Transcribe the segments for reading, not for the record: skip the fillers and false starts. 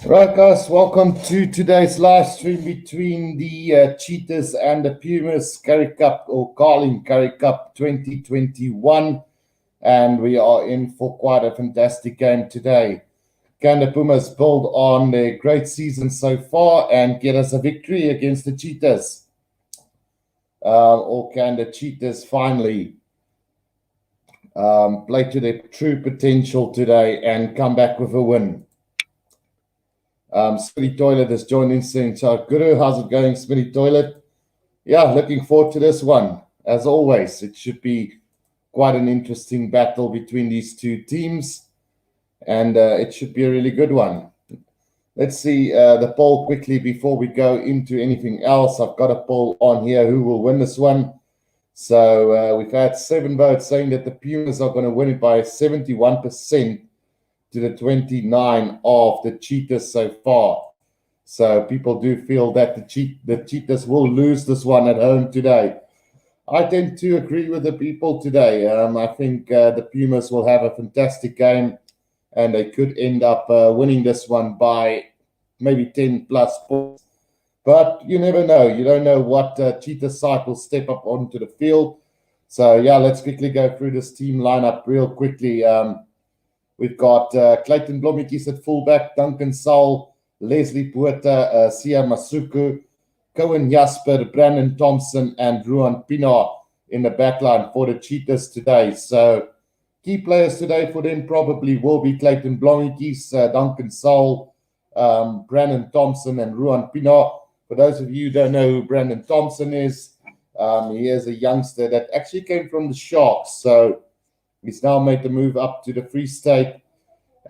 Right, guys, welcome to today's live stream between the Cheetahs and the Pumas Currie Cup or Carling Currie Cup 2021. And we are in for quite a fantastic game today. Can the Pumas build on their great season so far and get us a victory against the Cheetahs? Or can the Cheetahs finally play to their true potential today and come back with a win? Smitty Toilet has joined in saying, so Guru, how's it going, Smitty Toilet? Yeah, looking forward to this one. As always, it should be quite an interesting battle between these two teams, and it should be a really good one. Let's see the poll quickly before we go into anything else. I've got a poll on here who will win this one. So we've had 7 votes saying that the Pumas are going to win it by 71%. To the 29 of the Cheetahs so far. So people do feel that the Cheetahs will lose this one at home today. I tend to agree with the people today. I think the Pumas will have a fantastic game and they could end up winning this one by maybe 10 plus points. But you never know. You don't know what Cheetah side will step up onto the field. So, yeah, let's quickly go through this team lineup real quickly. We've got Clayton Blommetjies at fullback, Duncan Saul, Leslie Puerta, Sia Masuku, Cohen Jasper, Brandon Thompson, and Ruan Pienaar in the backline for the Cheetahs today. So key players today for them probably will be Clayton Blommetjies, Duncan Saul, Brandon Thompson, and Ruan Pienaar. For those of you who don't know who Brandon Thompson is, he is a youngster that actually came from the Sharks. So he's now made the move up to the Free State,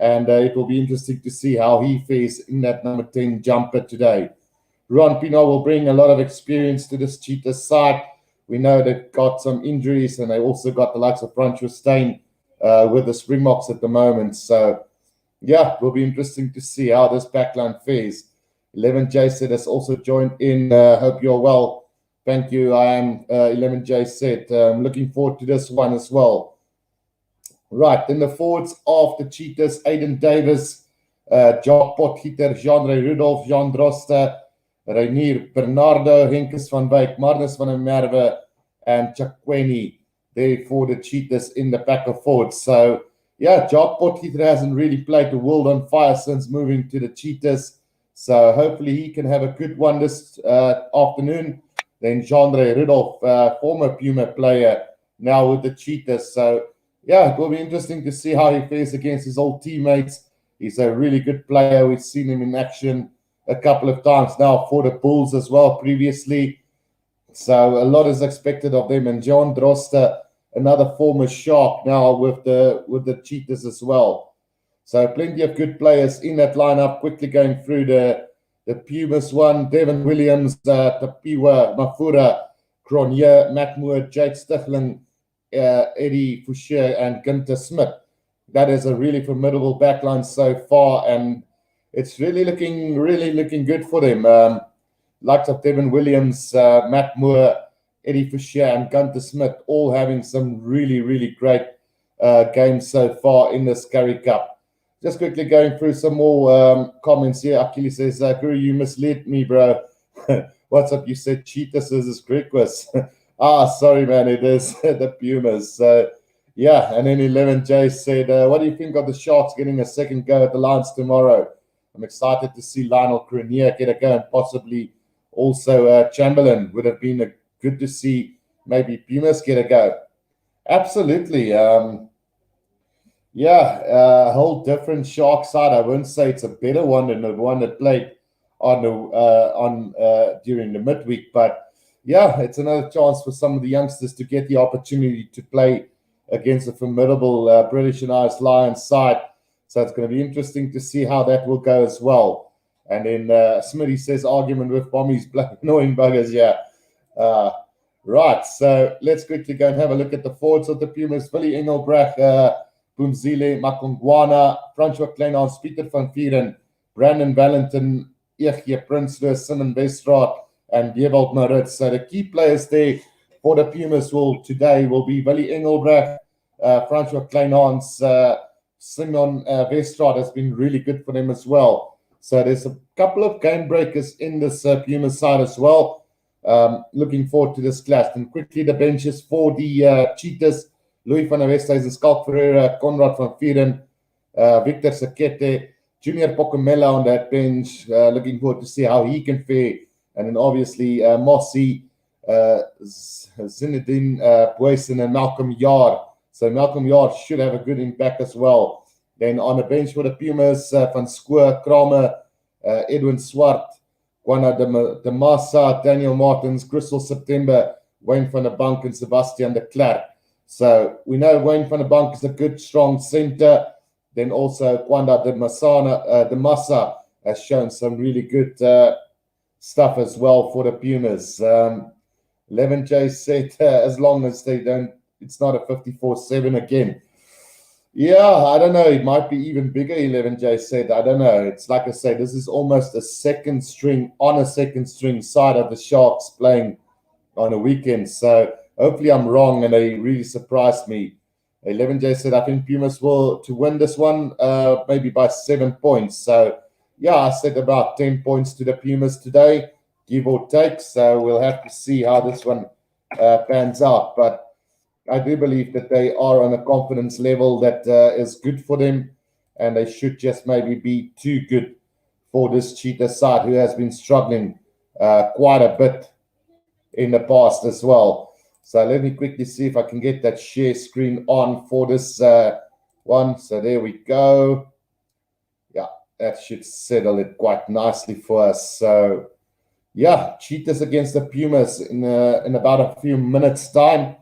and it will be interesting to see how he fares in that number 10 jumper today. Ruan Pienaar will bring a lot of experience to this Cheetahs side. We know they've got some injuries, and they also got the likes of Francois Steyn with the Springboks at the moment. So, yeah, it will be interesting to see how this backline fares. 11J said has also joined in. Hope you're well. Thank you. I am 11J said. Looking forward to this one as well. Right, then the forwards of the Cheetahs, Aiden Davis, Jock Potgieter, Jean-Ray Rudolph, Jean Droste, Reinier Bernardo, Henkes van Wyk, Marnus van der Merwe, and Chakweni there for the Cheetahs in the pack of forwards. So, yeah, Jock Potgieter hasn't really played the world on fire since moving to the Cheetahs. So hopefully he can have a good one this afternoon. Then Jean-Ray Rudolph, former Puma player, now with the Cheetahs. So, yeah, it will be interesting to see how he fares against his old teammates. He's a really good player. We've seen him in action a couple of times now for the Bulls as well previously. So a lot is expected of them. And John Droste, another former Shark now with the Cheetahs as well. So plenty of good players in that lineup. Quickly going through the Pumas one. Devin Williams, Tapiwa, Mafura, Cronje, Matt Moore, Jake Stichling, Eddie Foucher, and Gunter Smith. That is a really formidable backline so far, and it's really looking good for them. Likes of Devin Williams, Matt Moore, Eddie Foucher, and Gunter Smith all having some really great games so far in this Currie Cup. Just quickly going through some more comments here. Achilles says, Guru, you misled me, bro. What's up? You said Cheetahs is Griquas. Sorry, man. It is the Pumas. So, yeah. And then 11J said, what do you think of the Sharks getting a second go at the Lions tomorrow? I'm excited to see Lionel Cronje get a go, and possibly also Chamberlain. Would have been good to see maybe Pumas get a go. Absolutely. A whole different Shark side. I wouldn't say it's a better one than the one that played on during the midweek, but yeah, it's another chance for some of the youngsters to get the opportunity to play against a formidable British and Irish Lions side. So it's going to be interesting to see how that will go as well. And then Smitty says, argument with Bommies, black annoying buggers. Yeah. Right. So let's quickly go and have a look at the forwards of the Pumas. Billy Engelbrecht, Boomzile, Makongwana, Francois Kleinhans, Pieter van Vieren, Brandon Valentin, Eegje Prinsloo, Simon Westraat, and Dewald Maritz. So the key players there for the Pumas today will be Billy Engelbrecht, Francois Kleinhans, Simon Westraat has been really good for them as well. So there's a couple of game breakers in this Pumas side as well. Looking forward to this clash. And quickly the benches for the Cheetahs. Louis van der Westhuizen, Schalk Ferreira, Conrad van Vieren, Victor Sakete, Junior Pokomela on that bench. Looking forward to see how he can fare. And then obviously Mossy, Zinedine Boyson, and Malcolm Yard. So Malcolm Yard should have a good impact as well. Then on the bench for the Pumas, Van Schoor, Kramer, Edwin Swart, Juana de Massa, Daniel Martins, Crystal September, Wayne van der Bank, and Sebastian de Klerk. So we know Wayne van der Bank is a good, strong centre. Then also Juana de Massa has shown some really good stuff as well for the Pumas. 11J said as long as they don't, it's not a 54-7 again. Yeah, I don't know. It might be even bigger, 11J said. I don't know. It's like I say, this is almost a second string side of the Sharks playing on a weekend. So hopefully I'm wrong and they really surprised me. 11J said, I think Pumas will to win this one maybe by 7 points. So yeah, I said about 10 points to the Pumas today, give or take. So we'll have to see how this one pans out. But I do believe that they are on a confidence level that is good for them, and they should just maybe be too good for this Cheetah side who has been struggling quite a bit in the past as well. So let me quickly see if I can get that share screen on for this one. So there we go. Yeah, that should settle it quite nicely for us. So yeah, Cheetahs against the Pumas in about a few minutes' time.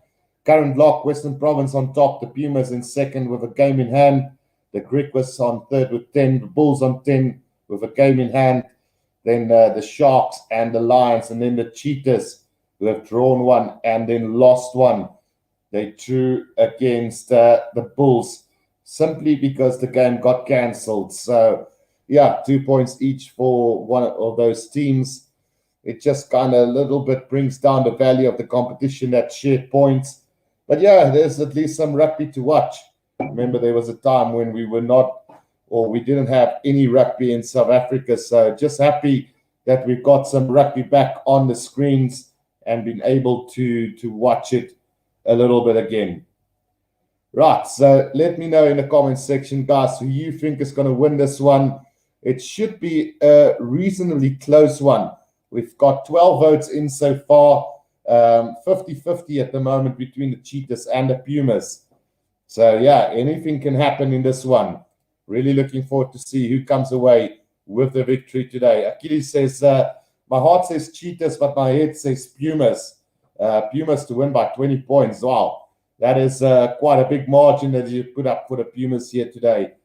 Current block, Western Province on top, the Pumas in second with a game in hand. The Griquas on third with 10, the Bulls on 10 with a game in hand. Then the Sharks and the Lions, and then the Cheetahs who have drawn one and then lost one. They drew against the Bulls simply because the game got cancelled. So, yeah, 2 points each for one of those teams. It just kind of a little bit brings down the value of the competition that shared points. But yeah, there's at least some rugby to watch. Remember, there was a time when we were not, or we didn't have any rugby in South Africa. So just happy that we've got some rugby back on the screens and been able to watch it a little bit again. Right, so let me know in the comments section, guys, who you think is going to win this one. It should be a reasonably close one. We've got 12 votes in so far. 50-50 at the moment between the Cheetahs and the Pumas. So yeah, anything can happen in this one. Really looking forward to see who comes away with the victory today. Achilles says, my heart says Cheetahs, but my head says Pumas. Pumas to win by 20 points. Wow, that is quite a big margin that you put up for the Pumas here today.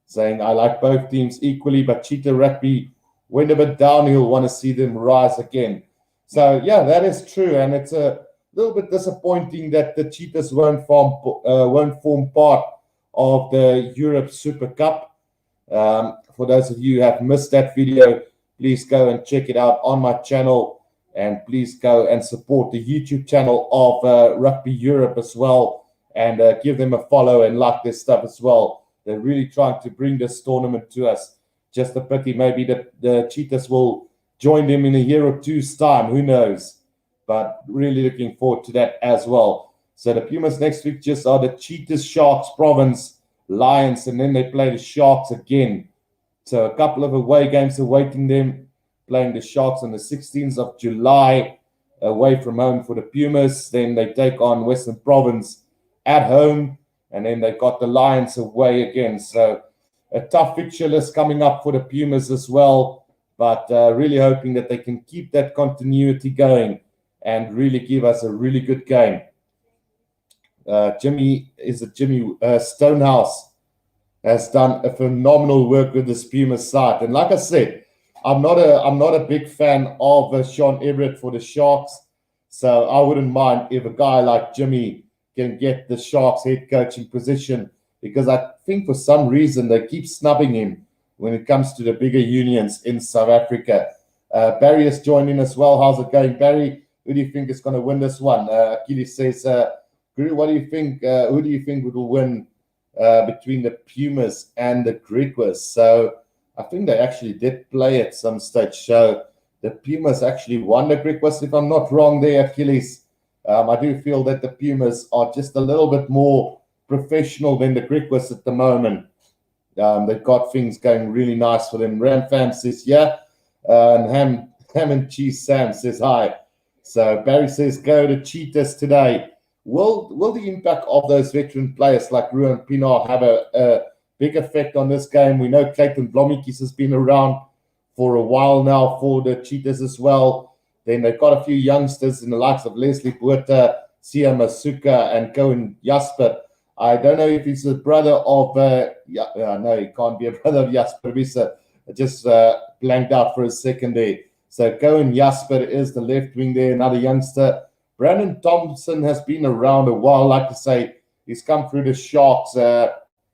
Saying, I like both teams equally, but Cheetah Rugby went a bit downhill, want to see them rise again. So, yeah, that is true. And it's a little bit disappointing that the Cheetahs won't form part of the Europe Super Cup. For those of you who have missed that video, please go and check it out on my channel. And please go and support the YouTube channel of Rugby Europe as well. And give them a follow and like their stuff as well. They're really trying to bring this tournament to us. Just a pity maybe the Cheetahs will join them in a year or two's time. Who knows? But really looking forward to that as well. So the Pumas next fixtures are the Cheetahs, Sharks, Province, Lions, and then they play the Sharks again. So a couple of away games awaiting them, playing the Sharks on the 16th of July, away from home for the Pumas. Then they take on Western Province at home, and then they've got the Lions away again. So a tough fixture list coming up for the Pumas as well. But really hoping that they can keep that continuity going and really give us a really good game. Jimmy Stonehouse has done a phenomenal work with this Pumas side. And like I said, I'm not a big fan of Sean Everett for the Sharks. So I wouldn't mind if a guy like Jimmy can get the Sharks head coaching position, because I think for some reason they keep snubbing him when it comes to the bigger unions in South Africa. Barry has joined in as well. How's it going, Barry? Who do you think is going to win this one? Achilles says, Guru, what do you think? Who do you think will win between the Pumas and the Griquas? So I think they actually did play at some stage. So the Pumas actually won the Griquas, if I'm not wrong there, Achilles. I do feel that the Pumas are just a little bit more professional than the Griquas at the moment. They've got things going really nice for them. Ram Fam says, yeah. And Ham and Cheese Sam says, hi. So Barry says, go to Cheetahs today. Will the impact of those veteran players like Ruan Pinar have a big effect on this game? We know Clayton Blommetjies has been around for a while now for the Cheetahs as well. Then they've got a few youngsters in the likes of Leslie Botha, Sia Masuka, and Cohen Jasper. I don't know if he's a brother of, no, he can't be a brother of Jasper Visser. I just blanked out for a second there. So Cohen Jasper is the left wing there, another youngster. Brandon Thompson has been around a while. Like I say, he's come through the Sharks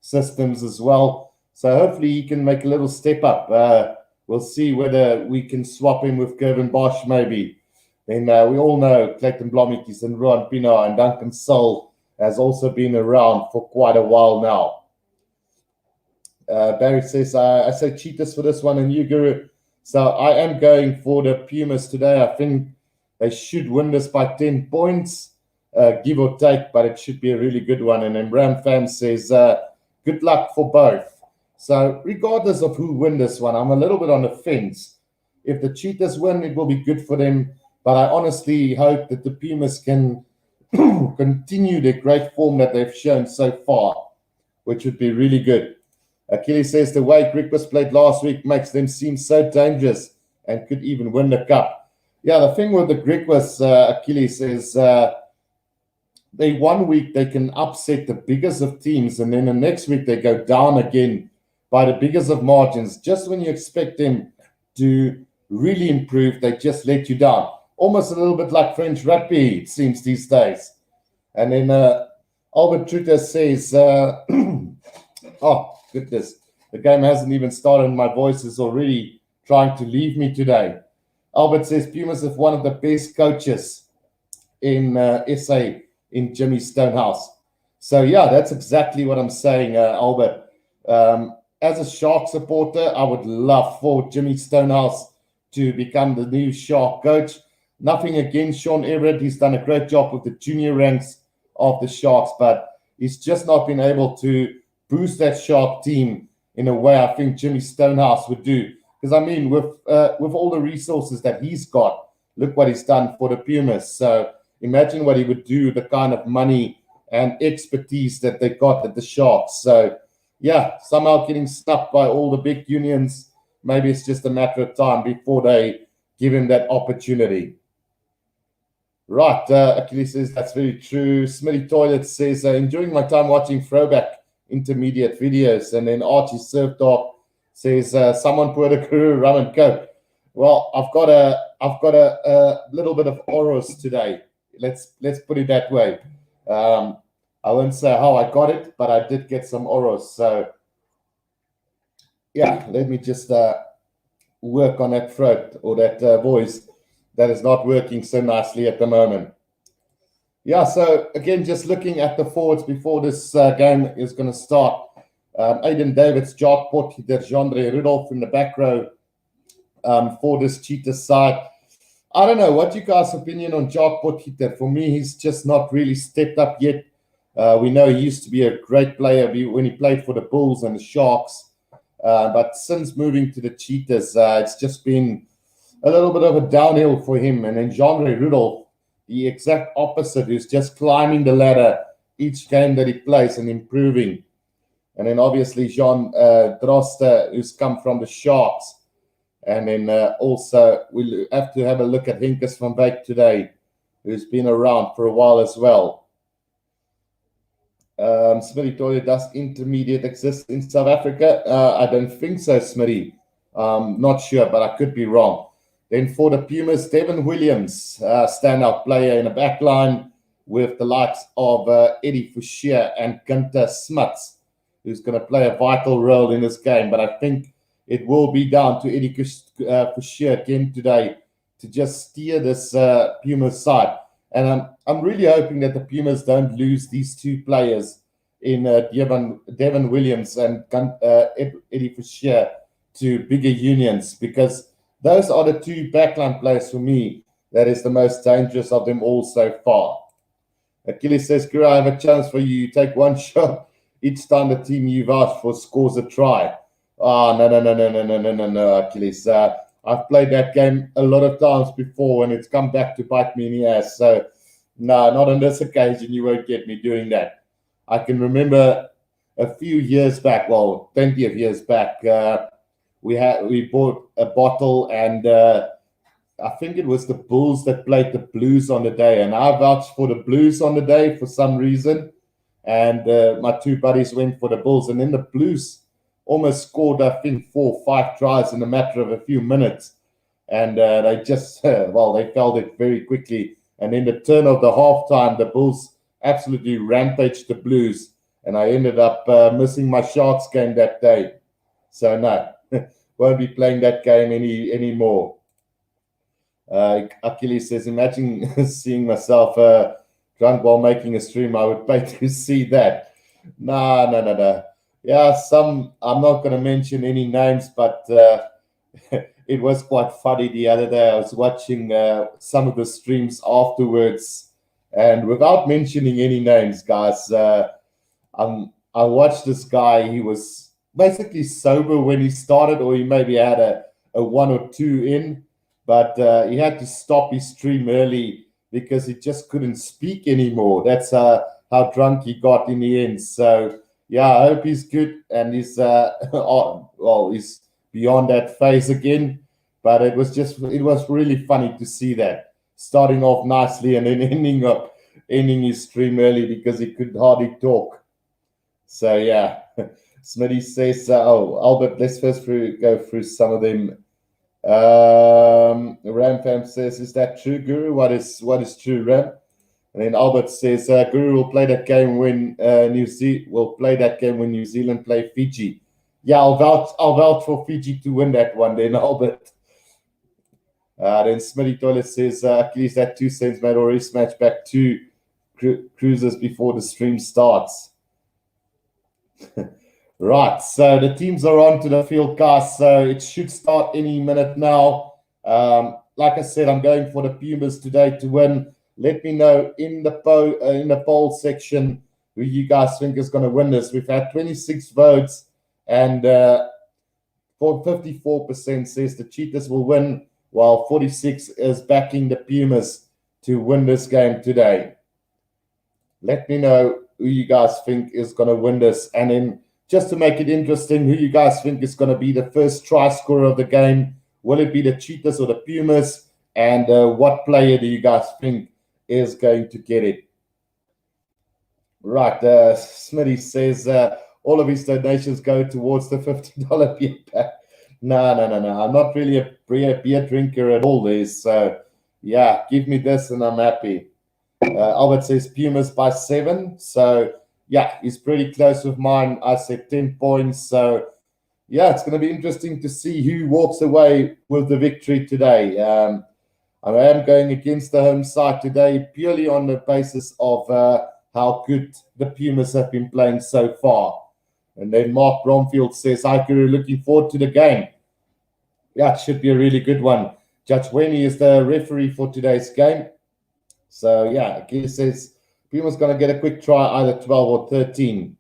systems as well. So hopefully he can make a little step up. We'll see whether we can swap him with Gervin Bosch maybe. Then we all know Clayton Blommetjies and Ruan Pinar and Duncan Sol has also been around for quite a while now. Barry says, I say Cheetahs for this one and you, Guru. So I am going for the Pumas today. I think they should win this by 10 points, give or take, but it should be a really good one. And then Ram Fam says, good luck for both. So regardless of who win this one, I'm a little bit on the fence. If the Cheetahs win, it will be good for them. But I honestly hope that the Pumas can continue the great form that they've shown so far, which would be really good. Achilles says the way Griquas played last week makes them seem so dangerous and could even win the cup. Yeah, the thing with the Griquas, Achilles, is they 1 week they can upset the biggest of teams, and then the next week they go down again by the biggest of margins. Just when you expect them to really improve, they just let you down. Almost a little bit like French rugby, it seems these days. And then Albert Truter says, oh, goodness, the game hasn't even started and my voice is already trying to leave me today. Albert says, Pumas have one of the best coaches in SA in Jimmy Stonehouse. So, yeah, that's exactly what I'm saying, Albert. As a Shark supporter, I would love for Jimmy Stonehouse to become the new Shark coach. Nothing against Sean Everett. He's done a great job with the junior ranks of the Sharks, but he's just not been able to boost that Shark team in a way I think Jimmy Stonehouse would do. Because, I mean, with all the resources that he's got, look what he's done for the Pumas. So imagine what he would do, the kind of money and expertise that they got at the Sharks. So, yeah, somehow getting stuck by all the big unions. Maybe it's just a matter of time before they give him that opportunity. Right, Achilles says that's very true. Smitty Toilet says, enjoying my time watching throwback intermediate videos. And then Archie Surf Dog says, someone put a Currie rum and coke. Well, I've got a little bit of Oros today. Let's put it that way. I won't say how I got it, but I did get some Oros. So yeah, let me just work on that throat or that voice that is not working so nicely at the moment. Yeah, so again, just looking at the forwards before this game is going to start. Aiden Davids, Jacques Potgieter, Jean-André Rudolph in the back row for this Cheetahs side. I don't know, what you guys' opinion on Jacques Potgieter? For me, he's just not really stepped up yet. We know he used to be a great player when he played for the Bulls and the Sharks. But since moving to the Cheetahs, it's just been a little bit of a downhill for him. And then Jean-André Rudolph, the exact opposite, who's just climbing the ladder each game that he plays and improving. And then obviously Jean Droste, who's come from the Sharks. And then also we'll have to have a look at Henkes van Beek today, who's been around for a while as well. Smitty Toilet, does intermediate exist in South Africa? I don't think so, Smitty. Not sure, but I could be wrong. Then for the Pumas, Devin Williams, standout player in the back line with the likes of Eddie Fouchier and Gunter Smuts, who's going to play a vital role in this game. But I think it will be down to Eddie Fouchier again today to just steer this Pumas side. And I'm really hoping that the Pumas don't lose these two players in Devin Williams and Eddie Fouchier, to bigger unions, because those are the two backline players for me that is the most dangerous of them all so far. Achilles says, Currie, I have a chance for you. You take one shot each time the team you've asked for scores a try. Oh, no, Achilles. I've played that game a lot of times before and it's come back to bite me in the ass. So, no, not on this occasion. You won't get me doing that. I can remember a few years back, well, plenty of years back, we bought a bottle and I think it was the Bulls that played the Blues on the day, and I vouched for the Blues on the day for some reason, and my two buddies went for the Bulls, and then the Blues almost scored, I think, 4 or 5 tries in a matter of a few minutes, and they just, they felt it very quickly, and in the turn of the halftime, the Bulls absolutely rampaged the Blues, and I ended up missing my Sharks game that day, so no, won't be playing that game anymore. Achilles says, imagine seeing myself drunk while making a stream. I would pay to see that. No. Yeah, I'm not going to mention any names, but it was quite funny the other day. I was watching some of the streams afterwards, and without mentioning any names, guys, I watched this guy. He was basically sober when he started, or he maybe had a 1 or 2 in. But he had to stop his stream early because he just couldn't speak anymore. That's how drunk he got in the end. So, yeah, I hope he's good and he's, he's beyond that phase again. But it was really funny to see that. Starting off nicely and then ending his stream early because he could hardly talk. So, yeah. Smitty says, Albert, let's first go through some of them. Ramfam says, is that true, Guru? What is true, Ram? And then Albert says, Guru will play that game when New Zealand play Fiji. Yeah, I'll vouch for Fiji to win that one then, Albert. Then Smitty Toilet says, Achilles, that 2 cents made already smashed back 2 cruises before the stream starts. Right, so the teams are on to the field, guys, so it should start any minute now. Like I said, I'm going for the Pumas today to win. Let me know in the poll section who you guys think is going to win this. We've had 26 votes, and 54% says the Cheetahs will win, while 46 is backing the Pumas to win this game today. Let me know who you guys think is going to win this, and then just to make it interesting, who you guys think is going to be the first try scorer of the game? Will it be the Cheetahs or the Pumas? And what player do you guys think is going to get it? Right, Smitty says all of his donations go towards the $50 beer pack. No. I'm not really a beer drinker at all there. So, yeah, give me this and I'm happy. Albert says Pumas by 7. So, yeah, he's pretty close with mine. I said 10 points. So, yeah, it's going to be interesting to see who walks away with the victory today. I am going against the home side today purely on the basis of how good the Pumas have been playing so far. And then Mark Bromfield says, hi, Currie, looking forward to the game. Yeah, it should be a really good one. Judge Wenny is the referee for today's game. So, yeah, he says Pumas going to get a quick try, either 12 or 13.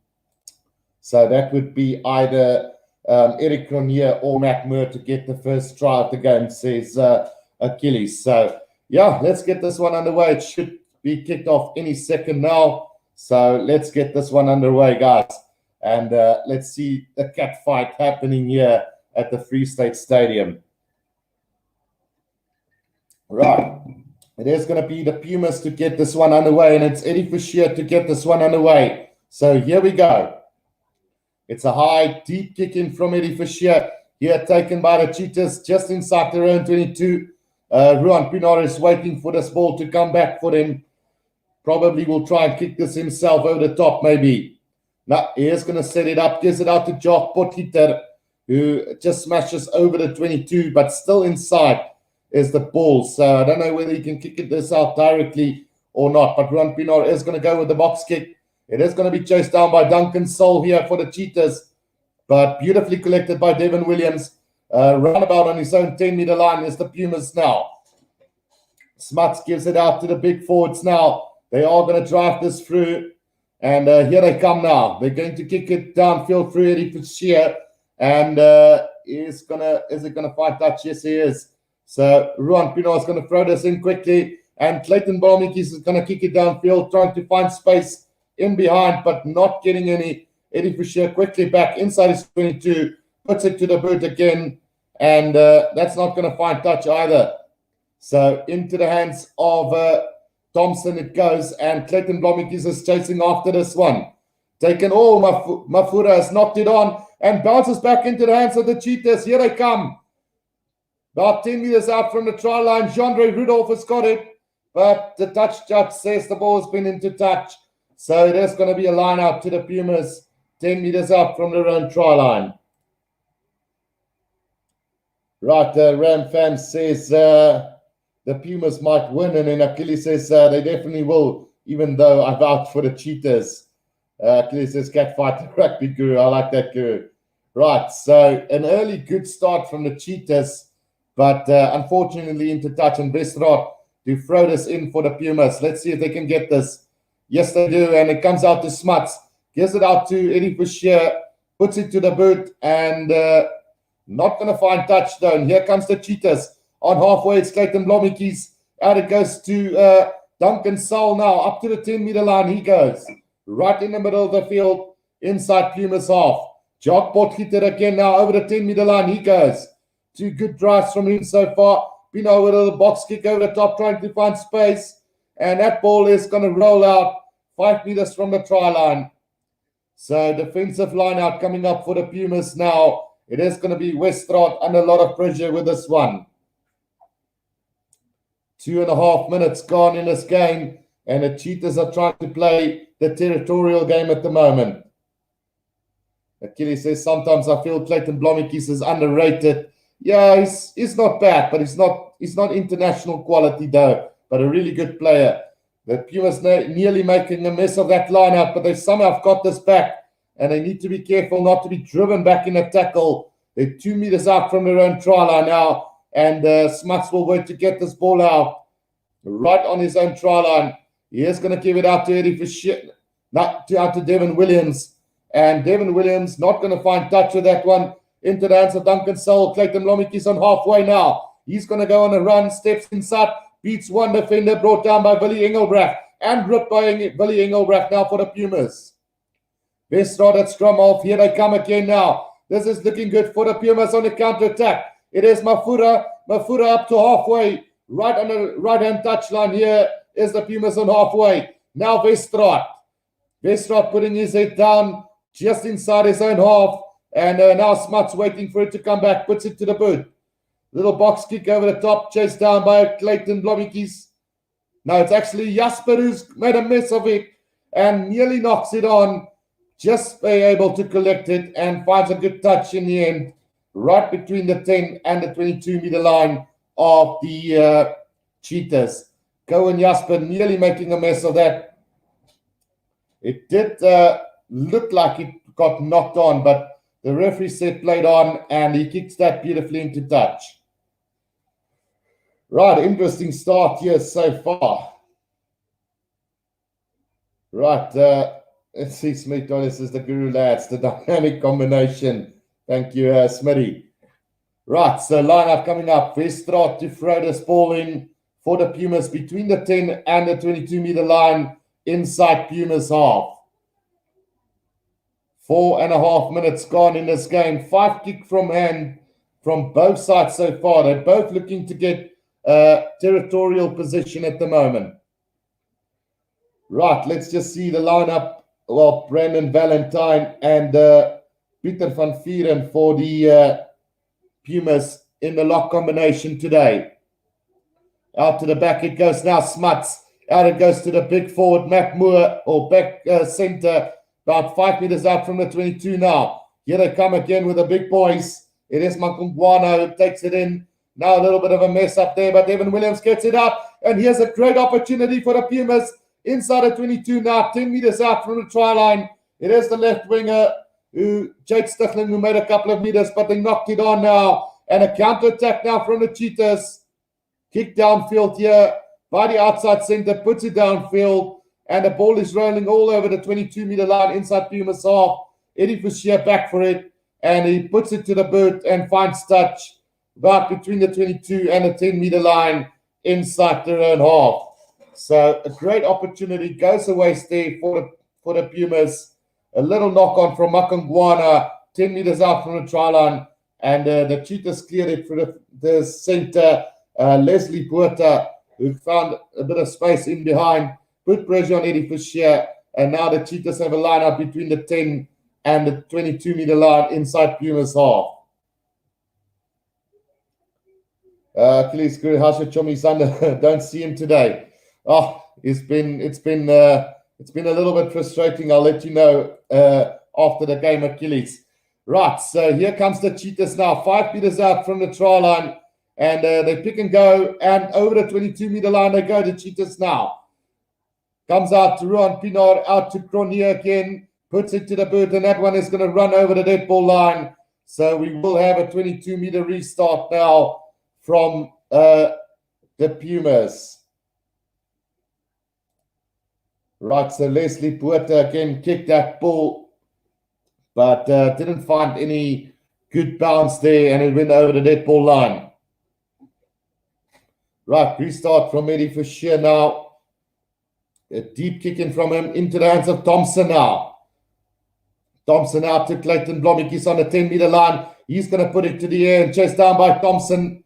So that would be either Eric Cronier or Mac Moore to get the first try of the game, says Achilles. So, yeah, let's get this one underway. It should be kicked off any second now. So let's get this one underway, guys. And let's see the cat fight happening here at the Free State Stadium. Right. It is going to be the Pumas to get this one underway, and it's Eddie Fisher to get this one underway. So here we go. It's a high, deep kick in from Eddie Fisher. Here taken by the Cheetahs just inside their own 22. Ruan Pinar is waiting for this ball to come back for them. Probably will try and kick this himself over the top, maybe. Now, he is going to set it up. Gives it out to Jock Potgieter, who just smashes over the 22, but still inside is the ball. So I don't know whether he can kick this out directly or not. But Ruan Pinar is going to go with the box kick. It is going to be chased down by Duncan Sol here for the Cheetahs. But beautifully collected by Devin Williams. Roundabout on his own 10-meter line is the Pumas now. Smuts gives it out to the big forwards now. They are going to drive this through. And here they come now. They're going to kick it downfield through Eddie Fischer. And is it going to find touch? Yes, he is. So Ruan Pino is going to throw this in quickly. And Clayton Balmikis is going to kick it downfield, trying to find space in behind, but not getting any. Eddie Fischer quickly back inside his 22, puts it to the boot again. And that's not going to find touch either. So into the hands of Thompson it goes, and Clayton Blomikis is chasing after this one. Taken all, Mafura has knocked it on and bounces back into the hands of the Cheetahs. Here they come. About 10 meters out from the try line, Jean-Andre Rudolph has got it, but the touch judge says the ball has been into touch. So there's going to be a line out to the Pumas, 10 meters out from their own try line. Right, Ram fan says the Pumas might win, and then Achilles says they definitely will, even though I vouch for the Cheetahs. Achilles says catfight rugby guru. I like that guru. Right, so an early good start from the Cheetahs, but unfortunately into touch, and Westraat to throw this in for the Pumas. Let's see if they can get this. Yes, they do, and it comes out to Smuts. Gives it out to Eddie Fischer, puts it to the boot, and not going to find touchdown. Here comes the Cheetahs. On halfway, it's Clayton Blomikis. Out it goes to Duncan Saul now. Up to the 10-meter line he goes. Right in the middle of the field, inside Pumas half. Jock Potgieter again now over the 10-meter line he goes. 2 good drives from him so far. Pino with a little box kick over the top, trying to find space. And that ball is going to roll out 5 meters from the try line. So defensive line out coming up for the Pumas now. It is going to be Westraat under a lot of pressure with this one. 2.5 minutes gone in this game, and the Cheetahs are trying to play the territorial game at the moment. Achilles says, sometimes I feel Clayton Blomikis is underrated. Yeah, he's not bad, but he's not international quality though, but a really good player. The Pumas nearly making a mess of that lineup, but they somehow got this back, and they need to be careful not to be driven back in a tackle. They're 2 meters out from their own try line now. And Smuts will work to get this ball out right on his own try line. He is going to give it out to Eddie Fischer, out to Devin Williams. And Devin Williams not going to find touch with that one. Into the hands of Duncan Saul. Clayton Blomikis on halfway now. He's going to go on a run, steps inside, beats one defender, brought down by Willie Engelbrecht. And ripped by Willie Engelbrecht now for the Pumas. Westraat at scrum off. Here they come again now. This is looking good for the Pumas on the counter-attack. It is Mafura up to halfway, right on the right-hand touchline. Here is the Pumas on halfway. Now Westraat putting his head down just inside his own half. And now Smuts waiting for it to come back, puts it to the boot. Little box kick over the top, chased down by Clayton Blomikis. Now it's actually Jasper who's made a mess of it and nearly knocks it on. Just be able to collect it and finds a good touch in the end. Right between the 10 and the 22-meter line of the Cheetahs. Cohen Jasper nearly making a mess of that. It did look like it got knocked on, but the referee said played on, and he kicks that beautifully into touch. Right, interesting start here so far. Right, let's see, Smith Donis is the guru lads, the dynamic combination. Thank you, Smitty. Right, so lineup coming up. Westraat to throw this ball in for the Pumas between the 10 and the 22-meter line inside Pumas half. 4.5 minutes gone in this game. 5 kick from hand from both sides so far. They're both looking to get territorial position at the moment. Right, let's just see the lineup. Well, Brandon Valentine and Pieter van Vieren for the Pumas in the lock combination today. Out to the back it goes now, Smuts. Out it goes to the big forward, Matt Moore, or back center, about 5 meters out from the 22 now. Here they come again with the big boys. It is Mankungwana who takes it in. Now a little bit of a mess up there, but Devin Williams gets it up. And here's a great opportunity for the Pumas inside the 22 now, 10 meters out from the try line. It is the left winger, Jake Stichling, who made a couple of meters, but they knocked it on now. And a counter-attack now from the Cheetahs. Kick downfield here by the outside center, puts it downfield, and the ball is rolling all over the 22-meter line inside Pumas half. Eddie Fischer back for it, and he puts it to the boot and finds touch about between the 22 and the 10-meter line inside their own half. So a great opportunity goes away there for the Pumas. A little knock-on from Makangwana, 10 meters out from the try line, and the Cheetahs cleared it for the center, Leslie Puerta, who found a bit of space in behind, put pressure on Eddie Fischer, and now the Cheetahs have a line up between the 10 and the 22-meter line inside Pumas half. Achilles, how's your chummy son? Don't see him today. Oh, it's been a little bit frustrating. I'll let you know after the game, Achilles. Right, so here comes the Cheetahs now, 5 meters out from the try line, and they pick and go, and over the 22-meter line they go, the Cheetahs now. Comes out to Ruan Pinard, out to Cronier again, puts it to the boot, and that one is going to run over the dead ball line. So we will have a 22-meter restart now from the Pumas. Right, so Leslie Puerta again kicked that ball, but didn't find any good bounce there, and it went over the dead ball line. Right, restart from Eddie Fischer now. A deep kick in from him into the hands of Thompson now. Thompson out to Clayton Blomik. He's on the 10-meter line. He's going to put it to the air and chased down by Thompson.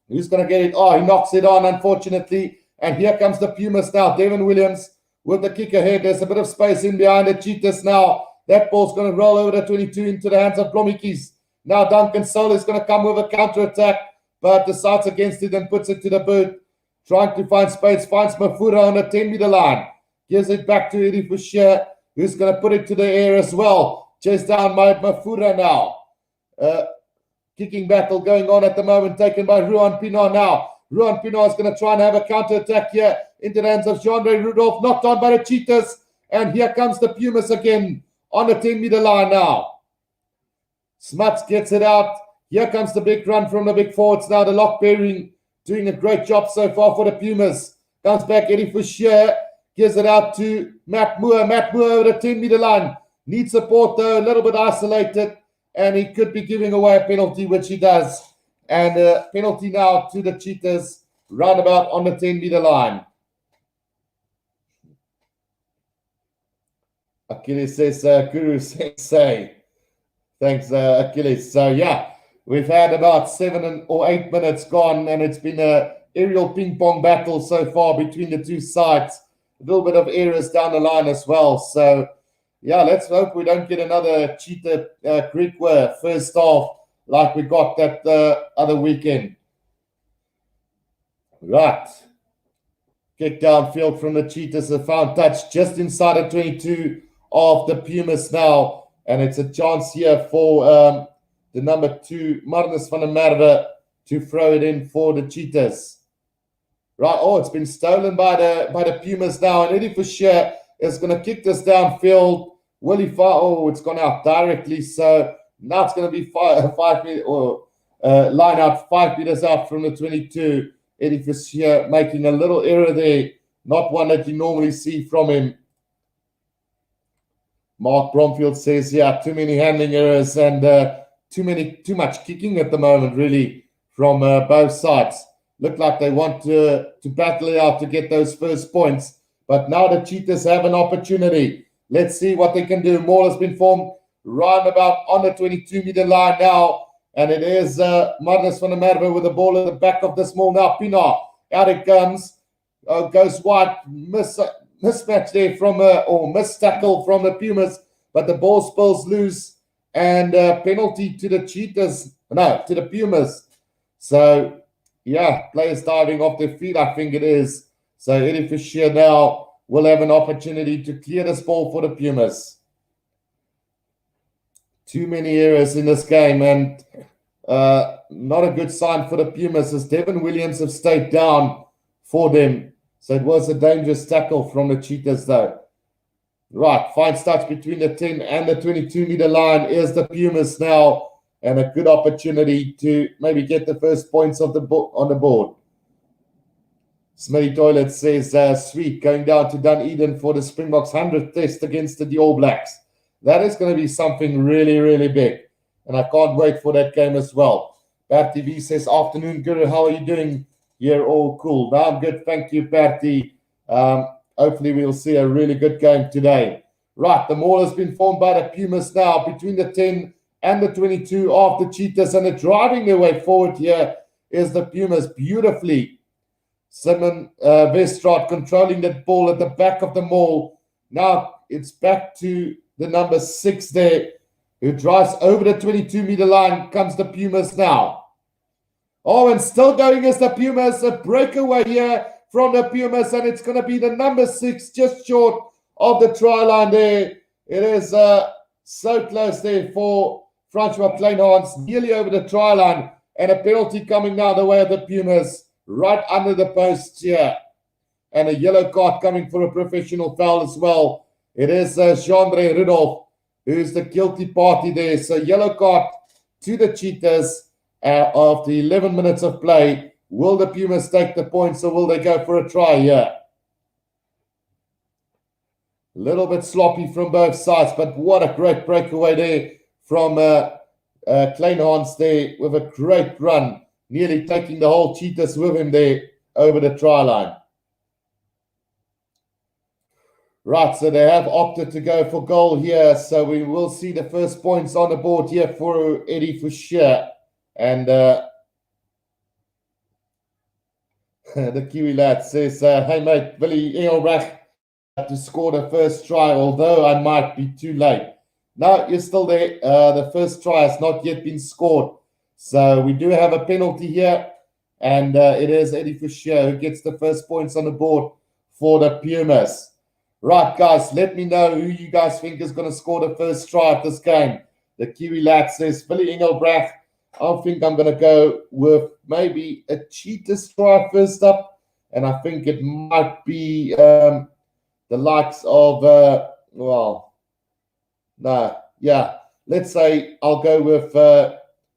Who's going to get it? Oh, he knocks it on, unfortunately. And here comes the Pumas now. Devin Williams with the kick ahead. There's a bit of space in behind the Cheetahs now. That ball's going to roll over the 22 into the hands of Blomikis. Now Duncan Soul is going to come with a counter-attack, but decides against it and puts it to the boot. Trying to find space, finds Mafura on the 10-meter line. Gives it back to Eddie Fischer, who's going to put it to the air as well. Chased down by Mafura now. Kicking battle going on at the moment, taken by Ruan Pinard now. Ruan Pinard is going to try and have a counter-attack here into the hands of Jean-Ray Rudolph, knocked on by the Cheetahs. And here comes the Pumas again on the 10-meter line now. Smuts gets it out. Here comes the big run from the big forwards now. The lock bearing doing a great job so far for the Pumas. Comes back, Eddie Fischer. Gives it out to Matt Moore. Matt Moore over the 10-meter line. Needs support though, a little bit isolated. And he could be giving away a penalty, which he does. And penalty now to the Cheetahs, roundabout on the 10-meter line. Achilles says, Guru say. Thanks, Achilles. So, yeah, we've had about 7 or 8 minutes gone, and it's been an aerial ping-pong battle so far between the two sides. A little bit of errors down the line as well. So, yeah, let's hope we don't get another Cheetah Greek first half like we got that other weekend. Right. Kick downfield from the Cheetahs. A found touch just inside the 22 of the Pumas now. And it's a chance here for the number 2, Marnus van der Merwe, to throw it in for the Cheetahs. Right. Oh, it's been stolen by the Pumas now. And Eddie Fischer is going to kick this downfield. Will he fire? Oh, it's gone out directly. So now it's going to be 5 meters or line out 5 meters out from the 22. Eddie Fischer making a little error there. Not one that you normally see from him. Mark Bromfield says, yeah, too many handling errors and too much kicking at the moment, really, from both sides. Look like they want to battle it out to get those first points. But now the Cheetahs have an opportunity. Let's see what they can do. Maul has been formed roundabout on the 22-meter line now. And it is Marnus van der Merwe with the ball at the back of this Maul now. Pinard, out it comes. Goes wide. Mismatch there from or missed tackle from the Pumas. But the ball spills loose. And penalty to the Cheetahs. No, to the Pumas. So, yeah, players diving off their feet, I think it is. So Eddie Fischer now will have an opportunity to clear this ball for the Pumas. Too many errors in this game, and not a good sign for the Pumas as Devin Williams have stayed down for them. So it was a dangerous tackle from the Cheetahs though. Right, fine touch between the 10 and the 22-meter line is the Pumas now. and a good opportunity to maybe get the first points of on the board. Smitty Toilet says, sweet, going down to Dunedin for the Springboks 100th test against the All Blacks. That is going to be something really, really big. And I can't wait for that game as well. Bertie V says, afternoon, Guru, how are you doing? You're all cool. No, I'm good. Thank you, Bertie. Hopefully we'll see a really good game today. Right, the maul has been formed by the Pumas now between the 10 and the 22 of the Cheetahs, and they're driving their way forward here is the Pumas beautifully. Simon Vestrad controlling that ball at the back of the maul. Now it's back to the number 6 there, who drives over the 22-meter line. Comes the Pumas now. Oh, and still going is the Pumas. A breakaway here from the Pumas, and it's going to be the number 6, just short of the try line there. It is so close there for Francois Kleinhans, nearly over the try line, and a penalty coming now the way of the Pumas, right under the post here. And a yellow card coming for a professional foul as well. It is Jean-André Rudolph who's the guilty party there. So yellow card to the Cheetahs after 11 minutes of play. Will the Pumas take the points, or will they go for a try here? A little bit sloppy from both sides, but what a great breakaway there from Kleinhans there with a great run, nearly taking the whole Cheetahs with him there over the try line. Right, so they have opted to go for goal here, so we will see the first points on the board here for Eddie for sure. And the Kiwi lad says, hey mate, Willie Engelbrecht to score the first try, although I might be too late. No, you're still there. The first try has not yet been scored. So we do have a penalty here, and it is Eddie Fischer who gets the first points on the board for the Pumas. Right, guys, let me know who you guys think is going to score the first try of this game. The Kiwi lad says, Billy Engelbrecht. I think I'm going to go with maybe a Cheetahs try first up, and I think it might be the likes of, let's say I'll go with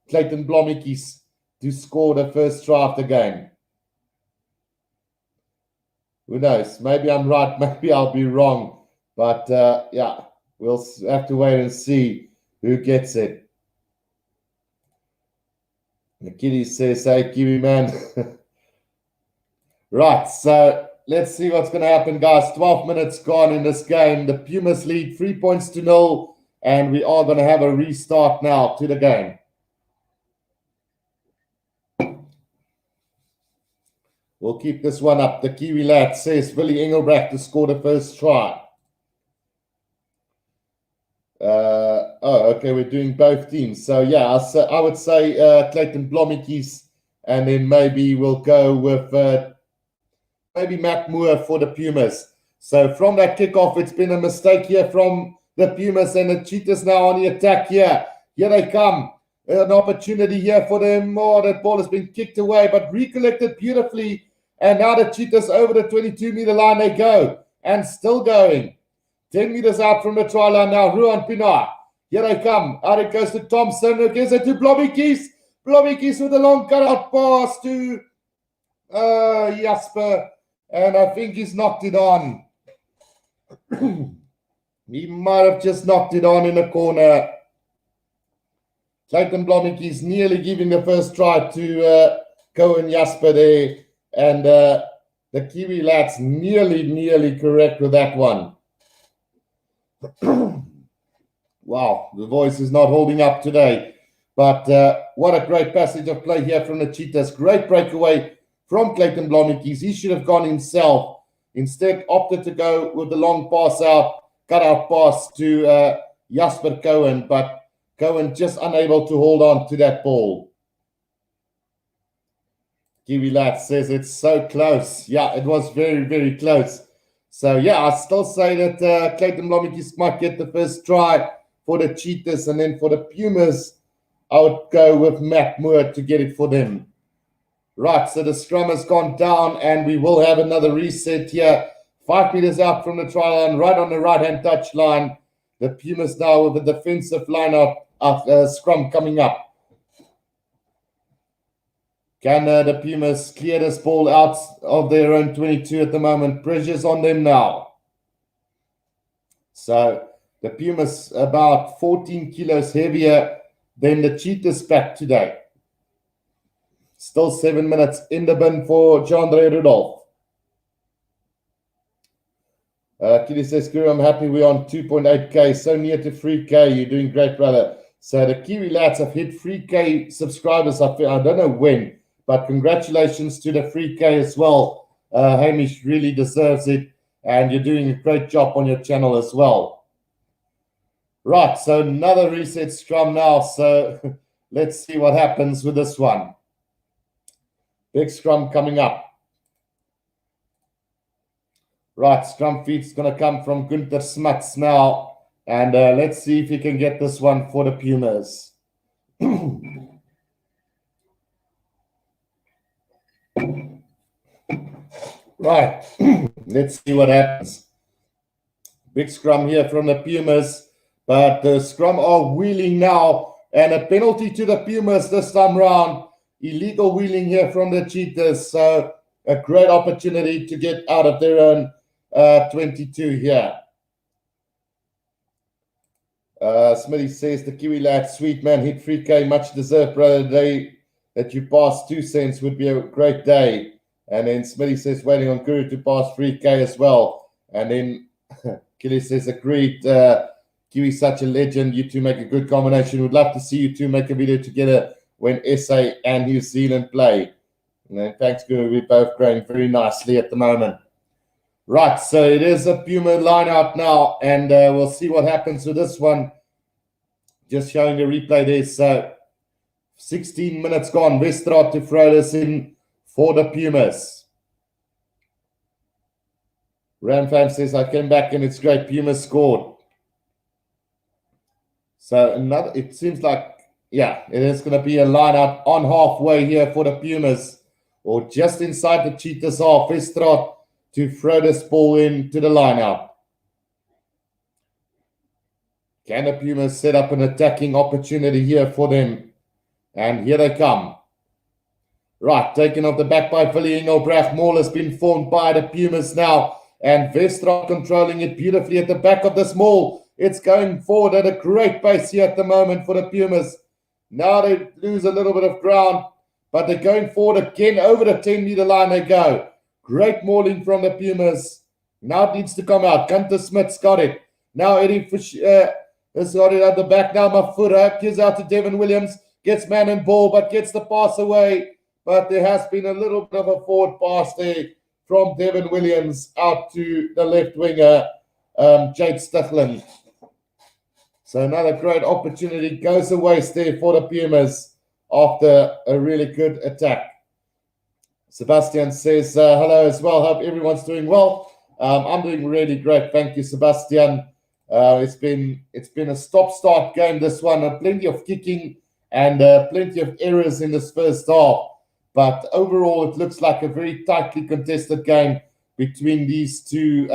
Clayton Blommetjies to score the first try of the game. Who knows? Maybe I'm right, maybe I'll be wrong. But, we'll have to wait and see who gets it. The Kitty says, hey, Kiwi man. Right, so let's see what's going to happen, guys. 12 minutes gone in this game. The Pumas lead 3-0, and we are going to have a restart now to the game. We'll keep this one up. The Kiwi lad says Willie Engelbrecht to score the first try. Okay, we're doing both teams. So, yeah, I would say Clayton Blommetjies, and then maybe we'll go with maybe Matt Moore for the Pumas. So, from that kickoff, it's been a mistake here from the Pumas, and the Cheetahs now on the attack here. Here they come. An opportunity here for them. Oh, that ball has been kicked away, but recollected beautifully. And now the Cheetahs over the 22-meter line they go. And still going. 10 meters out from the try line now. Ruan Pinar. Here they come. Out it goes to Thompson. It gives it to Blommetjies. Blommetjies with a long cutout pass to Jasper. And I think he's knocked it on. He might have just knocked it on in the corner. Clayton Blommetjies nearly giving the first try to Cohen Jasper there. And the Kiwi lads nearly correct with that one. Wow, the voice is not holding up today. But what a great passage of play here from the Cheetahs. Great breakaway from Clayton Blommetjies. He should have gone himself. Instead, opted to go with the long pass out, cut-out pass to Jasper Cohen. But Cohen just unable to hold on to that ball. Kiwi lad says it's so close. Yeah, it was very close. So, yeah, I still say that Clayton Blommetjies might get the first try for the Cheetahs. And then for the Pumas, I would go with Matt Moore to get it for them. Right, so the scrum has gone down, and we will have another reset here. 5 meters out from the try line, right on the right-hand touch line. The Pumas now with a defensive line-up of scrum coming up. Can the Pumas clear this ball out of their own 22 at the moment? Pressure's on them now. So the Pumas about 14 kilos heavier than the Cheetahs pack today. Still 7 minutes in the bin for Jandre Rudolph. Kitty says, Currie, I'm happy we're on 2.8K, so near to 3K. You're doing great, brother. So the Kiwi lads have hit 3K subscribers. I don't know when, but congratulations to the 3K as well. Hamish really deserves it, and you're doing a great job on your channel as well. Right, so another reset scrum now. So let's see what happens with this one. Big scrum coming up. Right, scrum feet's going to come from Gunther Smuts now. And let's see if he can get this one for the Pumas. Right, let's see what happens. Big scrum here from the Pumas. But the scrum are wheeling now. And a penalty to the Pumas this time round. Illegal wheeling here from the Cheetahs. So a great opportunity to get out of their own 22 here. Smitty says the Kiwi lad, sweet man, hit 3K, much deserved, brother. Day that you pass 2 cents would be a great day. And then Smitty says waiting on Currie to pass 3K as well. And then Killy says agreed. Kiwi such a legend. You two make a good combination. Would love to see you two make a video together when SA and New Zealand play. And then thanks, Currie. We're both growing very nicely at the moment. Right, so it is a Puma line out now, and we'll see what happens with this one. Just showing the replay there. So 16 minutes gone. Westraat to throw this in for the Pumas. Ramfam says, I came back and it's great. Pumas scored. So another, it seems like, yeah, it is going to be a line out on halfway here for the Pumas, or just inside the Cheetahs half. Westraat to throw this ball into the line-out. Can the Pumas set up an attacking opportunity here for them? And here they come. Right, taken off the back by Philly Engelbrecht. Maul has been formed by the Pumas now. And Westraat controlling it beautifully at the back of this Maul. It's going forward at a great pace here at the moment for the Pumas. Now they lose a little bit of ground, but they're going forward again. Over the 10-meter line they go. Great mauling from the Pumas. Now it needs to come out. Gunther Smith's got it. Now Eddie Fish has got it at the back. Now Mafura gives out to Devin Williams. Gets man and ball, but gets the pass away. But there has been a little bit of a forward pass there from Devin Williams out to the left winger, Jade Stichlin. So another great opportunity goes a waste there for the Pumas after a really good attack. Sebastian says hello as well. Hope everyone's doing well. I'm doing really great. Thank you, Sebastian. It's been a stop-start game, this one. Plenty of kicking and plenty of errors in this first half. But overall, it looks like a very tightly contested game between these two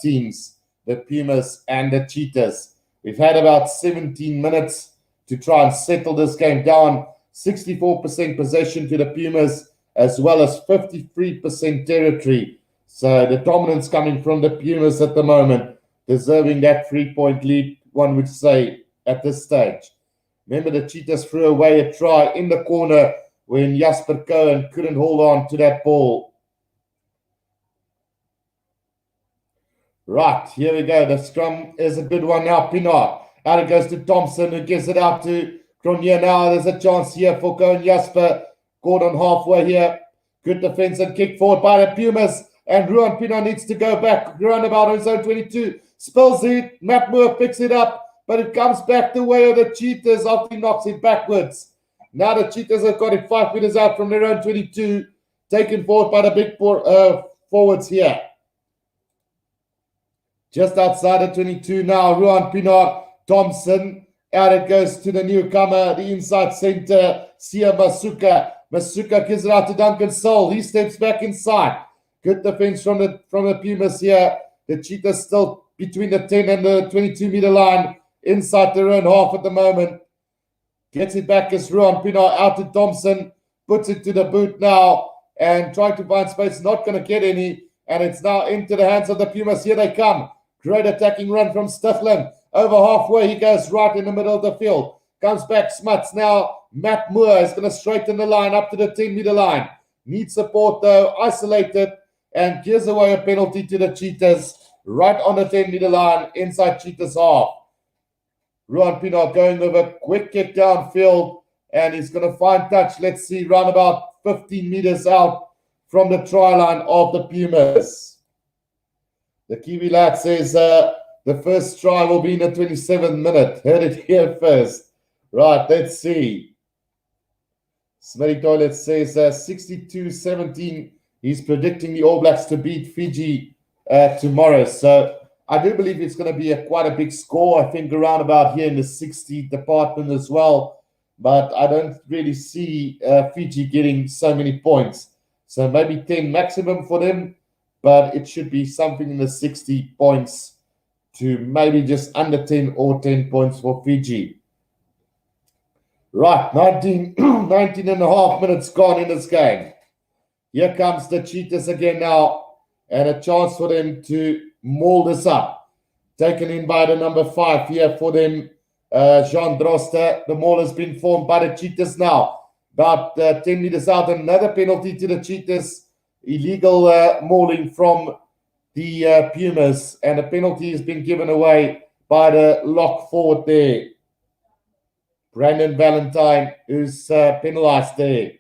teams, the Pumas and the Cheetahs. We've had about 17 minutes to try and settle this game down. 64% possession to the Pumas, as well as 53% territory. So the dominance coming from the Pumas at the moment, deserving that 3-point lead, one would say, at this stage. Remember, the Cheetahs threw away a try in the corner when Jasper Cohen couldn't hold on to that ball. Right, here we go. The scrum is a good one now. Pinard. Out it goes to Thompson, who gives it out to Cronje. Now there's a chance here for Cohen Jasper. Caught on halfway here. Good defense and kick forward by the Pumas. And Ruan Pinard needs to go back. Roundabout on zone 22. Spills it. Matt Moore picks it up. But it comes back the way of the Cheetahs after he knocks it backwards. Now the Cheetahs have got it 5 meters out from their own 22. Taken forward by the big forwards here. Just outside the 22 now. Ruan Pinard. Thompson. Out it goes to the newcomer. The inside center. Sia Masuka. Masuka gives it out to Duncan Soul. He steps back inside. Good defense from the Pumas here. The Cheetahs still between the 10 and the 22-meter line. Inside their own half at the moment. Gets it back as Ruan Pinard out to Thompson. puts it to the boot now and trying to find space, not going to get any. And it's now into the hands of the Pumas. Here they come. Great attacking run from Sticklin. Over halfway, he goes right in the middle of the field. Comes back, Smuts. Now, Matt Moore is going to straighten the line up to the 10-meter line. Needs support, though. Isolated. And gives away a penalty to the Cheetahs. Right on the 10-meter line, inside Cheetahs half. Ruan Pienaar going over, quick kick downfield. And he's going to find touch. Let's see, round about 15 meters out from the try line of the Pumas. The Kiwi lad says the first try will be in the 27th minute. Heard it here first. Right, let's see. Smitty Toilet says 62-17. He's predicting the All Blacks to beat Fiji tomorrow. So I do believe it's going to be quite a big score. I think around about here in the 60 department as well. But I don't really see Fiji getting so many points. So maybe 10 maximum for them, but it should be something in the 60 points to maybe just under 10 or 10 points for Fiji. Right, 19 and a half minutes gone in this game. Here comes the Cheetahs again now, and a chance for them to maul this up. Taken in by the number 5 here for them, Jean Droste. The maul has been formed by the Cheetahs now. About 10 meters out, another penalty to the Cheetahs. Illegal mauling from the Pumas. And a penalty has been given away by the lock forward there. Brandon Valentine, who's penalized there.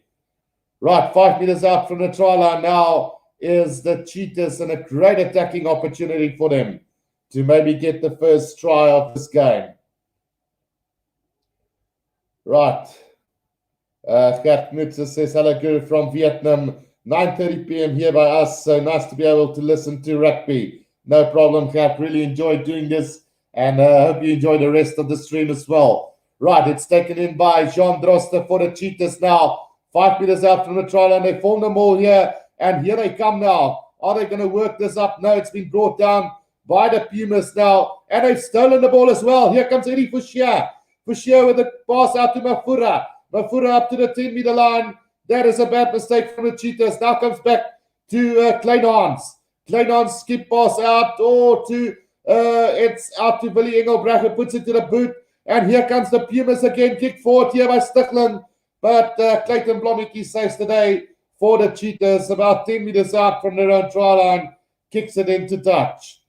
Right, 5 meters out from the try line now is the Cheetahs, and a great attacking opportunity for them to maybe get the first try of this game. Right. Gert Knutzer says, hello, Guru from Vietnam. 9:30 p.m. here by us. So nice to be able to listen to rugby. No problem, Gert. Really enjoyed doing this. And I hope you enjoy the rest of the stream as well. Right, it's taken in by Jean Droste for the Cheetahs now. 5 meters out from the try line. They form them all here. And here they come now. Are they going to work this up? No, it's been brought down by the Pumas now. And they've stolen the ball as well. Here comes Eddie Fouchier. Fouchier with the pass out to Mafura. Mafura up to the 10-meter line. That is a bad mistake from the Cheetahs. Now comes back to Kleinhans. Kleinhans skip pass out. It's out to Willie Engelbrecht, who puts it to the boot. And here comes the Pumas again. Kick forward here by Sticklin. But Clayton Blomicki saves the day for the Cheetahs. About 10 meters out from their own try line. Kicks it into touch.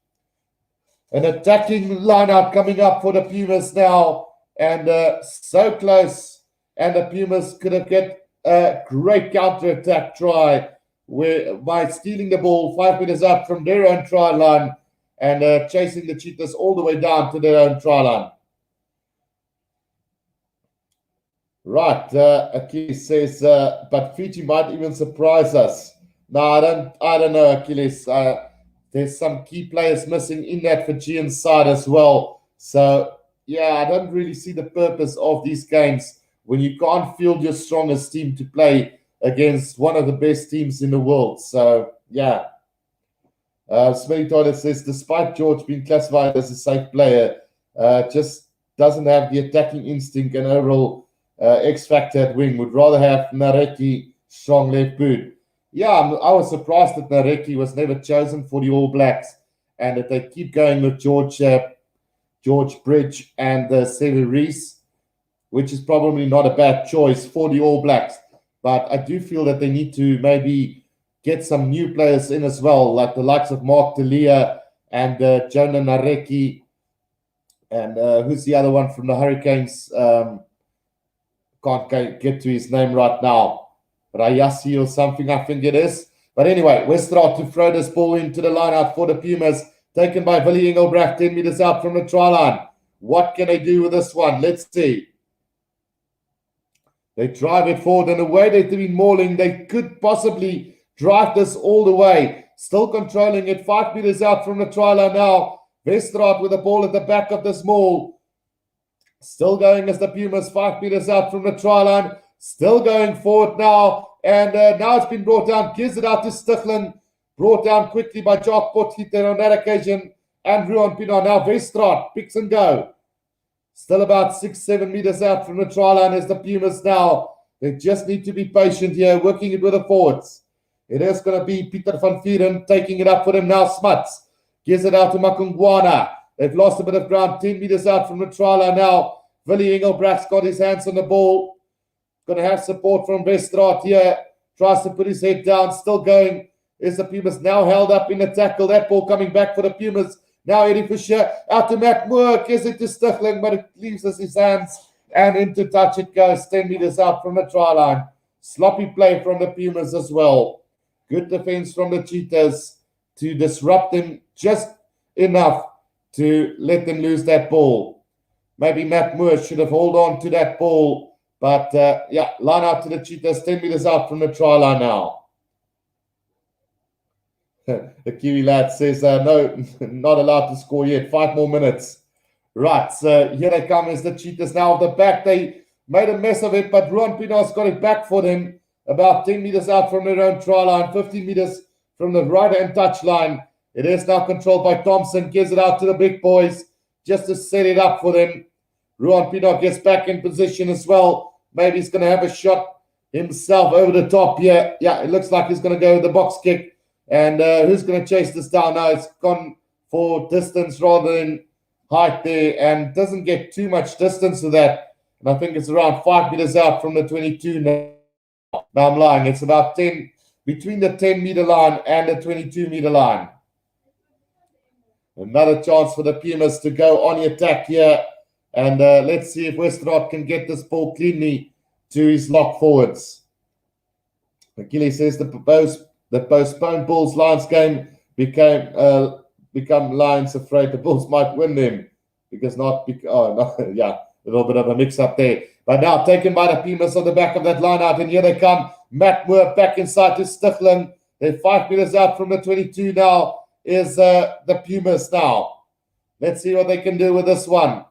An attacking line-out coming up for the Pumas now. And so close. And the Pumas could have get a great counter-attack try by stealing the ball 5 meters out from their own try line and chasing the Cheetahs all the way down to their own try line. Right, Achilles says, but Fiji might even surprise us. No, I don't know, Achilles. There's some key players missing in that Fijian side as well. So, yeah, I don't really see the purpose of these games when you can't field your strongest team to play against one of the best teams in the world. So, yeah. Smitty Toilet says, despite George being classified as a safe player, just doesn't have the attacking instinct and overall X-factor at wing. Would rather have Nareki strong left boot. Yeah, I was surprised that Nareki was never chosen for the All Blacks and that they keep going with George Bridge and Sevi Reese, which is probably not a bad choice for the All Blacks. But I do feel that they need to maybe get some new players in as well, like the likes of Mark Delia and Jonah Nareki. And who's the other one from the Hurricanes? Can't get to his name right now. Rayasi or something, I think it is. But anyway, Westerhout to throw this ball into the line out for the Pumas. Taken by Willie Engelbrecht, 10 meters out from the try line. What can they do with this one? Let's see. They drive it forward, and the way they've been mauling, they could possibly drive this all the way. Still controlling it, 5 meters out from the try line now. Westerhout with the ball at the back of this maul. Still going as the Pumas, 5 meters out from the try line. Still going forward now. And now it's been brought down. Gives it out to Sticklin. Brought down quickly by Jock Potgieter on that occasion. And Ruan Pienaar. Now Westerhout picks and go. Still about 6-7 meters out from the try line as the Pumas now They just need to be patient here, working it with the forwards. It is going to be Pieter van Vieren taking it up for him now. Smuts gives it out to Makungwana. They've lost a bit of ground, 10 meters out from the try line now. Willie Engelbrecht's got his hands on the ball. Going to have support from Westraat here. Tries to put his head down, still going. Is the Pumas now held up in the tackle? That ball coming back for the Pumas. Now Eddie Fisher out to Matt Moore. Gives it to Stichling, but it leaves us his hands. And into touch it goes, 10 meters out from the try line. Sloppy play from the Pumas as well. Good defense from the Cheetahs to disrupt them just enough to let them lose that ball. Maybe Matt Moore should have held on to that ball. But, line out to the Cheetahs, 10 meters out from the try line now. The Kiwi lad says, no, not allowed to score yet. 5 more minutes. Right, so here they come as the Cheetahs now off the back. They made a mess of it, but Ruan Pienaar's got it back for them. About 10 meters out from their own try line, 15 meters from the right-hand touch line. It is now controlled by Thompson. Gives it out to the big boys just to set it up for them. Ruan Pienaar gets back in position as well. Maybe he's going to have a shot himself over the top here. Yeah, it looks like he's going to go with the box kick. And who's going to chase this down now? It's gone for distance rather than height there and doesn't get too much distance to that. And I think it's around 5 meters out from the 22 now. Now I'm lying. It's about 10, between the 10-meter line and the 22-meter line. Another chance for the Pumas to go on the attack here. And let's see if Westraat can get this ball cleanly to his lock forwards. Achilles says the postponed Bulls Lions game become Lions afraid the Bulls might win them because a little bit of a mix up there. But now taken by the Pumas on the back of that line out, and here they come. Matt Moore back inside to Stichling. They're 5 meters out from the 22 now is the Pumas now. Let's see what they can do with this one.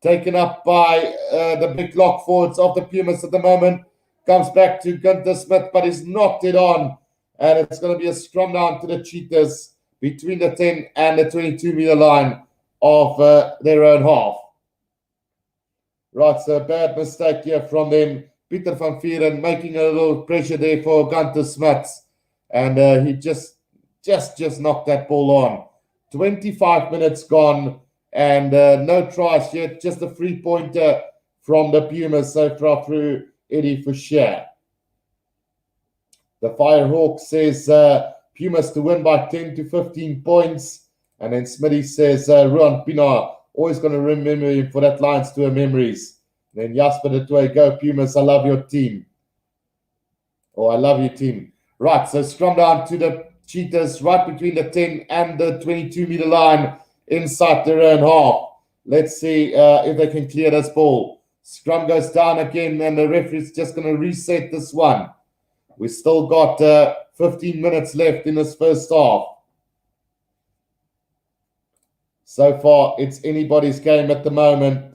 Taken up by the big lock forwards of the Pumas at the moment. Comes back to Gunther Smith, but he's knocked it on. And it's going to be a scrum down to the Cheetahs between the 10 and the 22-meter line of their own half. Right, so a bad mistake here from them. Pieter van Vieren making a little pressure there for Gunther Smith. And he just knocked that ball on. 25 minutes gone and no tries yet. Just a free-pointer from the Pumas so far through Eddie Fisher. The Firehawk says Pumas to win by 10 to 15 points. And then Smitty says Ruan Pienaar, always going to remember him for that Lions tour memories. Then Jasper de Toy, go Pumas, I love your team. I love your team. Right, so scrum down to the Cheetahs right between the 10 and the 22-meter line inside their own half. Let's see if they can clear this ball. Scrum goes down again, and the referee's just going to reset this one. We still got 15 minutes left in this first half. So far, it's anybody's game at the moment.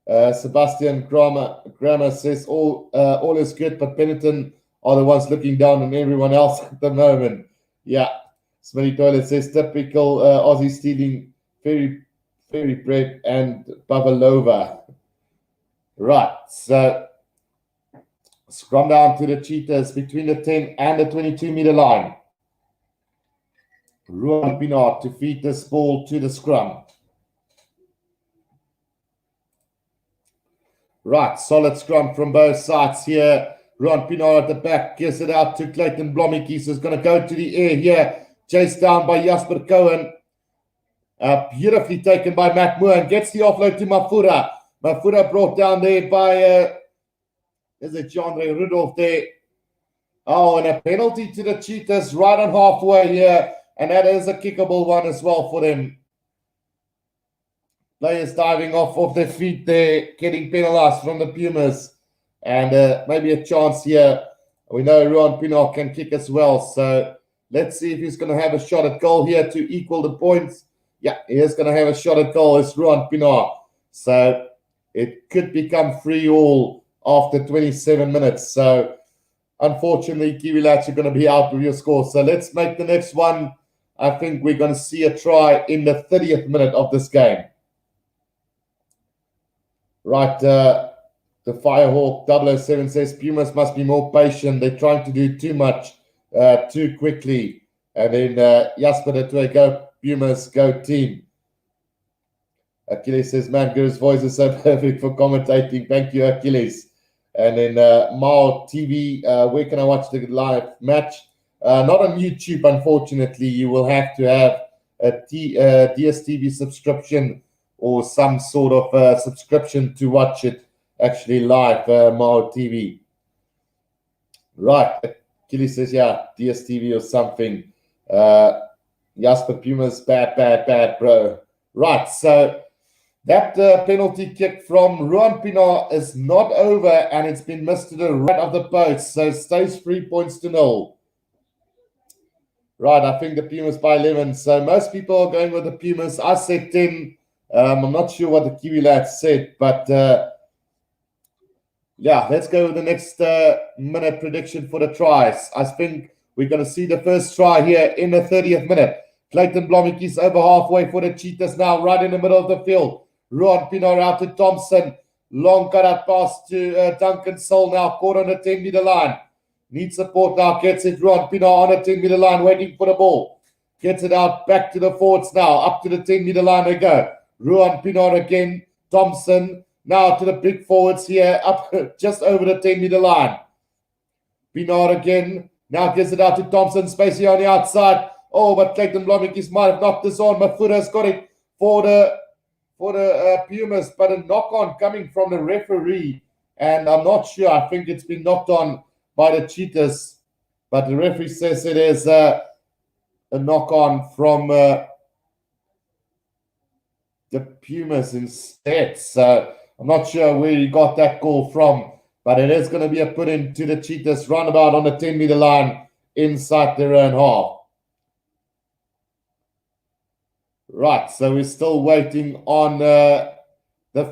Sebastian Grammer says all is good, but Benetton are the ones looking down on everyone else at the moment. Yeah. Smitty Toilet says typical Aussie stealing fairy bread and Pavlova. Right. So scrum down to the Cheetahs between the 10 and the 22-meter line. Ruan Pienaar to feed this ball to the scrum. Right, solid scrum from both sides here. Ruan Pienaar at the back gives it out to Clayton Blommetjies, who's going to go to the air here. Chased down by Jasper Cohen. Beautifully taken by Matt Moore and gets the offload to Mafura. Mafura brought down there by... Is it Jean-Ray Rudolph there? And a penalty to the Cheetahs right on halfway here. And that is a kickable one as well for them. Players diving off their feet there, getting penalized from the Pumas. And maybe a chance here. We know Ruan Pienaar can kick as well. So let's see if he's going to have a shot at goal here to equal the points. Yeah, he is going to have a shot at goal. It's Ruan Pienaar. So it could become 3-all after 27 minutes. So unfortunately, Kiwi Lads are going to be out with your score. So let's make the next one. I think we're going to see a try in the 30th minute of this game. Right, the The Firehawk 007 says Pumas must be more patient. They're trying to do too much too quickly. And then Jasper de Twee, go Pumas, go team. Achilles says, man, Guru's voice is so perfect for commentating. Thank you, Achilles. And then Mao TV, where can I watch the live match? Not on YouTube, unfortunately. You will have to have a DSTV subscription or some sort of subscription to watch it actually live, Mao TV. Right. Achilles says, yeah, DSTV or something. Jasper Pumas, bad, bro. Right, so that penalty kick from Ruan Pienaar is not over, and it's been missed to the right of the post, so it stays 3-0. Right, I think the Pumas by 11. So most people are going with the Pumas. I said 10. I'm not sure what the Kiwi lads said, but yeah, let's go with the next minute prediction for the tries. I think we're going to see the first try here in the 30th minute. Clayton Blommetjies over halfway for the Cheetahs now, right in the middle of the field. Ruan Pienaar out to Thompson. Long cut-out pass to Duncan Sol now, caught on the 10-meter line. Needs support now, gets it. Ruan Pienaar on the 10-meter line, waiting for the ball. Gets it out, back to the forwards now. Up to the 10-meter line they go. Ruan Pienaar again. Thompson now to the big forwards here, up just over the 10-meter line. Pienaar again. Now gives it out to Thompson. Space here on the outside. Oh, but Clayton Blommetjies might have knocked this on. Mafuta's got it for the Pumas, but a knock-on coming from the referee. And I'm not sure. I think it's been knocked on by the Cheetahs. But the referee says it is a knock-on from the Pumas instead. So I'm not sure where he got that goal from. But it is going to be a put into the Cheetahs roundabout on the 10-meter line inside their own half. Right, so we're still waiting on the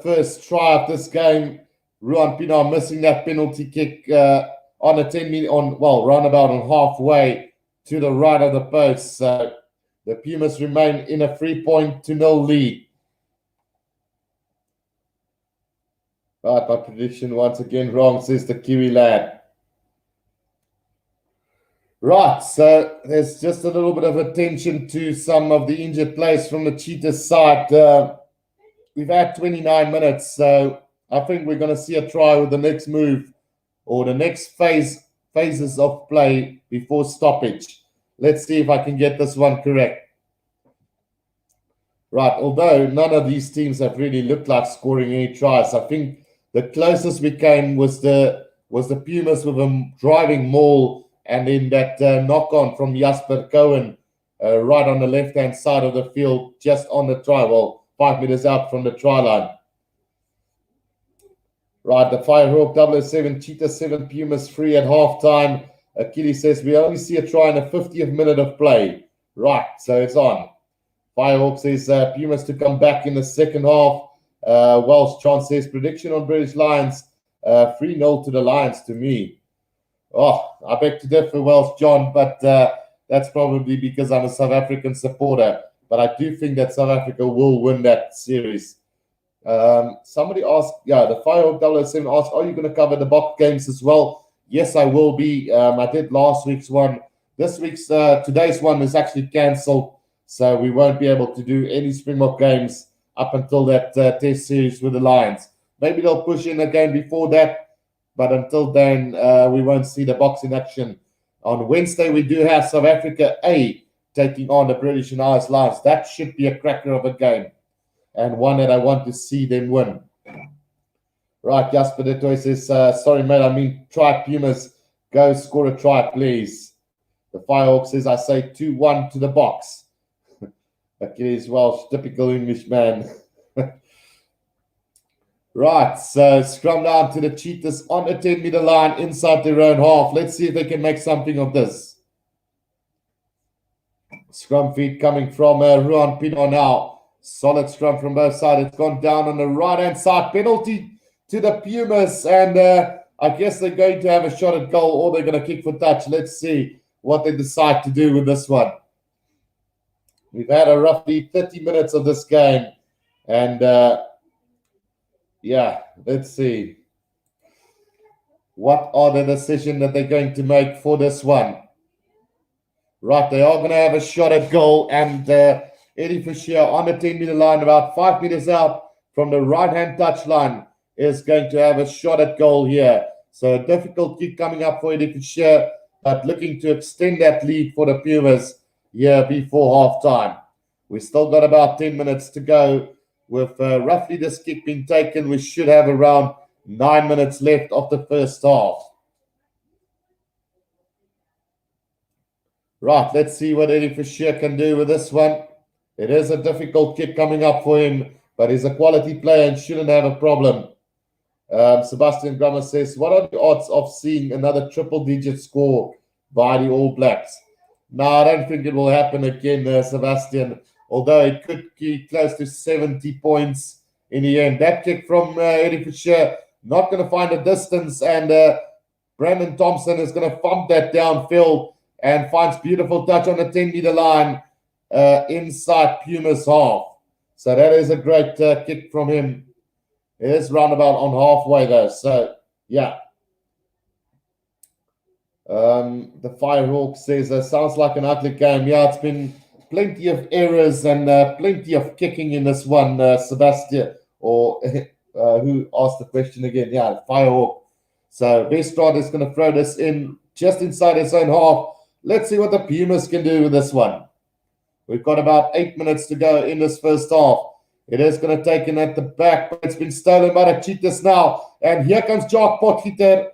first try of this game. Ruan Pienaar missing that penalty kick on a 10-meter, roundabout on halfway to the right of the post. So the Pumas remain in a 3-0 lead. Right, my prediction once again wrong, says the Kiwi lad. Right, so there's just a little bit of attention to some of the injured players from the Cheetahs side. We've had 29 minutes, so I think we're going to see a try with the next move or the next phases of play before stoppage. Let's see if I can get this one correct. Right, although none of these teams have really looked like scoring any tries, I think the closest we came was the Pumas with a driving maul. And then that knock-on from Jasper Cohen right on the left-hand side of the field, just on the try, 5 meters out from the try line. Right, the Firehawk 007, Cheetah 7, Pumas 3 at halftime. Achilles says we only see a try in the 50th minute of play. Right, so it's on. Firehawk says Pumas to come back in the second half. Welsh John says prediction on British Lions, 3-0 to the Lions to me. Oh, I beg to differ, Welsh John, but that's probably because I'm a South African supporter. But I do think that South Africa will win that series. Somebody asked, the Firehawk 007 asked, are you going to cover the Box games as well? Yes, I will be. I did last week's one. Today's one is actually cancelled, so we won't be able to do any Springbok games up until that test series with the Lions. Maybe they'll push in a game before that. But until then, we won't see the Box in action. On Wednesday, we do have South Africa A taking on the British and Irish Lions. That should be a cracker of a game and one that I want to see them win. Right, Jasper de Toy says, sorry, mate, I mean try Pumas. Go score a try, please. The Firehawk says, I say 2-1 to the Box. Achilles Welsh, typical Englishman. Right, so scrum down to the Cheetahs on the 10-meter line inside their own half. Let's see if they can make something of this. Scrum feed coming from Ruan Pienaar now. Solid scrum from both sides. It's gone down on the right-hand side. Penalty to the Pumas, and I guess they're going to have a shot at goal or they're going to kick for touch. Let's see what they decide to do with this one. We've had a roughly 30 minutes of this game, and yeah, let's see. What are the decision that they're going to make for this one? Right, they are going to have a shot at goal, and Eddie Fisher on the 10-meter line, about 5 meters out from the right-hand touch line, is going to have a shot at goal here. So a difficult kick coming up for Eddie Fisher, but looking to extend that lead for the Pumas here before half-time. We've still got about 10 minutes to go. With roughly this kick being taken, we should have around 9 minutes left of the first half. Right, let's see what Eddie Fisher can do with this one. It is a difficult kick coming up for him, but he's a quality player and shouldn't have a problem. Sebastian Grummer says, what are the odds of seeing another triple-digit score by the All Blacks? No, I don't think it will happen again, Sebastian, although it could be close to 70 points in the end. That kick from Eddie Fisher, not going to find a distance, and Brandon Thompson is going to thump that downfield and finds beautiful touch on the 10-meter line inside Pumas half. So that is a great kick from him. It is roundabout on halfway though. So, yeah. The Firehawk says, sounds like an ugly game. Yeah, it's been plenty of errors and plenty of kicking in this one, Sebastian, or who asked the question again? Yeah, Firehawk. So Vestrad is going to throw this in just inside his own half. Let's see what the Pumas can do with this one. We've got about 8 minutes to go in this first half. It is going to take in at the back, but it's been stolen by the Cheetahs now. And here comes Jock Potgieter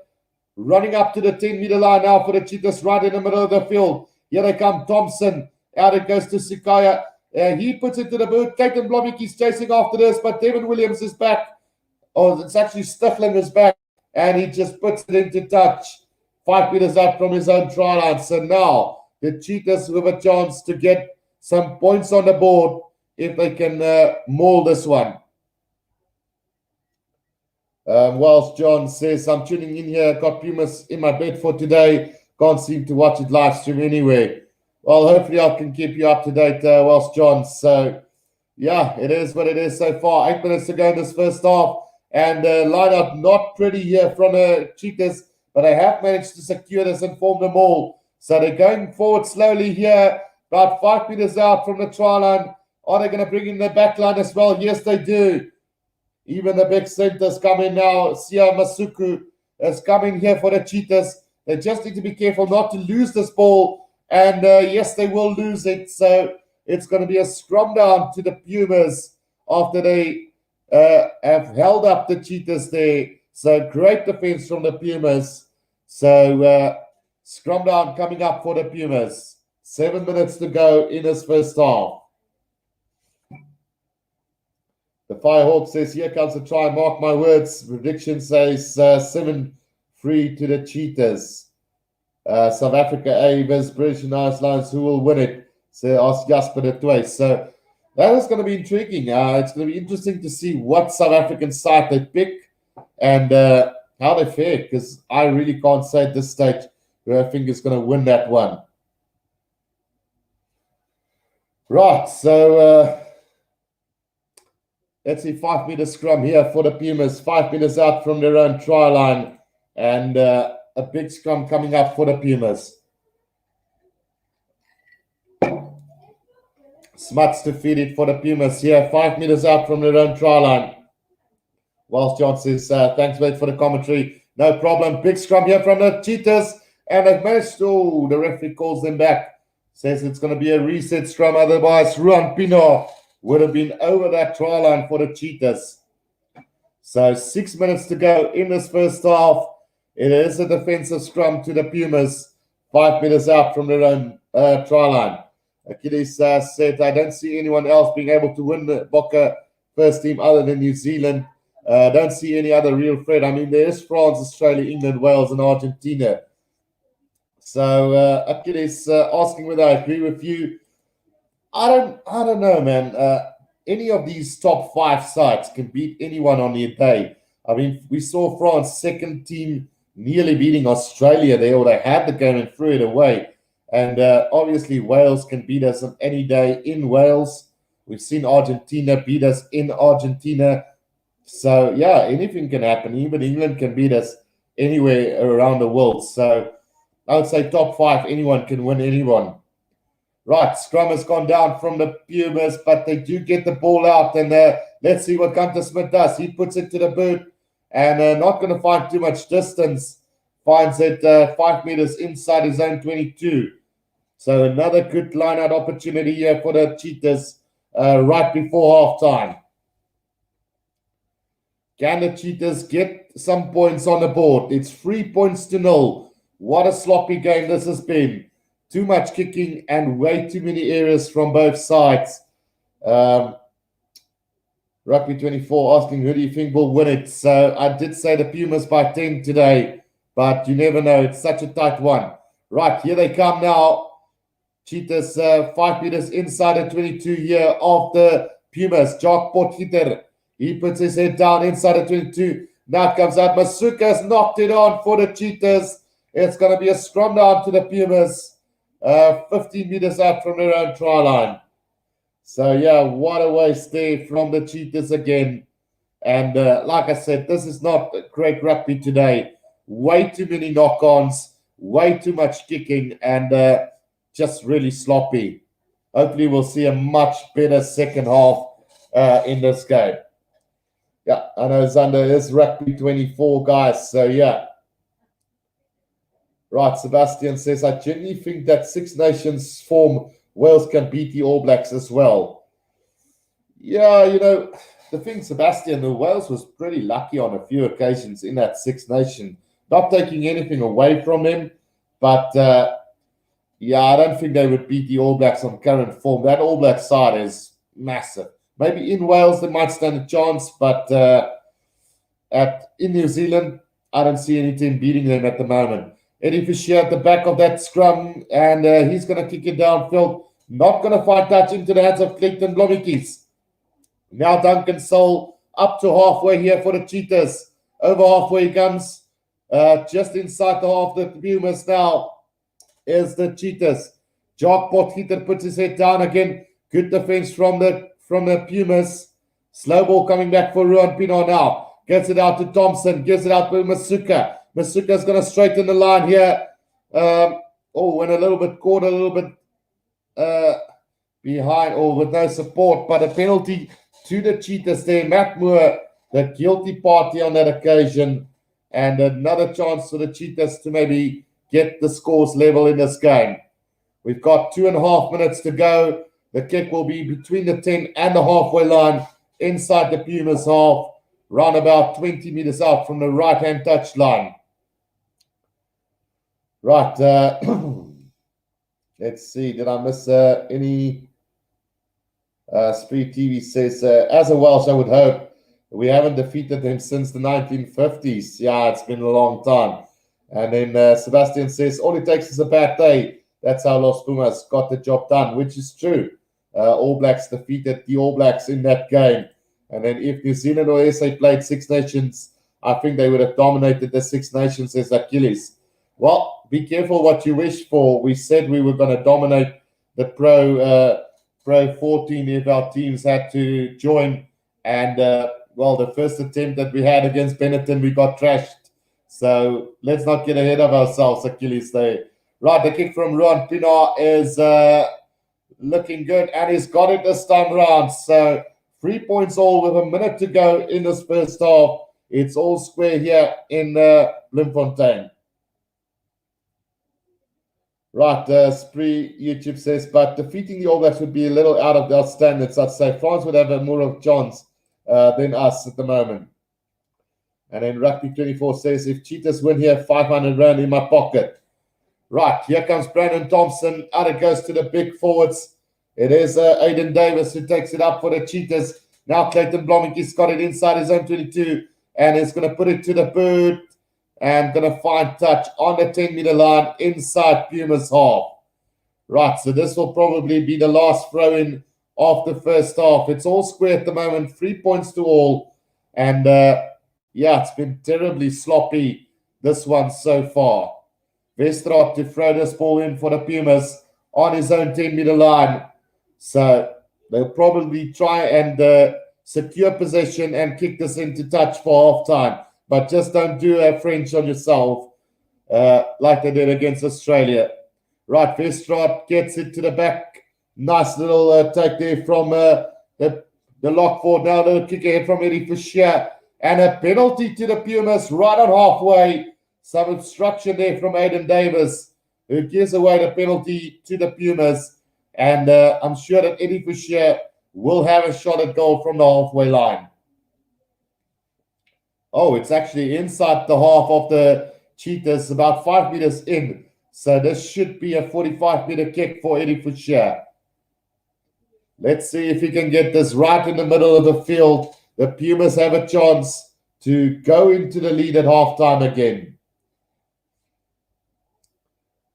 running up to the 10-meter line now for the Cheetahs right in the middle of the field. Here they come, Thompson. Out it goes to Sikaya. He puts it to the boot. Caden Blomik is chasing after this, but Devin Williams is back. Oh, it's actually Stifling is back. And he just puts it into touch. 5 meters out from his own try line. So now the Cheetahs have a chance to get some points on the board if they can maul this one. Whilst John says, I'm tuning in here, got Pumas in my bed for today. Can't seem to watch it live stream anyway. Well, hopefully I can keep you up to date, whilst John. So, yeah, it is what it is so far. 8 minutes to go in this first half. And line up not pretty here from the Cheetahs, but they have managed to secure this and form them all. So they're going forward slowly here, about 5 meters out from the try line. Are they going to bring in the back line as well? Yes, they do. Even the big centers come in now. Sia Masuku is coming here for the Cheetahs. They just need to be careful not to lose this ball. And yes, they will lose it. So it's going to be a scrum down to the Pumas after they have held up the Cheetahs there. So great defense from the Pumas. So scrum down coming up for the Pumas. 7 minutes to go in this first half. The Firehawk says, here comes the try. Mark my words. Prediction says 7-3 to the Cheetahs. South Africa A versus British and Irish Lions. Who will win it? So ask Jasper the twice. So that is going to be intriguing. It's going to be interesting to see what South African side they pick and how they fare, because I really can't say at this stage who I think is going to win that one. Right, so let's see, 5 meter scrum here for the Pumas, 5 meters out from their own try line, and a big scrum coming up for the Pumas. Smuts to feed it for the Pumas here, 5 meters out from their own try line. Whilst John says, thanks, mate, for the commentary. No problem. Big scrum here from the Cheetahs, and they've managed to, the referee calls them back. Says it's going to be a reset scrum, otherwise Ruan Pino would have been over that try line for the Cheetahs. So 6 minutes to go in this first half. It is a defensive scrum to the Pumas, 5 meters out from their own try line. Achilles said, I don't see anyone else being able to win the Bokke first team other than New Zealand. Don't see any other real threat. I mean, there is France, Australia, England, Wales, and Argentina. So Achilles asking whether I agree with you. I don't know, man. Any of these top 5 sides can beat anyone on their day. I mean, we saw France second team nearly beating Australia there, or they had the game and threw it away. And obviously Wales can beat us on any day in Wales. We've seen Argentina beat us in Argentina. So, yeah, anything can happen. Even England can beat us. anywhere around the world. So I would say top 5, anyone can win anyone. Right, scrum has gone down from the Pumas, but they do get the ball out. And let's see what Gunter Smith does. He puts it to the boot and not going to find too much distance. Finds it 5 meters inside his own 22. So another good line-out opportunity here for the Cheetahs right before halftime. Can the Cheetahs get some points on the board? It's 3-0. What a sloppy game this has been. Too much kicking and way too many errors from both sides. Rugby 24 asking, who do you think will win it? So I did say the Pumas by 10 today, but you never know. It's such a tight one. Right, here they come now. Cheetahs 5 meters inside the 22 here of the Pumas. Jock Potgieter. He puts his head down inside the 22. Now it comes out. Masuka's knocked it on for the Cheetahs. It's going to be a scrum down to the Pumas. 15 meters out from their own try line. So, yeah, what a waste there from the Cheetahs again. And like I said, this is not great rugby today. Way too many knock-ons, way too much kicking, and just really sloppy. Hopefully we'll see a much better second half in this game. Yeah, I know Zander is Rugby 24, guys. So, yeah. Right, Sebastian says, I genuinely think that Six Nations form Wales can beat the All Blacks as well. Yeah, you know, the thing, Sebastian, the Wales was pretty lucky on a few occasions in that Six Nation. Not taking anything away from them, but yeah, I don't think they would beat the All Blacks on current form. That All Black side is massive. Maybe in Wales they might stand a chance, but in New Zealand, I don't see any team beating them at the moment. Eddie Fisher at the back of that scrum, and he's going to kick it downfield. Not going to find touch into the hands of Clayton Blommetjies. Now Duncan Soul up to halfway here for the Cheetahs. Over halfway he comes. Just inside the half, the Pumas now is the Cheetahs. Jock Potgieter puts his head down again. Good defense from the Pumas. Slow ball coming back for Ruan Pienaar now. Gets it out to Thompson. Gives it out to Masuka. Masuka's going to straighten the line here. Went a little bit caught, a little bit behind, or with no support, but a penalty to the Cheetahs there. Matt Moore, the guilty party on that occasion, and another chance for the Cheetahs to maybe get the scores level in this game. We've got 2.5 minutes to go. The kick will be between the 10 and the halfway line inside the Pumas half, round about 20 meters out from the right-hand touch line. Right, let's see, did I miss any? Spree TV says, as a Welsh, I would hope we haven't defeated them since the 1950s. Yeah, it's been a long time. And then Sebastian says, all it takes is a bad day. That's how Los Pumas got the job done, which is true. All Blacks defeated the All Blacks in that game. And then if New Zealand or SA played Six Nations, I think they would have dominated the Six Nations as Achilles. Well, be careful what you wish for. We said we were going to dominate the Pro 14 if our teams had to join. And, the first attempt that we had against Benetton, we got trashed. So let's not get ahead of ourselves, Achilles there. Right, the kick from Ruan Pienaar is looking good, and he's got it this time round. So 3 points all with a minute to go in this first half. It's all square here in Bloemfontein. Right, Spree YouTube says, but defeating the All Blacks would be a little out of their standards. I'd say France would have a more of a chance than us at the moment. And then Rugby 24 says, if Cheetahs win here, 500 rand in my pocket. Right, here comes Brandon Thompson. Out it goes to the big forwards. It is Aiden Davis who takes it up for the Cheetahs. Now Clayton Blommetjies got it inside his own 22 and is going to put it to the boot and going to find touch on the 10-meter line inside Pumas half. Right, so this will probably be the last throw-in of the first half. It's all square at the moment, 3 points to all. And, it's been terribly sloppy, this one so far. Westraat to throw this ball in for the Pumas on his own 10-meter line. So they'll probably try and secure possession and kick this into touch for halftime. but just don't do a French on yourself like they did against Australia. Right, Vestrad gets it to the back. Nice little take there from the lock forward. Now a little kick ahead from Eddie Fisher. And a penalty to the Pumas right on halfway. Some obstruction there from Aiden Davis, who gives away the penalty to the Pumas. And I'm sure that Eddie Fisher will have a shot at goal from the halfway line. Oh, it's actually inside the half of the Cheetahs, about 5 meters in. So this should be a 45-meter kick for Eddie Fisher. Let's see if he can get this right in the middle of the field. The Pumas have a chance to go into the lead at halftime again.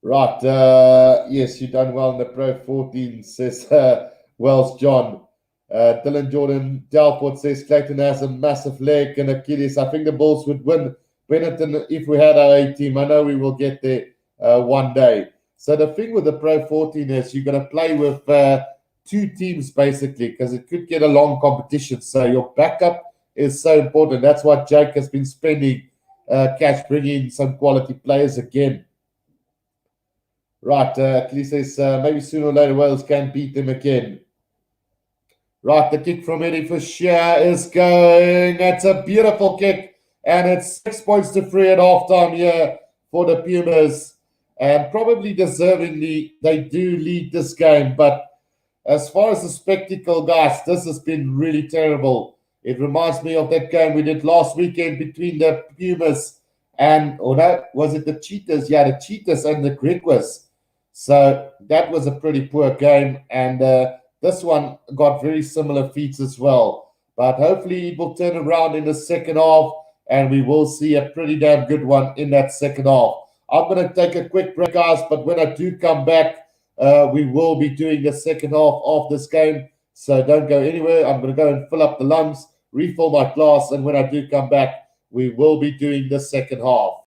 Right. Yes, you've done well in the Pro 14, says Wells John. Dylan Jordan Delport says Clayton has a massive leg and Achilles. I think the Bulls would win Benetton if we had our A team. I know we will get there one day. So the thing with the Pro 14 is you're going to play with two teams basically because it could get a long competition. So your backup is so important. That's why Jake has been spending cash bringing in some quality players again. Right, Achilles says maybe sooner or later Wales can beat them again. Right, the kick from Eddie Fisher is going. That's a beautiful kick. And it's 6 points to 3 at halftime here for the Pumas. And probably deservingly, they do lead this game. But as far as the spectacle, guys, this has been really terrible. It reminds me of that game we did last weekend between the Pumas and, or no, was it the Cheetahs? Yeah, the Cheetahs and the Griquas. So that was a pretty poor game. And this one got very similar feats as well. But hopefully it will turn around in the second half and we will see a pretty damn good one in that second half. I'm going to take a quick break, guys, but when I do come back, we will be doing the second half of this game. So don't go anywhere. I'm going to go and fill up the lungs, refill my glass, and when I do come back, we will be doing the second half.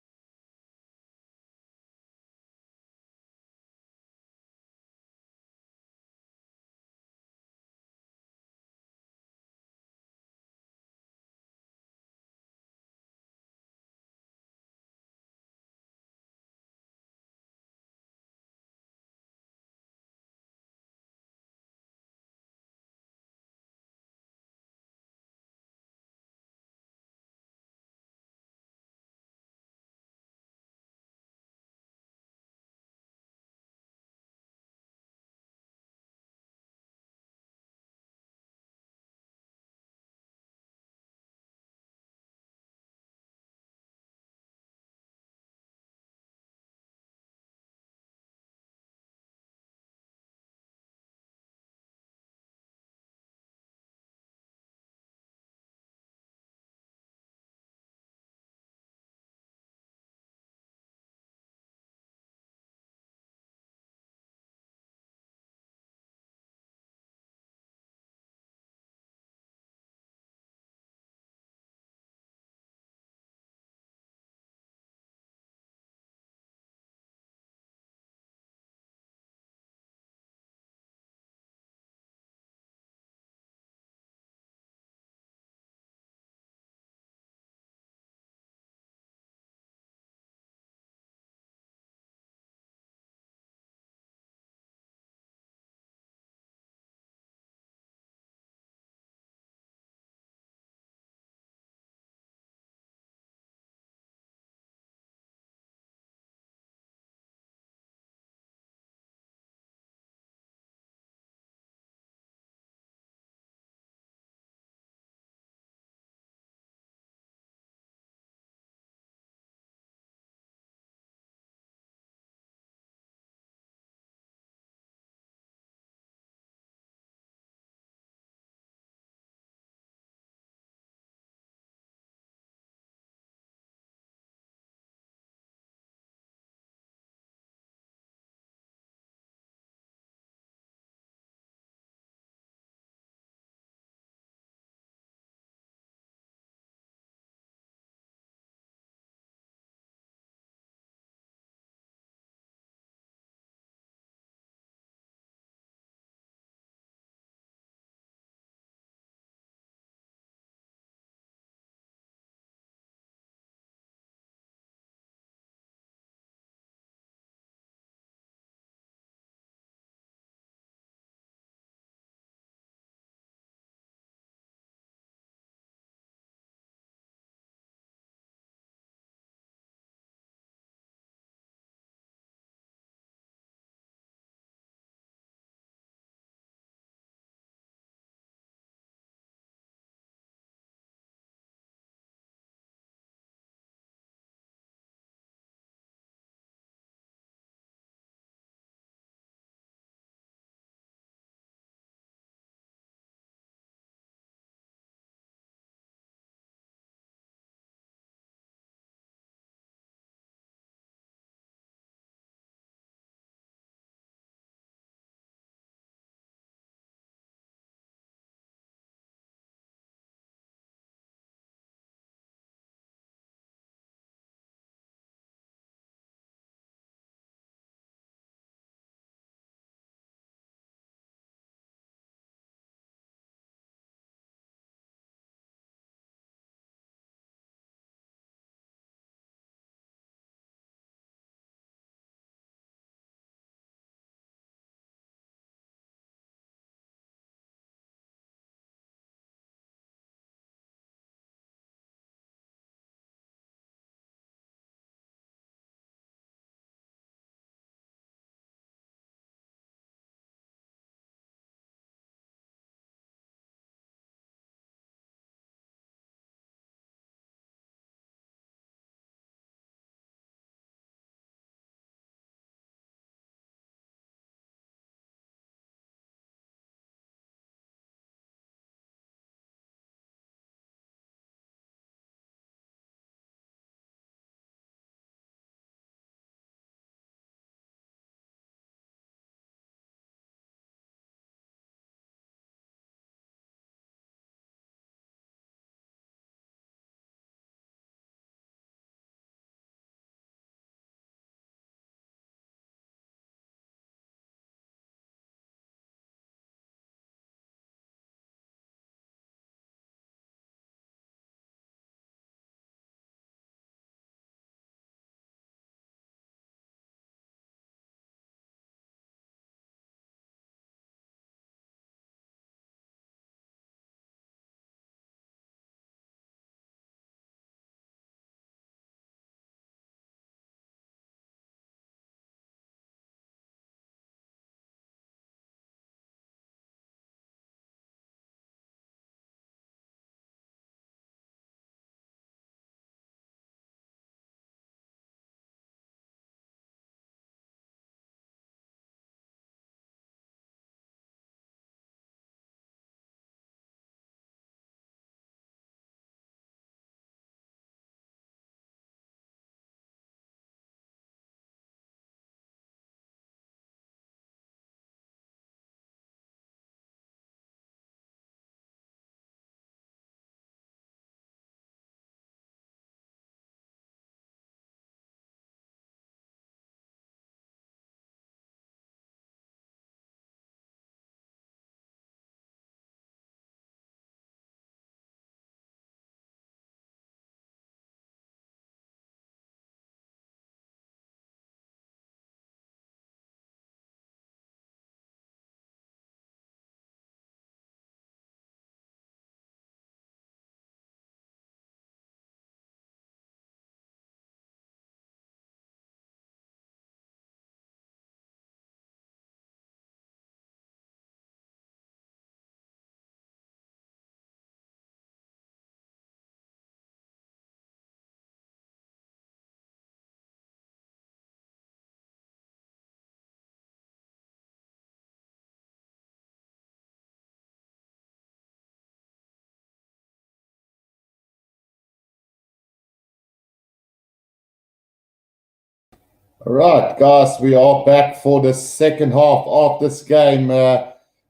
All right, guys, we are back for the second half of this game.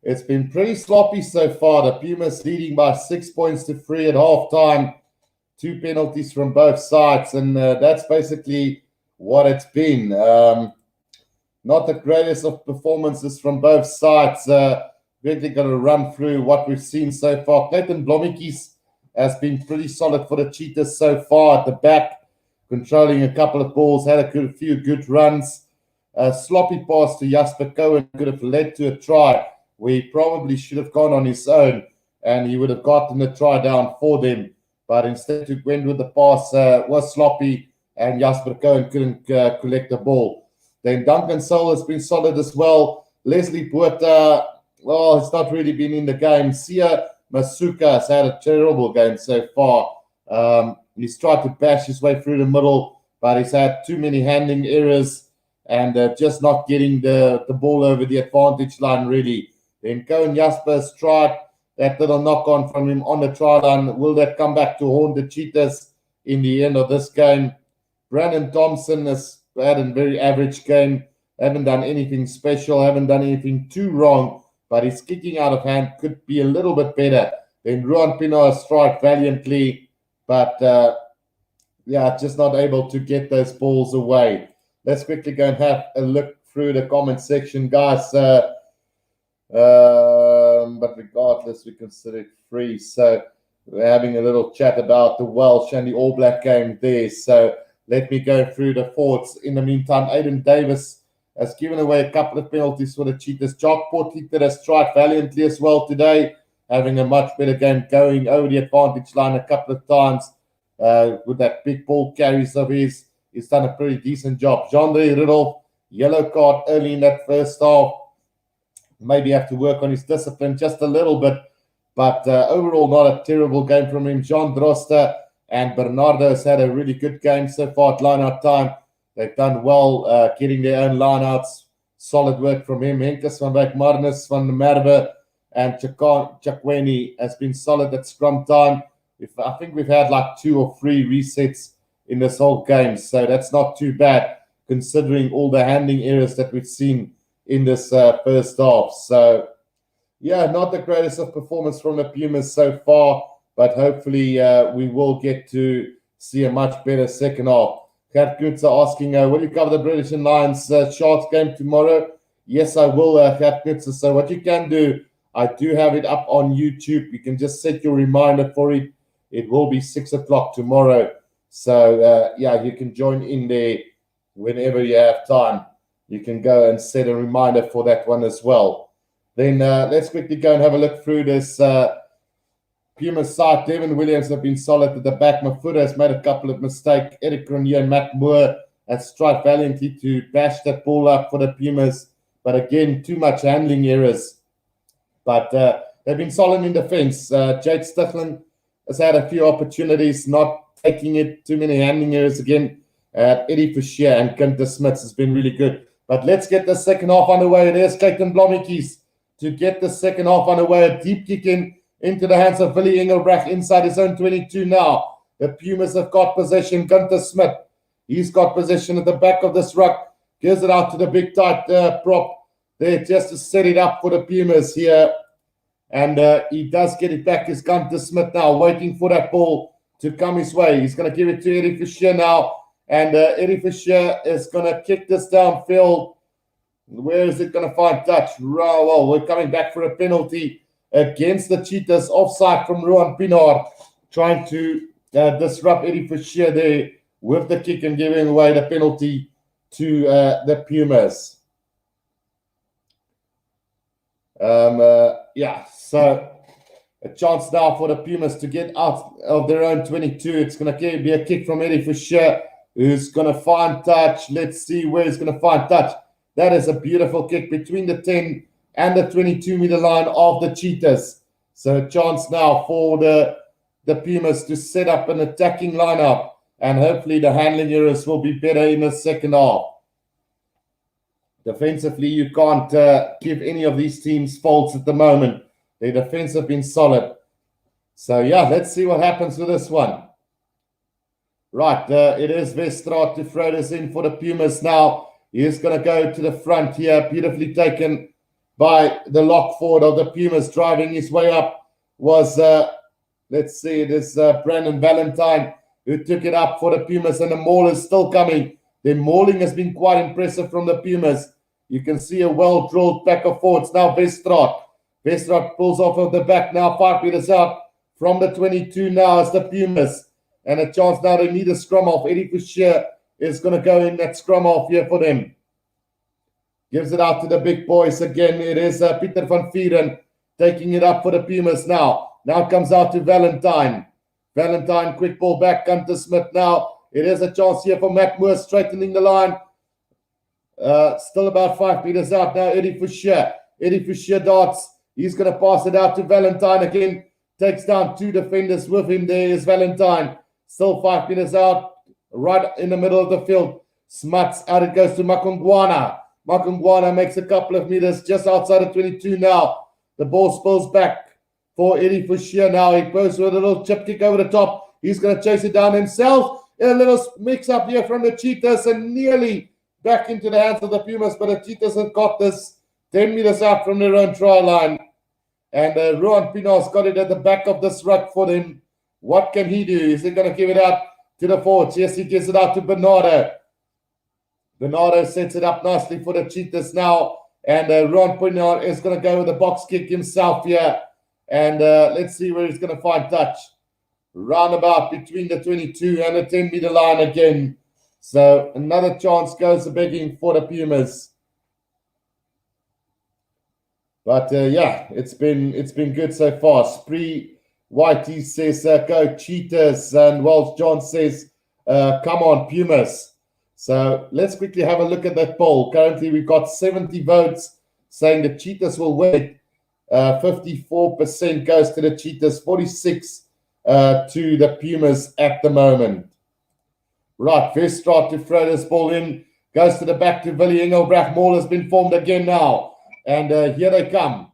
It's been pretty sloppy so far. The Pumas leading by 6 points to 3 at halftime. 2 penalties from both sides, and that's basically what it's been. Not the greatest of performances from both sides. Really going to run through what we've seen so far. Clayton Blommetjies has been pretty solid for the Cheetahs so far at the back, controlling a couple of balls, had a few good runs. A sloppy pass to Jasper Cohen could have led to a try. We probably should have gone on his own, and he would have gotten a try down for them. But instead, he went with the pass, was sloppy, and Jasper Cohen couldn't collect the ball. Then Duncan Soul has been solid as well. Leslie Botha, well, he's not really been in the game. Sia Masuka has had a terrible game so far. He's tried to bash his way through the middle, but he's had too many handling errors and just not getting the ball over the advantage line, really. Then Cohen Jasper's tried that little knock on from him on the try line. Will that come back to haunt the Cheetahs in the end of this game? Brandon Thompson has had a very average game. Haven't done anything special, haven't done anything too wrong, but his kicking out of hand could be a little bit better. Then Ruan Pino strike valiantly, but just not able to get those balls away. Let's quickly go and have a look through the comment section, guys. But regardless, we consider it free. So we're having a little chat about the Welsh and the All Black game there. So let me go through the thoughts. In the meantime, Aiden Davis has given away a couple of penalties for the Cheetahs. Jock Portiter has tried valiantly as well today, having a much better game, going over the advantage line a couple of times with that big ball carries of his. He's done a pretty decent job. Jean-Andre Riddle, yellow card early in that first half. Maybe have to work on his discipline just a little bit, but overall not a terrible game from him. Jean Droster and Bernardo has had a really good game so far at line-out time. They've done well getting their own line-outs. Solid work from him. Henkes van Wyk, Marnus van der Merwe and Chakweni has been solid at scrum time. I think we've had like 2 or 3 resets in this whole game, so that's not too bad considering all the handling errors that we've seen in this first half. So, yeah, not the greatest of performance from the Pumas so far, but hopefully we will get to see a much better second half. Gert Knutzer asking, will you cover the British and Lions Sharks game tomorrow? Yes, I will, Gert Knutzer. So what you can do, I do have it up on YouTube. You can just set your reminder for it. It will be 6 o'clock tomorrow. So, you can join in there whenever you have time. You can go and set a reminder for that one as well. Then let's quickly go and have a look through this Pumas side. Devin Williams have been solid at the back. Mafuda has made a couple of mistakes. Eric Grenier and Matt Moore has tried valiantly to bash that ball up for the Pumas. But again, too much handling errors. But they've been solid in defense. Jade Sticklin has had a few opportunities, not taking it. Too many handling errors again. Eddie Fischer and Gunter Smits has been really good. But let's get the second half underway. There's Clayton Blommetjies to get the second half underway. A deep kick into the hands of Willie Engelbrecht inside his own 22 now. The Pumas have got possession. Gunter Smith, he's got possession at the back of this ruck. Gives it out to the big tight prop there just to set it up for the Pumas here. And he does get it back. Is Gunter Smith now waiting for that ball to come his way. He's going to give it to Eddie Fischer now. And Eddie Fischer is going to kick this downfield. Where is it going to find touch? Well, we're coming back for a penalty against the Cheetahs. Offside from Ruan Pienaar, trying to disrupt Eddie Fischer there with the kick and giving away the penalty to the Pumas. So a chance now for the Pumas to get out of their own 22. It's going to be a kick from Eddie Fischer, who's going to find touch. Let's see where he's going to find touch. That is a beautiful kick between the 10 and the 22-meter line of the Cheetahs. So a chance now for the Pumas to set up an attacking lineup, and hopefully the handling errors will be better in the second half. Defensively, you can't give any of these teams faults at the moment. Their defense have been solid. So, let's see what happens with this one. Right, it is Westraat to throw this in for the Pumas now. He's going to go to the front here, beautifully taken by the lock forward of the Pumas. Driving his way up was, let's see, it is Brandon Valentine who took it up for the Pumas, and the maul is still coming. The mauling has been quite impressive from the Pumas. You can see a well-drilled pack of forwards. Now Westraat. Westraat pulls off of the back now, 5 meters out from the 22 now as the Pumas. And a chance now to need a scrum off. Eddie Fisher is going to go in that scrum off here for them. Gives it out to the big boys again. It is Pieter van Vieren taking it up for the Pumas now. Now it comes out to Valentine. Valentine, quick ball back. Gunter Smith now. It is a chance here for Matt Moore straightening the line. Still about 5 meters out now. Eddie Fisher. Eddie Fisher darts. He's going to pass it out to Valentine again. Takes down 2 defenders with him. There is Valentine. Still 5 meters out, right in the middle of the field. Smuts out, it goes to Makongwana. Makongwana makes a couple of meters just outside of 22 now. The ball spills back for Eddie Fisher now. He goes with a little chip kick over the top. He's going to chase it down himself. A little mix-up here from the Cheetahs and nearly back into the hands of the Pumas, but the Cheetahs have got this 10 meters out from their own try line. And Ruan Pino's got it at the back of this ruck for them. What can he do? Is he going to give it out to the forwards? Yes, he gives it out to Bernardo. Bernardo sets it up nicely for the Cheetahs now. And Ron Pino is going to go with a box kick himself here. And let's see where he's going to find touch. Roundabout between the 22 and the 10-meter line again. So another chance goes begging for the Pumas. But yeah, it's been good so far. Spree Whitey says, go Cheetahs. And Welsh John says, come on, Pumas. So let's quickly have a look at that poll. Currently, we've got 70 votes saying the Cheetahs will win. 54% goes to the Cheetahs, 46 to the Pumas at the moment. Right, Westraat to throw this ball in. Goes to the back to Willie Engelbrecht. Maul has been formed again now. And here they come.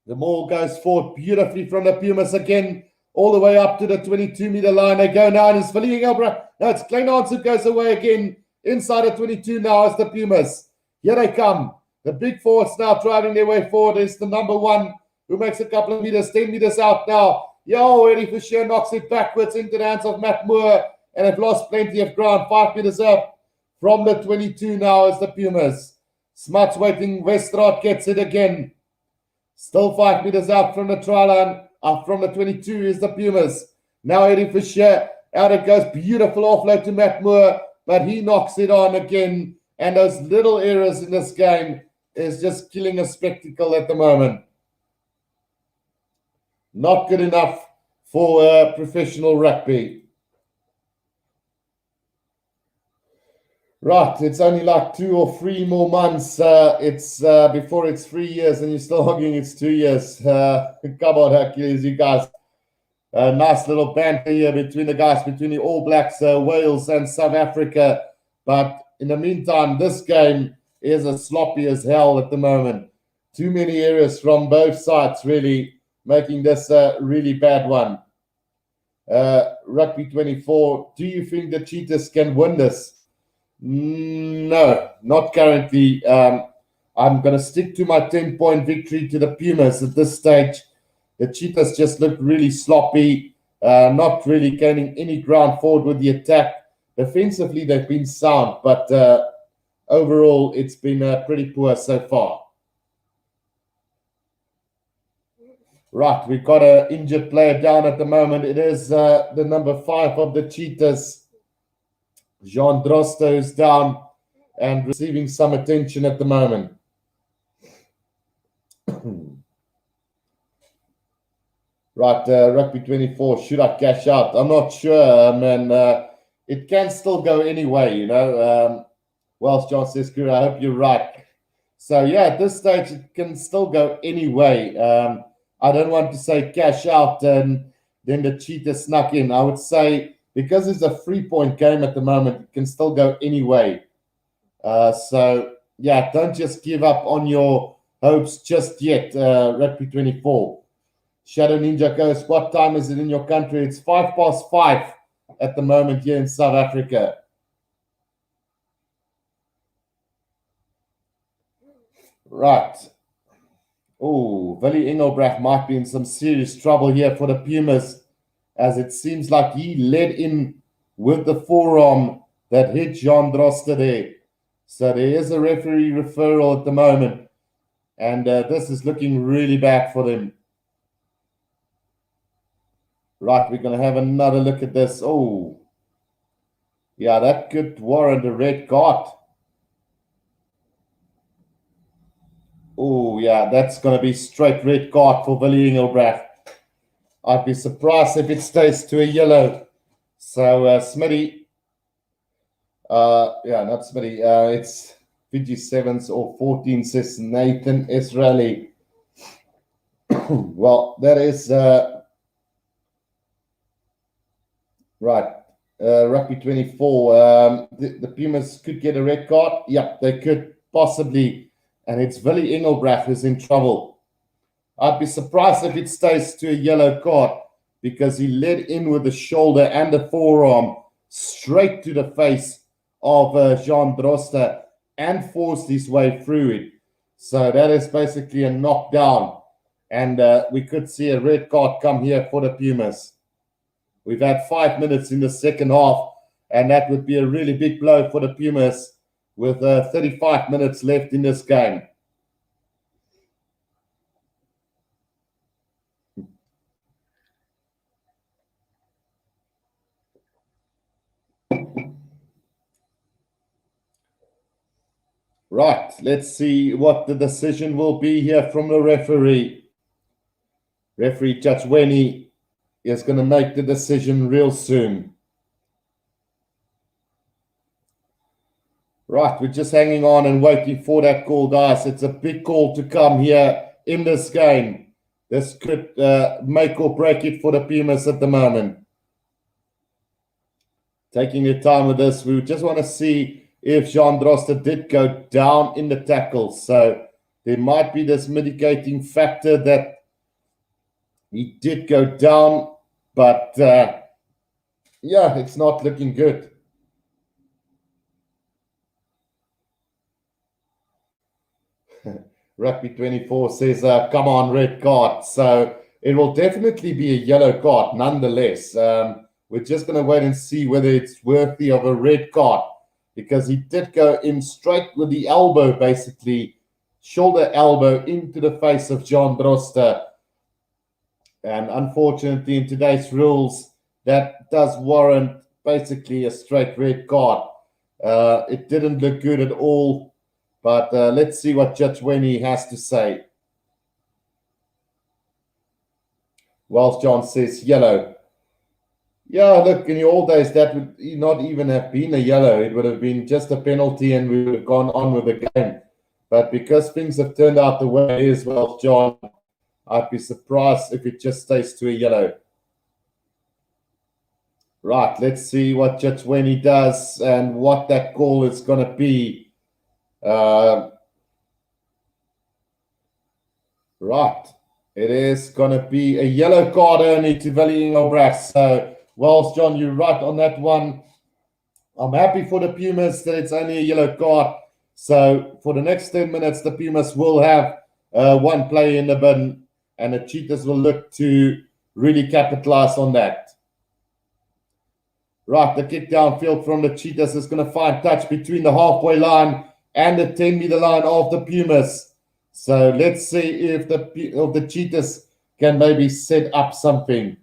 The maul goes forward beautifully from the Pumas again, all the way up to the 22-meter line. They go now, and it's Willie Engelbrecht. No, it's Kleinhans who goes away again. Inside the 22 now is the Pumas. Here they come. The big forwards now driving their way forward. Is the number 1 who makes a couple of meters, 10 meters out now. Yo, Eddie Fisher knocks it backwards into the hands of Matt Moore, and have lost plenty of ground. 5 meters up from the 22 now is the Pumas. Smuts waiting. Westraat gets it again. Still 5 meters out from the try line. From the 22 is the Pumas. Now Eddie Fisher. Out it goes. Beautiful offload to Matt Moore. But he knocks it on again. And those little errors in this game is just killing a spectacle at the moment. Not good enough for professional rugby. Right, it's only like 2 or 3 more months. It's before it's 3 years, and you're still arguing it's 2 years. Come on, Hercules, you guys. Nice little banter here between the guys, between the All Blacks, Wales, and South Africa. But in the meantime, this game is as sloppy as hell at the moment. Too many errors from both sides, really, making this a really bad one. Rugby 24, do you think the Cheetahs can win this? No, not currently. I'm going to stick to my 10-point victory to the Pumas at this stage. The Cheetahs just look really sloppy, not really gaining any ground forward with the attack. Defensively, they've been sound, but overall, it's been pretty poor so far. Right, we've got an injured player down at the moment. It is the number 5 of the Cheetahs. Jean Drosto is down and receiving some attention at the moment. Right, Rugby 24, should I cash out? I'm not sure, man. It can still go anyway, you know. Welsh John says, Currie, I hope you're right. So, yeah, at this stage, it can still go anyway. I don't want to say cash out and then the Cheetahs snuck in. I would say, because it's a 3-point game at the moment, it can still go anyway. So, yeah, don't just give up on your hopes just yet, Rugby 24. Shadow Ninja goes, what time is it in your country? It's 5 past 5 at the moment here in South Africa. Right. Oh, Willie Engelbrecht might be in some serious trouble here for the Pumas, as it seems like he led in with the forearm that hit Jean Droste there. So there is a referee referral at the moment, and this is looking really bad for them. Right, we're going to have another look at this. Oh, yeah, that could warrant a red card. Oh, yeah, that's going to be straight red card for Willie Engelbrecht. I'd be surprised if it stays to a yellow. So, Smitty, not Smitty, it's Fiji Sevens or 14, says Nathan Israeli. Well, that is right. Rugby 24. The Pumas could get a red card. Yep, they could possibly. And it's Willie Engelbrecht who's in trouble. I'd be surprised if it stays to a yellow card, because he led in with the shoulder and the forearm straight to the face of Jean Droste and forced his way through it. So that is basically a knockdown. And we could see a red card come here for the Pumas. We've had 5 minutes in the second half, and that would be a really big blow for the Pumas with 35 minutes left in this game. Right, let's see what the decision will be here from the referee. Referee Judge Wenny is going to make the decision real soon. Right, we're just hanging on and waiting for that call, guys. It's a big call to come here in this game. This could make or break it for the Pumas at the moment. Taking your time with this, we just want to see if Jean Droste did go down in the tackle. So there might be this mitigating factor that he did go down, but yeah, it's not looking good. Rugby 24 says, come on, red card. So it will definitely be a yellow card nonetheless. We're just going to wait and see whether it's worthy of a red card, because he did go in straight with the elbow, basically, shoulder elbow into the face of Jean Droste. And unfortunately, in today's rules, that does warrant basically a straight red card. It didn't look good at all, but let's see what Judge Wenny has to say. Whilst John says yellow. Yeah, look, in the old days, that would not even have been a yellow. It would have been just a penalty and we would have gone on with the game. But because things have turned out the way it is, well, John, I'd be surprised if it just stays to a yellow. Right, let's see what Judge Wenny does and what that call is going to be. Right, it is going to be a yellow card only to Willie Engelbrecht. So, whilst John, you're right on that one. I'm happy for the Pumas that it's only a yellow card. So for the next 10 minutes, the Pumas will have one player in the bin, and the Cheetahs will look to really capitalize on that. Right, the kick downfield from the Cheetahs is going to find touch between the halfway line and the 10-meter line of the Pumas. So let's see if the Cheetahs can maybe set up something.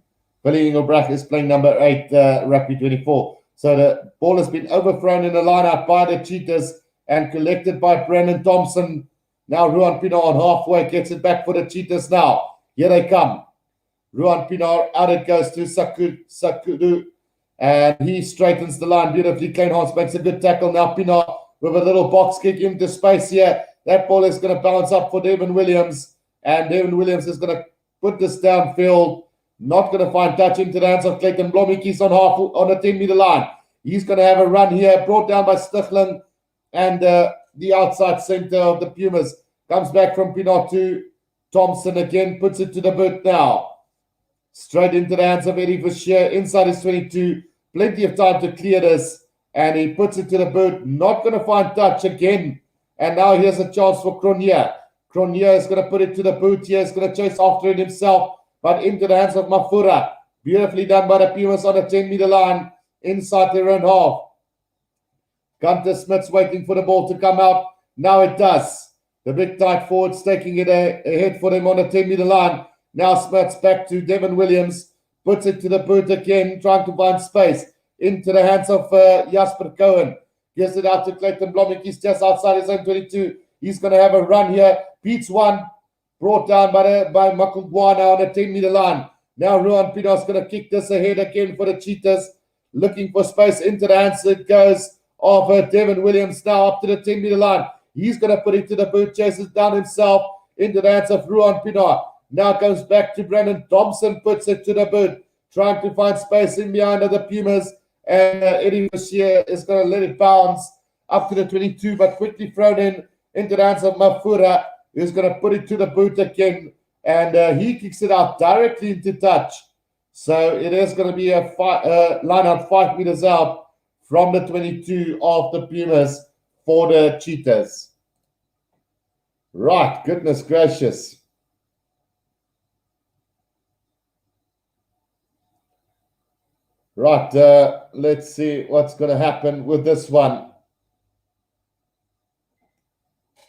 Willie Engelbrecht is playing number 8, Rugby 24. So the ball has been overthrown in the lineup by the Cheetahs and collected by Brandon Thompson. Now Ruan Pinar on halfway gets it back for the Cheetahs now. Here they come. Ruan Pinar, out it goes to Sakudu. And he straightens the line beautifully. Kleinhans makes a good tackle. Now Pinar with a little box kick into space here. That ball is going to bounce up for Devin Williams. And Devin Williams is going to put this downfield. Not going to find touch into the hands of Clayton Blommetjies on the 10-meter line. He's going to have a run here, brought down by Stichling. And the outside center of the Pumas comes back from Pinar to Thompson again, puts it to the boot now. Straight into the hands of Eddie Fisher, inside his 22. plenty of time to clear this, and he puts it to the boot. Not going to find touch again. And now here's a chance for Cronier. Cronier is going to put it to the boot here. He's going to chase after it himself, but into the hands of Mafura. Beautifully done by the Pumas on the 10-meter line inside their own half. Gunter Smith's waiting for the ball to come out. Now it does. The big tight forward's taking it ahead for them on the 10-meter line. Now Smith's back to Devin Williams. Puts it to the boot again, trying to find space. Into the hands of Jasper Cohen. Gives it out to Clayton Blomink. He's just outside his own 22. He's going to have a run here. Beats one. Brought down by Makungwana on the 10-meter line. Now Ruan Pino's going to kick this ahead again for the Cheetahs. Looking for space into the hands. It goes of Devin Williams now up to the 10-meter line. He's going to put it to the boot. Chases down himself into the hands of Ruan Pino. Now comes back to Brandon Thompson. Puts it to the boot. Trying to find space in behind of the Pumas. And Eddie Bashir is going to let it bounce up to the 22. But quickly thrown into the hands of Mafura. Who's going to put it to the boot again. And he kicks it out directly into touch. So it is going to be a line out 5 meters out from the 22 of the Pumas for the Cheetahs. Right, goodness gracious. Right, let's see what's going to happen with this one.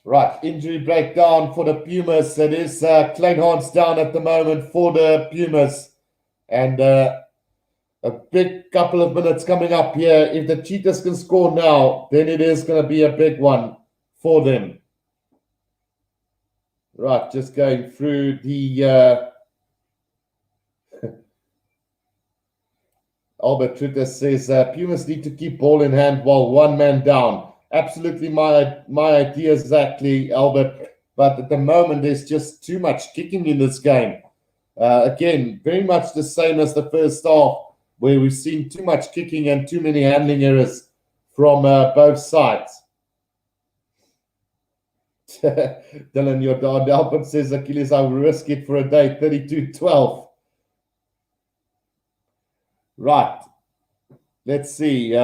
Right, injury breakdown for the Pumas. It is Kleinhans down at the moment for the Pumas. And a big couple of minutes coming up here. If the Cheetahs can score now, then it is going to be a big one for them. Right, just going through the... Albert Tritter says, Pumas need to keep ball in hand while one man down. Absolutely my idea exactly, Albert. But at the moment, there's just too much kicking in this game. Again, very much the same as the first half, where we've seen too much kicking and too many handling errors from both sides. Dylan, your dad, Albert says, Achilles, I will risk it for a day, 32-12. Right. Let's see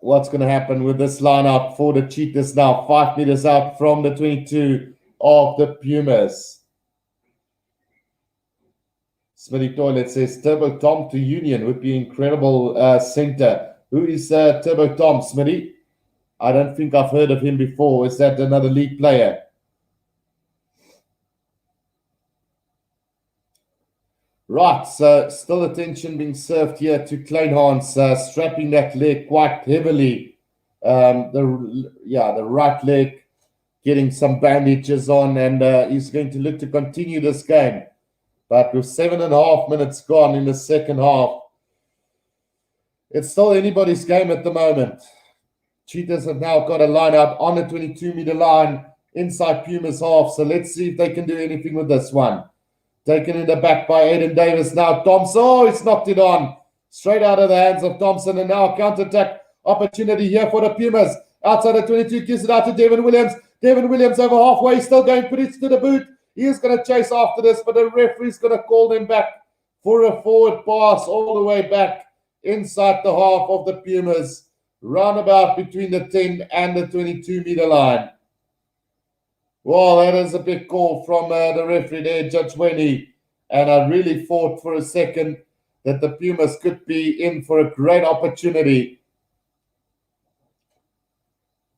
what's going to happen with this lineup for the Cheetahs now. 5 meters out from the 22 of the Pumas. Smitty Toilet says Turbo Tom to Union would be incredible center. Who is Turbo Tom, Smitty? I don't think I've heard of him before. Is that another league player? Right, so still attention being served here to Kleinhans, strapping that leg quite heavily. The right leg getting some bandages on, and he's going to look to continue this game. But with 7.5 minutes gone in the second half, it's still anybody's game at the moment. Cheetahs have now got a lineup on the 22-meter line inside Pumas half, so let's see if they can do anything with this one. Taken in the back by Aiden Davis. Now Thompson. Oh, he's knocked it on. Straight out of the hands of Thompson. And now a counter-attack opportunity here for the Pumas. Outside the 22, gives it out to Devin Williams. Devin Williams over halfway. Still going, put it to the boot. He is going to chase after this, but the referee's going to call them back for a forward pass all the way back inside the half of the Pumas. Roundabout between the 10 and the 22-meter line. Well, that is a big call from the referee there, Judge Wenny. And I really thought for a second that the Pumas could be in for a great opportunity.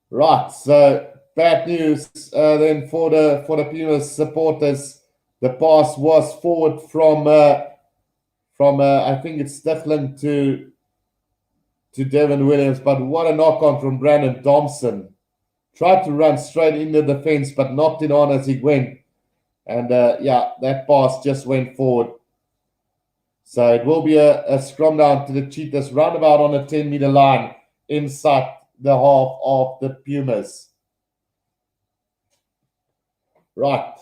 Right, so bad news then for the Pumas supporters. The pass was forward from I think it's Sticklin to Devin Williams, but what a knock on from Brandon Thompson. Tried to run straight into the fence, but knocked it on as he went. And, that pass just went forward. So it will be a scrum down to the Cheetahs roundabout on the 10-meter line inside the half of the Pumas. Right.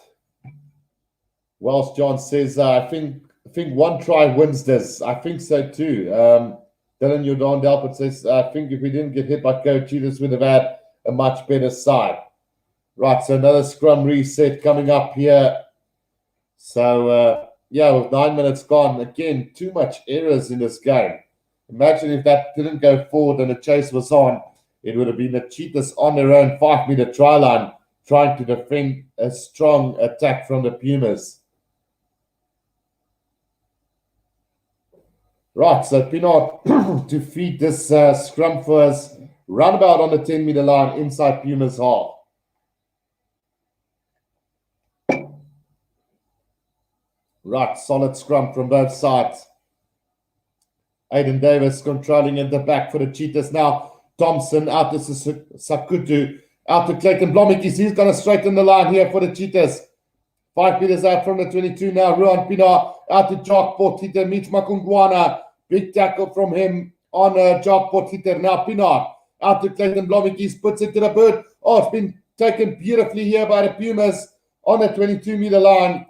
Welsh John says, I think one try wins this. I think so too. Dylan Jordan Delpit says, I think if we didn't get hit by Coach, Cheetahs would have had a much better side. Right, so another scrum reset coming up here. So, with 9 minutes gone, again, too much errors in this game. Imagine if that didn't go forward and the chase was on. It would have been the Cheetahs on their own 5-meter try line trying to defend a strong attack from the Pumas. Right, so Pinot to feed this scrum for us. Roundabout on the 10-meter line inside Pumas half. Right, solid scrum from both sides. Aiden Davis controlling in the back for the Cheetahs now. Thompson out to Sakutu, out to Clayton Blommetjies. He's going to straighten the line here for the Cheetahs. 5 meters out from the 22 now. Ruan Pina out to Jock Potiter, meets Makungwana. Big tackle from him on Jock Potiter. Now Pina out to Clayton Blommetjies, puts it to the bird. Oh, it's been taken beautifully here by the Pumas on the 22-meter line.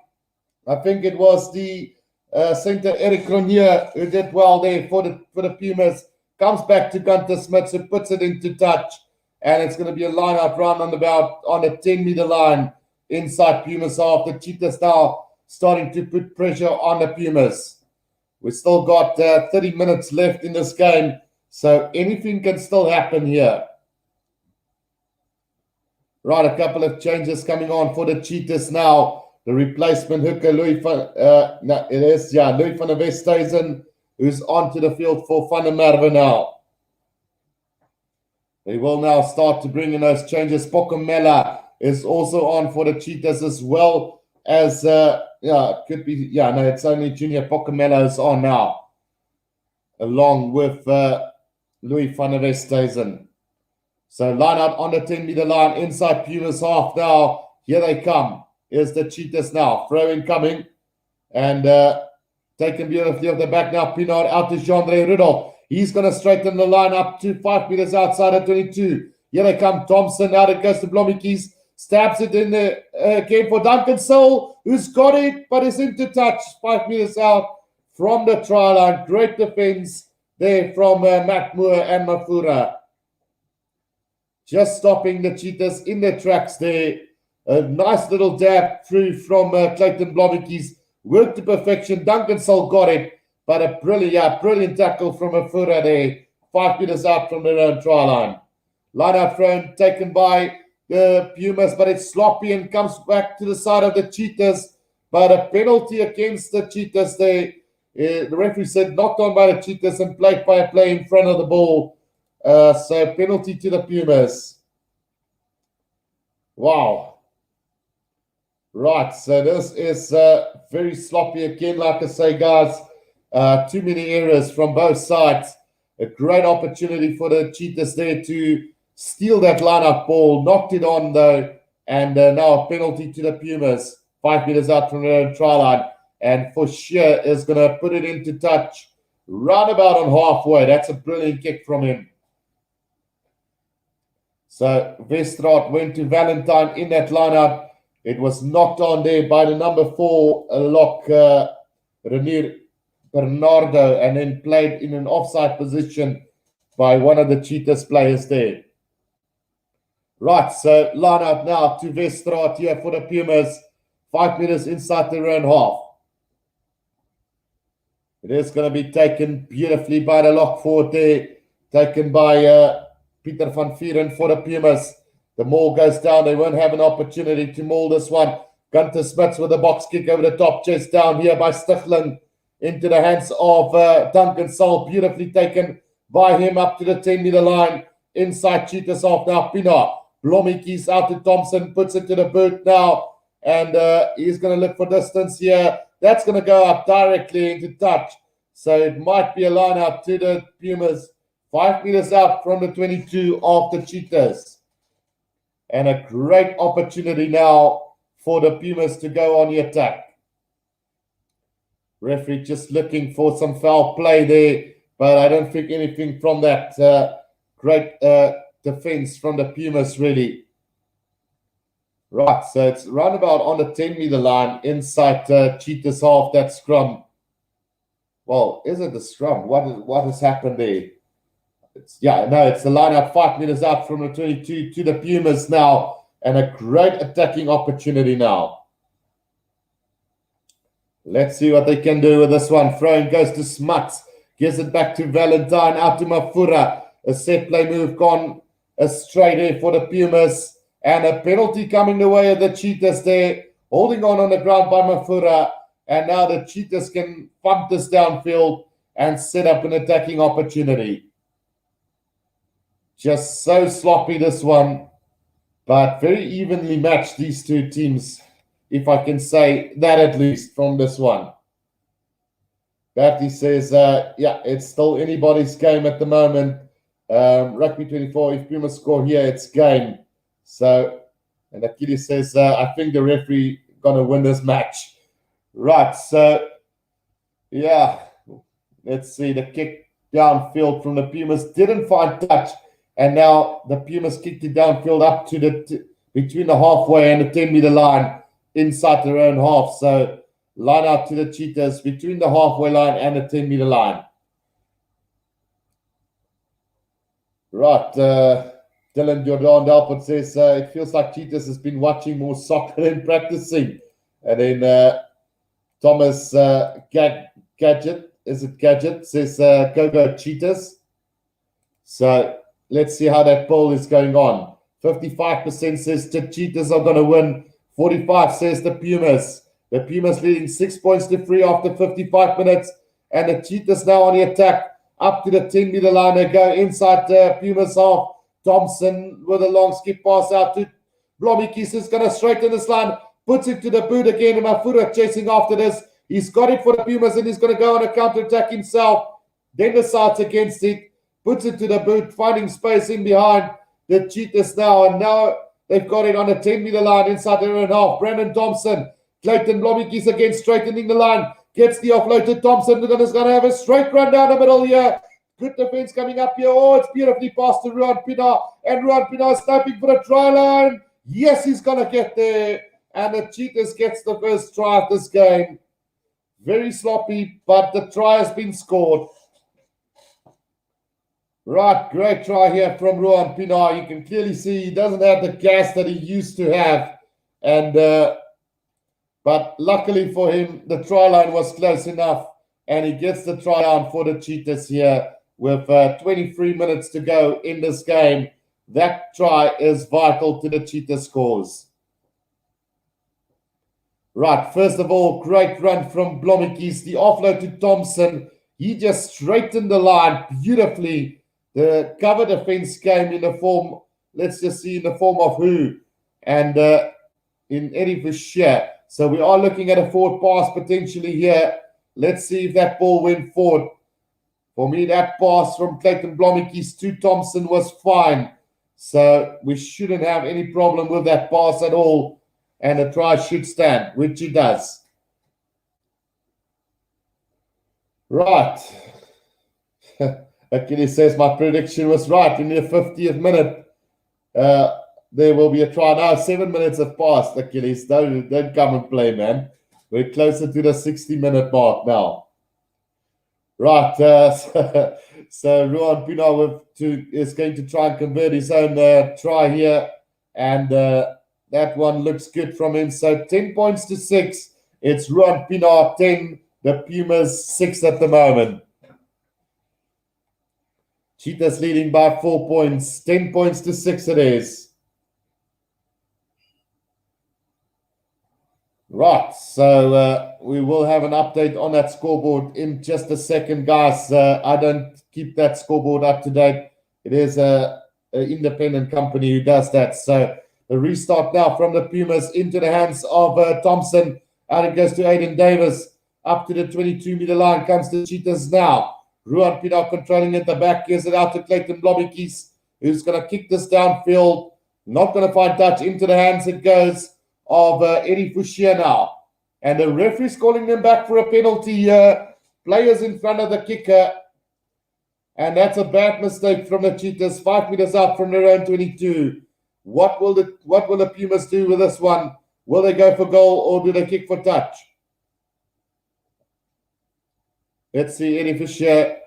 I think it was the center Eric Cronier who did well there for the Pumas. Comes back to Gunter Smith, who puts it into touch. And it's going to be a line-out run on the 10-meter line inside Pumas half. The Cheetahs now starting to put pressure on the Pumas. We've still got 30 minutes left in this game, so anything can still happen here. Right, a couple of changes coming on for the Cheetahs now. The replacement hooker, Louis van der Westhuizen, who's onto the field for Van der Merwe now. They will now start to bring in those changes. Pokomela is also on for the Cheetahs as well as, it's only Junior Pokomela is on now, along with Louis van der Westhuizen. So line out on the 10-meter line inside Pumas half now. Here they come. Here's the Cheetahs now. Throw in coming. And taken beautifully off the back now. Pinard out to Jean-André Rudolph. He's going to straighten the line up to 5 meters outside of 22. Here they come. Thompson. Out it goes to Blommetjies. Stabs it in the game for Duncan Soul, who's got it, but is into touch. 5 meters out from the try line. Great defense there from Matt Moore and Mafura. Just stopping the Cheetahs in their tracks there. A nice little dab through from Clayton Blommetjies. Worked to perfection. Duncan Soul got it, but a brilliant tackle from Mafura there. 5 meters out from their own try line. Line out thrown taken by the Pumas, but it's sloppy and comes back to the side of the Cheetahs. But a penalty against the Cheetahs there. The referee said knocked on by the Cheetahs and played by a play in front of the ball. So penalty to the Pumas. Wow. Right, so this is very sloppy again, like I say, guys. Too many errors from both sides. A great opportunity for the Cheetahs there to steal that line-up ball. Knocked it on, though. And now a penalty to the Pumas. 5 meters out from their own try line. And for sure is going to put it into touch. Roundabout on halfway. That's a brilliant kick from him. So Westraat went to Valentine in that lineup. It was knocked on there by the number 4 lock, Renier Bernardo, and then played in an offside position by one of the Cheetahs players there. Right, so line up now to Westraat here for the Pumas. 5 meters inside their own half. It is going to be taken beautifully by the lock forward there. Taken by Pieter van Vieren for the Pumas. The maul goes down. They won't have an opportunity to maul this one. Gunter Smits with a box kick over the top. Chest down here by Stichlin into the hands of Duncan Soul. Beautifully taken by him up to the 10-meter line. Inside Cheetahs half now. Pina. Blommetjies out to Thompson. Puts it to the boot now. And he's going to look for distance here. That's going to go up directly into touch. So it might be a line out to the Pumas. 5 meters out from the 22 of the Cheetahs. And a great opportunity now for the Pumas to go on the attack. Referee just looking for some foul play there, but I don't think anything from that great defense from the Pumas really. Right, so it's roundabout on the 10-meter line inside Cheetahs half, that scrum. Well, is it the scrum? What has happened there? It's the line out 5 meters out from the 22 to the Pumas now. And a great attacking opportunity now. Let's see what they can do with this one. Throwing goes to Smuts. Gives it back to Valentine, out to Mafura. A set play move gone astray there for the Pumas. And a penalty coming the way of the Cheetahs there. Holding on the ground by Mafura. And now the Cheetahs can pump this downfield and set up an attacking opportunity. Just so sloppy, this one. But very evenly matched, these two teams, if I can say that at least from this one. Bertie says, yeah, it's still anybody's game at the moment. Rugby 24, if Pumas score here, it's game. So, and Achilles says, I think the referee going to win this match. Right, so, yeah, let's see. The kick downfield from the Pumas didn't find touch. And now the Pumas kicked it downfield up to the between the halfway and the 10-meter line inside their own half. So, line out to the Cheetahs between the halfway line and the 10-meter line. Right. Dylan Jordan Delport says, it feels like Cheetahs has been watching more soccer than practicing. And then Thomas Gadget, is it Gadget, says, go Cheetahs. So let's see how that poll is going on. 55% says the Cheetahs are going to win. 45 says the Pumas. The Pumas leading 6 points to 3 after 55 minutes. And the Cheetahs now on the attack up to the 10-meter line. They go inside Pumas half. Thompson with a long skip pass out to Blomikis is going to straighten this line. Puts it to the boot again. And Mafura chasing after this. He's got it for the Pumas and he's going to go on a counter-attack himself. Then decides against it. Puts it to the boot, finding space in behind the Cheetahs now. And now they've got it on the 10-meter line inside their own half. Brandon Thompson. Clayton Blomikis again straightening the line. Gets the offload to Thompson. Is going to have a straight run down the middle here. Good defense coming up here. Oh, it's beautifully passed to Ruan Pienaar. And Ruan Pienaar is sniping for the try line. Yes, he's going to get there. And the Cheetahs gets the first try of this game. Very sloppy, but the try has been scored. Right, great try here from Ruan Pienaar. You can clearly see he doesn't have the gas that he used to have. And but luckily for him, the try line was close enough. And he gets the try on for the Cheetahs here with 23 minutes to go in this game. That try is vital to the Cheetahs scores. Right, first of all, great run from Blomikis. The offload to Thompson. He just straightened the line beautifully. The cover defense came in the form, let's just see in the form of who? And in Eddie Fischer. So we are looking at a forward pass potentially here. Let's see if that ball went forward. For me, that pass from Clayton Blomikis to Thompson was fine. So we shouldn't have any problem with that pass at all. And the try should stand, which it does. Right. Achilles says my prediction was right. In the 50th minute, there will be a try. Now 7 minutes have passed, Achilles. Don't come and play, man. We're closer to the 60-minute mark now. Right. So Ruan Pienaar is going to try and convert his own try here. And that one looks good from him. So 10 points to 6. It's Ruan Pienaar 10. The Pumas 6 at the moment. Cheetahs leading by 4 points. 10 points to 6 it is. Right, so we will have an update on that scoreboard in just a second, guys. I don't keep that scoreboard up to date. It is an independent company who does that. So the restart now from the Pumas into the hands of Thompson. Out it goes to Aiden Davis. Up to the 22-meter line comes the Cheetahs now. Ruan Pienaar controlling at the back. Gives it out to Clayton Blomikis, who's going to kick this downfield. Not going to find touch. Into the hands it goes of Eddie Fouchier now. And the referee's calling them back for a penalty. Players in front of the kicker. And that's a bad mistake from the Cheetahs. 5 meters out from their own 22. What will the Pumas do with this one? Will they go for goal or do they kick for touch? Let's see, Eddie Fisher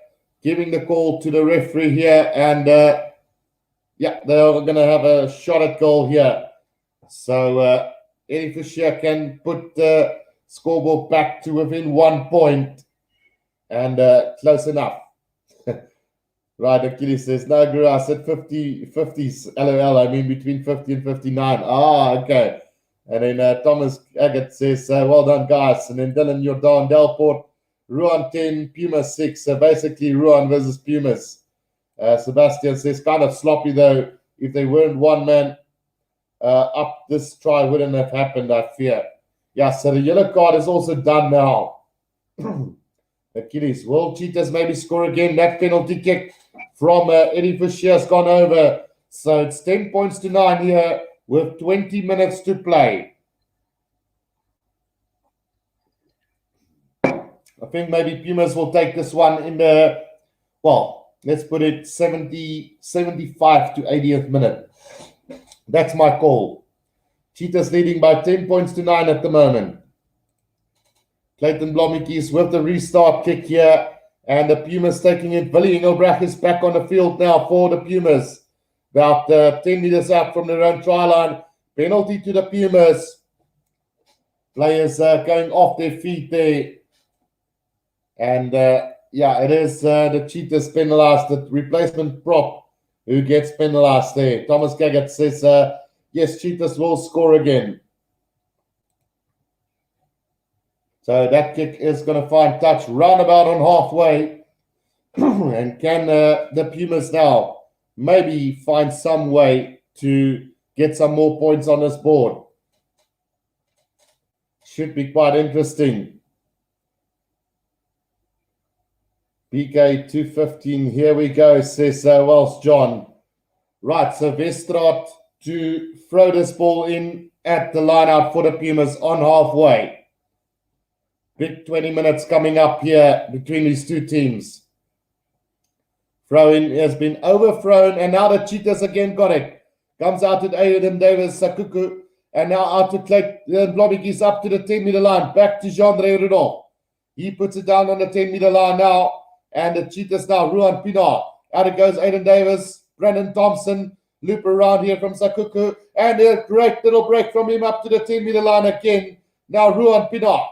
giving the call to the referee here. And, yeah, they're going to have a shot at goal here. So, Eddie Fisher can put the scoreboard back to within 1 point. And close enough. Right, Achilles says, no, Guru, I said 50s, LOL, I mean between 50 and 59. Ah, okay. And then Thomas Agate says, well done, guys. And then Dylan Jordan, Delport, Ruan 10, Pumas 6. So basically, Ruan versus Pumas. Sebastian says, kind of sloppy, though. If they weren't one man up, this try wouldn't have happened, I fear. Yeah, so the yellow card is also done now. Achilles, will Cheetahs maybe score again? That penalty kick from Eddie Fisher has gone over. So it's 10 points to 9 here with 20 minutes to play. I think maybe Pumas will take this one in the, well, let's put it 75 to 80th minute. That's my call. Cheetahs leading by 10 points to 9 at the moment. Clayton Blommetjies with the restart kick here. And the Pumas taking it. Willie Engelbrecht is back on the field now for the Pumas. About 10 meters out from their own try line. Penalty to the Pumas. Players going off their feet there. And yeah, it is the Cheetahs penalized, the replacement prop who gets penalized there. Thomas Gaggett says, yes, Cheetahs will score again. So that kick is going to find touch roundabout on halfway. And can the Pumas now maybe find some way to get some more points on this board? Should be quite interesting. BK 215, here we go, says Welsh John. Right, so Westraat to throw this ball in at the line out for the Pumas on halfway. Big 20 minutes coming up here between these two teams. Throw-in has been overthrown, and now the Cheetahs again got it. Comes out to Aiden Davis, Sakuku, and now out to Clayton Blommetjies up to the 10-meter line. Back to Jean-André Rudolph. He puts it down on the 10-meter line now, and the Cheetahs now, Ruan Pinar. Out it goes Aiden Davis, Brandon Thompson, loop around here from Sakuku, and a great little break from him up to the 10-meter line again. Now Ruan Pinar.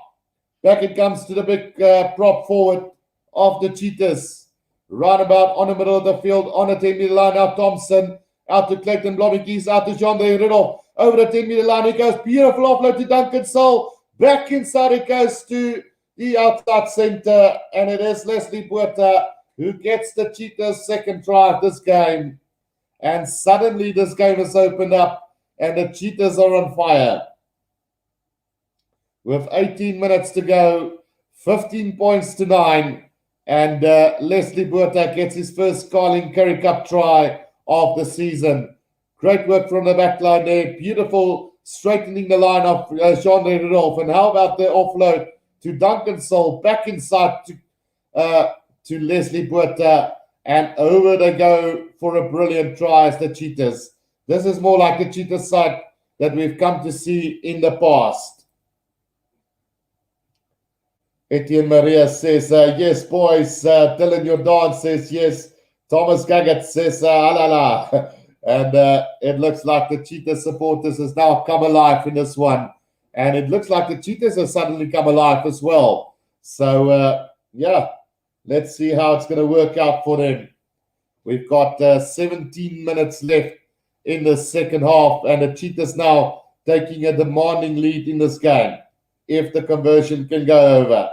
Back it comes to the big prop forward of the Cheetahs. Roundabout on the middle of the field, on the 10-meter line. Now Thompson, out to Clayton Blommetjies, out to Jean-André Rudolph. Over the 10-meter line, he goes. Beautiful offload to Duncan Sol. Back inside it goes to the outside center. And it is Leslie Botha who gets the Cheetahs' second try of this game. And suddenly this game has opened up and the Cheetahs are on fire. With 18 minutes to go, 15 points to 9, and Leslie Botha gets his first Carling Currie Cup try of the season. Great work from the back line there. Beautiful straightening the line of Jean-André Rudolph. And how about the offload to Duncan Sol, back inside to Leslie Botha, and over they go for a brilliant try as the Cheetahs. This is more like the Cheetahs side that we've come to see in the past. Etienne Maria says, yes, boys. Dylan Jordan says, yes. Thomas Gaggett says, alala. And it looks like the Cheetah supporters has now come alive in this one. And it looks like the Cheetahs have suddenly come alive as well. So, yeah, let's see how it's going to work out for them. We've got 17 minutes left in the second half. And the Cheetahs now taking a demanding lead in this game, if the conversion can go over.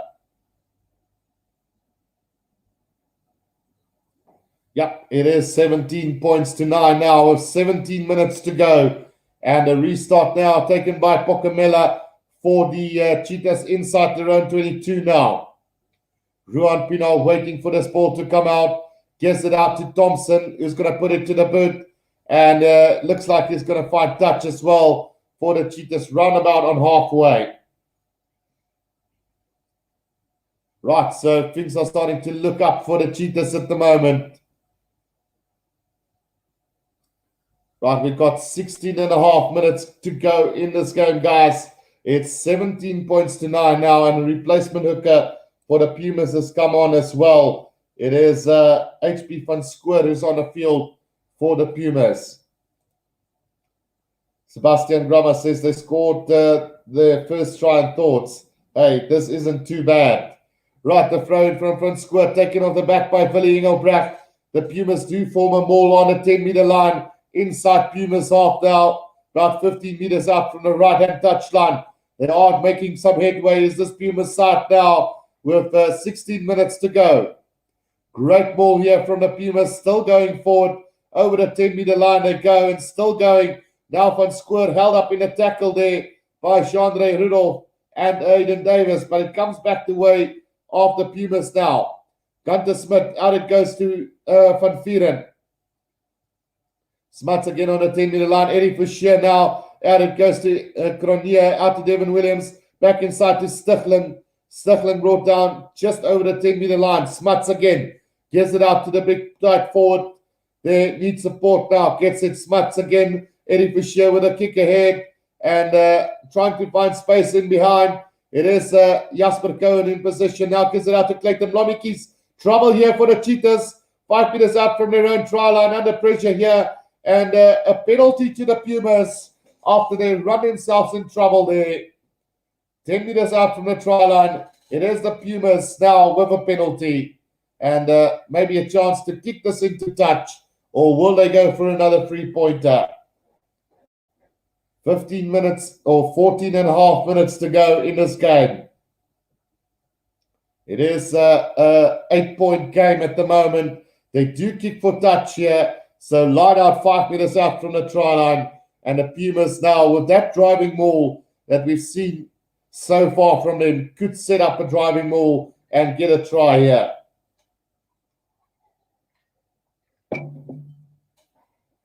Yep, it is 17 points to 9 now with 17 minutes to go. And a restart now taken by Pokamela for the Cheetahs inside their own 22 now. Ruan Pinar waiting for this ball to come out. Gets it out to Thompson, who's going to put it to the boot. And looks like he's going to find touch as well for the Cheetahs roundabout on halfway. Right, so things are starting to look up for the Cheetahs at the moment. Right, we've got 16 and a half minutes to go in this game, guys. It's 17 points to 9 now, and a replacement hooker for the Pumas has come on as well. It is HP van Schoor who's on the field for the Pumas. Sebastian Grama says they scored their first try and thoughts, hey, this isn't too bad. Right, the throw in from front square, taken off the back by Billy Engelbrecht. The Pumas do form a maul on the 10-meter line. Inside Pumas half now, about 15 meters out from the right-hand touchline. They are making some headway. Is this Pumas side now with 16 minutes to go? Great ball here from the Pumas, still going forward. Over the 10-meter line they go and still going. Now Van Square held up in a tackle there by Chandre Rudolph and Aiden Davis, but it comes back the way of the Pumas now. Gunter Smith, out it goes to Van Vieren. Smuts again on the 10-meter line. Eddie Fischer now. Out it goes to Cronje, out to Devin Williams. Back inside to Stichling. Stichling brought down just over the 10-meter line. Smuts again. Gives it out to the big tight forward. They need support now. Gets it. Smuts again. Eddie Fischer with a kick ahead. And trying to find space in behind. It is Jasper Cohen in position now. Gives it out to Clayton Blommetjies. Trouble here for the Cheetahs. 5 meters out from their own try line. Under pressure here. And a penalty to the Pumas after they run themselves in trouble there. 10 meters out from the try line. It is the Pumas now with a penalty. And maybe a chance to kick this into touch. Or will they go for another three-pointer? 15 minutes or 14 and a half minutes to go in this game. It is an 8-point game at the moment. They do kick for touch here. So line out 5 meters out from the try line. And the Pumas now, with that driving maul that we've seen so far from them, could set up a driving maul and get a try here.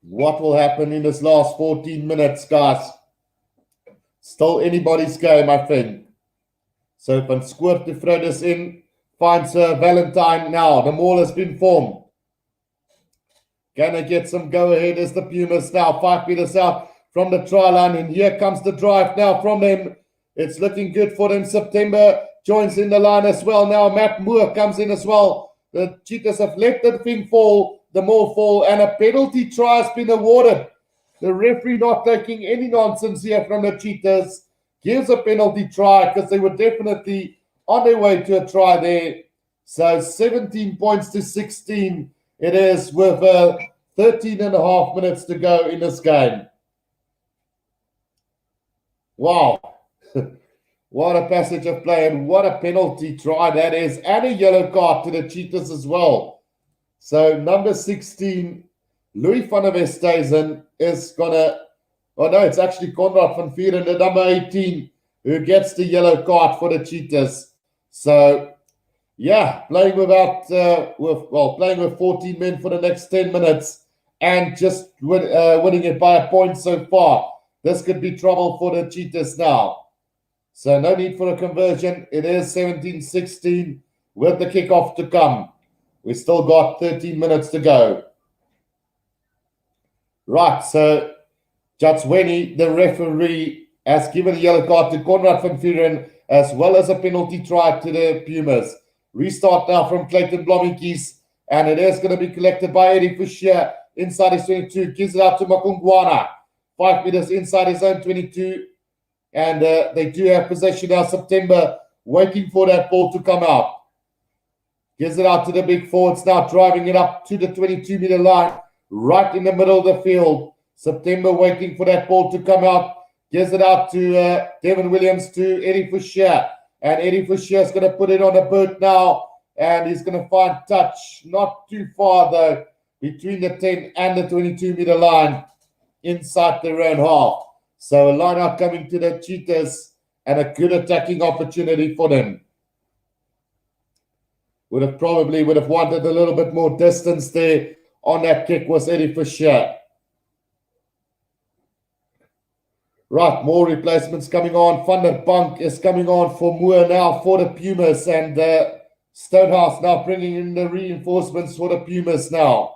What will happen in this last 14 minutes, guys? Still anybody's game, I think. So Van Squert to throw this in. Finds Valentine now. The maul has been formed. Gonna get some go-ahead as the Pumas now. 5 meters out from the try line. And here comes the drive now from them. It's looking good for them. September joins in the line as well. Now Matt Moore comes in as well. The Cheetahs have let the thing fall, the maul fall, and a penalty try has been awarded. The referee not taking any nonsense here from the Cheetahs. Gives a penalty try because they were definitely on their way to a try there. So 17 points to 16 it is with 13 and a half minutes to go in this game. Wow. What a passage of play and what a penalty try that is. And a yellow card to the Cheetahs as well. So number 16, Louis van der Westhuizen is going to... Oh, no, it's actually Conrad van Vieren, the number 18, who gets the yellow card for the Cheetahs. So, yeah, playing playing with 14 men for the next 10 minutes and just winning it by a point so far. This could be trouble for the Cheetahs now. So no need for a conversion. It is 17-16 with the kickoff to come. We still got 13 minutes to go. Right, so Judge Wenny, the referee, has given a yellow card to Conrad van Vieren as well as a penalty try to the Pumas. Restart now from Clayton Blommetjies, and it is going to be collected by Eddie Fischer inside his 22. Gives it out to Makungwana. 5 meters inside his own 22. And they do have possession now. September waiting for that ball to come out. Gives it out to the big forwards now, driving it up to the 22-meter line, right in the middle of the field. September waiting for that ball to come out. Gives it out to Devin Williams to Eddie Fischer. And Eddie Fischer is going to put it on a boot now. And he's going to find touch. Not too far, though, between the 10 and the 22-meter line inside their own half. So a line out coming to the Cheetahs and a good attacking opportunity for them. Would have wanted a little bit more distance there on that kick was Eddie Fischer. Right, more replacements coming on. Van der Bank is coming on for Moore now for the Pumas. And Stonehouse now bringing in the reinforcements for the Pumas now.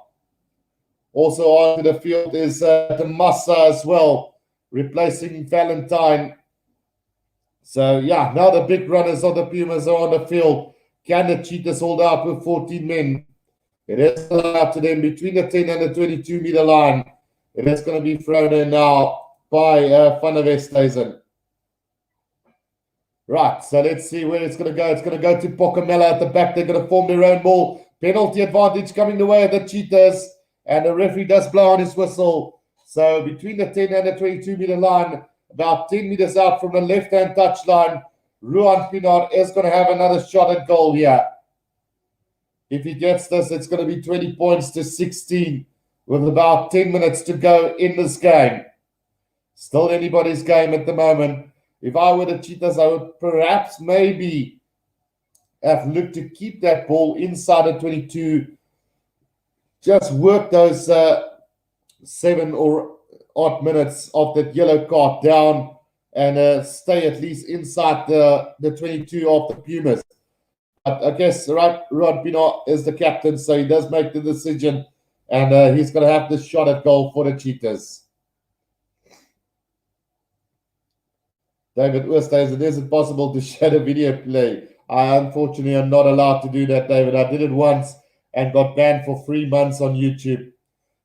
Also onto the field is the Massa as well, replacing Valentine. So, yeah, now the big runners of the Pumas are on the field. Can the Cheetahs hold out with 14 men? It is allowed to them between the 10 and the 22-meter line. It is going to be thrown in now by Van der Westhuizen. Right, so let's see where it's going to go. It's going to go to Pocamela at the back. They're going to form their own ball. Penalty advantage coming the way of the Cheetahs. And the referee does blow on his whistle. So between the 10 and the 22-meter line, about 10 meters out from the left-hand touchline, Ruan Pinard is going to have another shot at goal here. If he gets this, it's going to be 20 points to 16 with about 10 minutes to go in this game. Still anybody's game at the moment. If I were the Cheetahs, I would perhaps maybe have looked to keep that ball inside the 22. Just work those 7 or 8 minutes of that yellow card down and stay at least inside the 22 of the Pumas. But I guess Rod Pinot is the captain, so he does make the decision, and he's going to have the shot at goal for the Cheetahs. David Oosthuizen, is it possible to share the video play? I unfortunately am not allowed to do that, David. I did it once and got banned for 3 months on YouTube.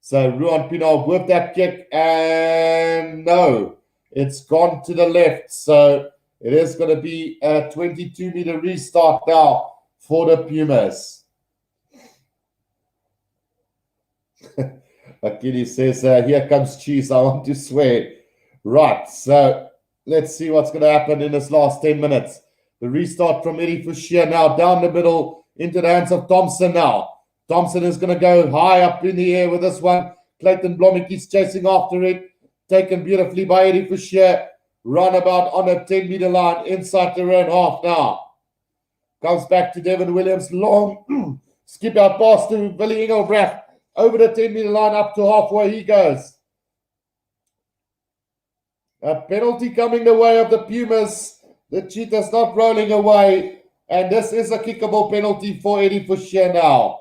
So Ruan Pinot with that kick, and no, it's gone to the left. So it is going to be a 22-meter restart now for the Pumas. Akili says, here comes cheese. I want to swear. Right, so let's see what's going to happen in this last 10 minutes. The restart from Eddie Fouchier now down the middle into the hands of Thompson now. Thompson is going to go high up in the air with this one. Clayton Blommick is chasing after it. Taken beautifully by Eddie Fouchier. Runabout on a 10-meter line inside their own half now. Comes back to Devin Williams. Long skip out pass to Billy Engelbrecht. Over the 10-meter line up to halfway he goes. A penalty coming the way of the Pumas. The Cheetahs not rolling away. And this is a kickable penalty for Eddie Fouchier now.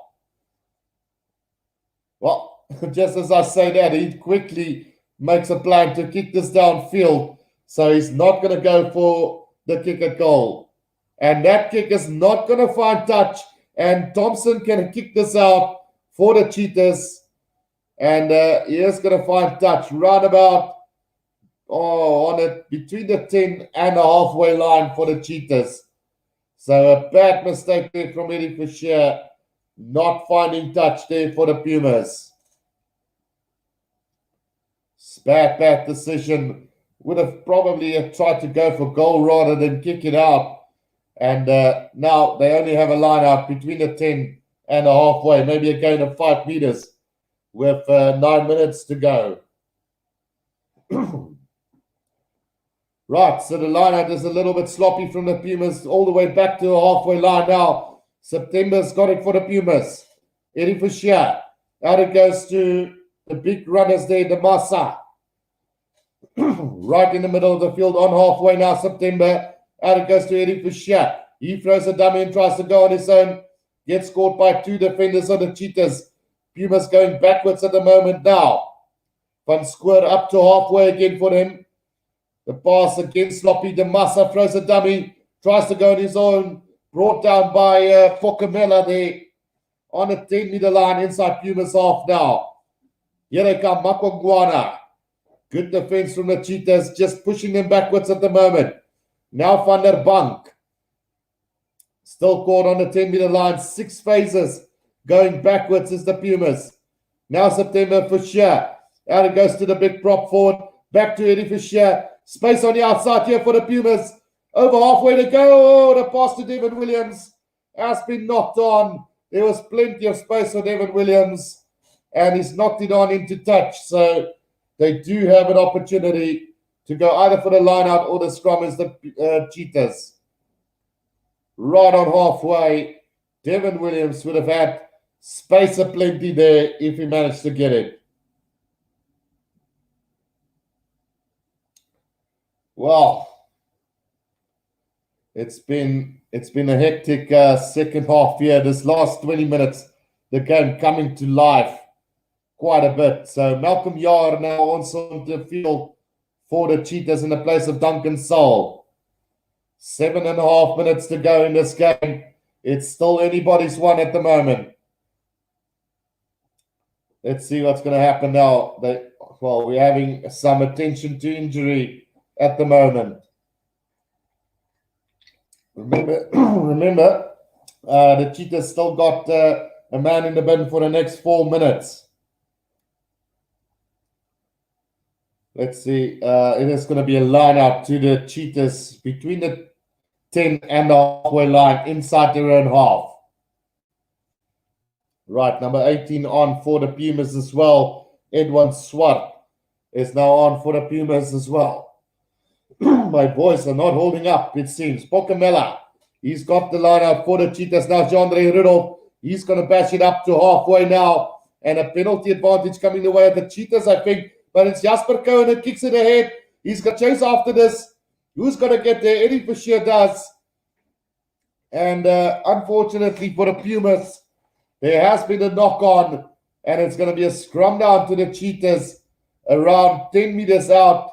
Well, just as I say that, he quickly makes a plan to kick this downfield. So he's not going to go for the kick at goal. And that kick is not going to find touch. And Thompson can kick this out for the Cheetahs. And he is going to find touch right about on it between the 10 and the halfway line for the Cheetahs. So a bad mistake there from Eddie Fouchier, not finding touch there for the Pumas. Bad decision. Would have probably tried to go for goal rather than kick it out. And now they only have a line out between the 10 and the halfway, maybe a gain of 5 meters with 9 minutes to go. Right, so the line-out is a little bit sloppy from the Pumas all the way back to the halfway line now. September's got it for the Pumas. Eddie Fouchier. Out it goes to the big runners there, the Massa. Right in the middle of the field on halfway now, September. Out it goes to Eddie Fouchier. He throws a dummy and tries to go on his own. Gets caught by 2 defenders of the Cheetahs. Pumas going backwards at the moment now. Van Square up to halfway again for him. The pass again sloppy. The Massa throws a dummy. Tries to go on his own. Brought down by Pocamela there. On the 10-meter line inside Pumas half now. Here they come, Makongwana. Good defense from the Cheetahs. Just pushing them backwards at the moment. Now Van der Bank. Still caught on the 10-meter line. 6 phases. Going backwards is the Pumas. Now September Fouchier. Out it goes to the big prop forward. Back to Eddie Fouchier. Space on the outside here for the Pumas. Over halfway to go. Oh, the pass to Devin Williams has been knocked on. There was plenty of space for Devin Williams. And he's knocked it on into touch. So they do have an opportunity to go either for the line out or the scrum as the Cheetahs. Right on halfway. Devin Williams would have had space aplenty there if he managed to get it. Well, it's been a hectic second half here. This last 20 minutes, the game coming to life quite a bit. So Malcolm Yar now on the field for the Cheetahs in the place of Duncan Saul. 7.5 minutes to go in this game. It's still anybody's one at the moment. Let's see what's going to happen now. We're having some attention to injury at the moment. Remember, the Cheetahs still got a man in the bin for the next 4 minutes. Let's see. It is going to be a line out to the Cheetahs between the 10 and the halfway line inside their own half. Right, number 18 on for the Pumas as well. Edwin Swart is now on for the Pumas as well. My boys are not holding up, it seems. Pocamella, he's got the line out for the Cheetahs now. Jandre Rudolph, he's going to bash it up to halfway now. And a penalty advantage coming the way of the Cheetahs, I think. But it's Jasper Cohen that kicks it ahead. He's going to chase after this. Who's going to get there? Eddie Fisher does. And unfortunately for the Pumas, there has been a knock on. And it's going to be a scrum down to the Cheetahs around 10 meters out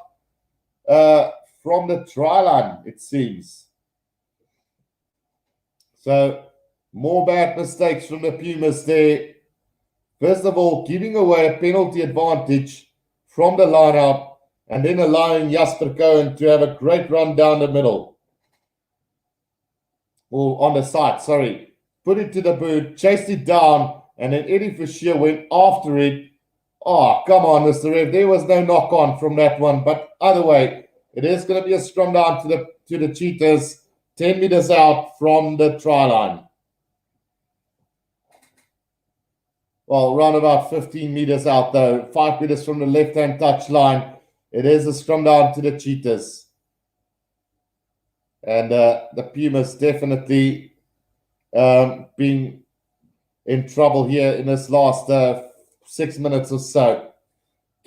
from the try line, it seems. So, more bad mistakes from the Pumas there. First of all, giving away a penalty advantage from the line out, and then allowing Jasper Cohen to have a great run down the middle. Or on the side, sorry. Put it to the boot, chased it down, and then Eddie Fisher went after it. Oh, come on, Mr. Rev. There was no knock on from that one. But either way, it is going to be a scrum down to the Cheetahs, 10 meters out from the try line. Well, around about 15 meters out, though. 5 meters from the left-hand touch line. It is a scrum down to the Cheetahs. And the Pumas definitely being in trouble here in this last 6 minutes or so.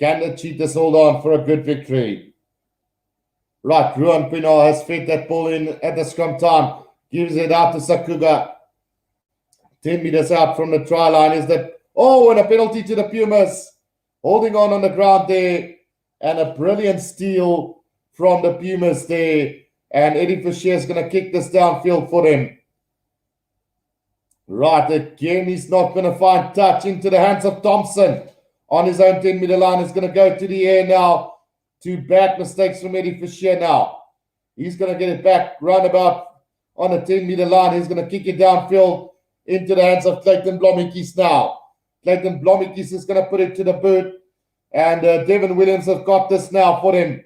Can the Cheetahs hold on for a good victory? Right, Ruan Pienaar has fed that ball in at the scrum time. Gives it out to Sakuga. 10 meters out from the try line is that. Oh, and a penalty to the Pumas. Holding on the ground there. And a brilliant steal from the Pumas there. And Eddie Fisher is going to kick this downfield for them. Right, again, he's not going to find touch into the hands of Thompson. On his own 10-meter line, is going to go to the air now. 2 bad mistakes from Eddie Fisher now. He's going to get it back roundabout on the 10-meter line. He's going to kick it downfield into the hands of Clayton Blommetjies now. Clayton Blommetjies is going to put it to the boot. And Devin Williams has got this now for him.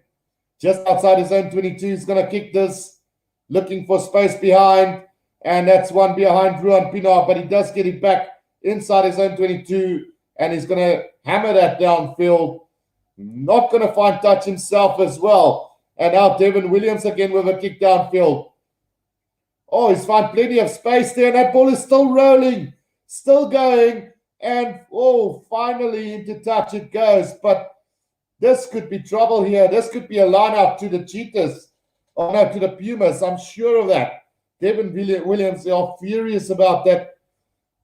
Just outside his own 22, he's going to kick this. Looking for space behind. And that's one behind Ruan Pienaar. But he does get it back inside his own 22. And he's going to hammer that downfield. Not going to find touch himself as well. And now Devin Williams again with a kick downfield. Oh, he's found plenty of space there. And that ball is still rolling. Still going. And, oh, finally into touch it goes. But this could be trouble here. This could be a line-out to the Cheetahs. Oh, no, to the Pumas. I'm sure of that. Devin Williams, they are furious about that.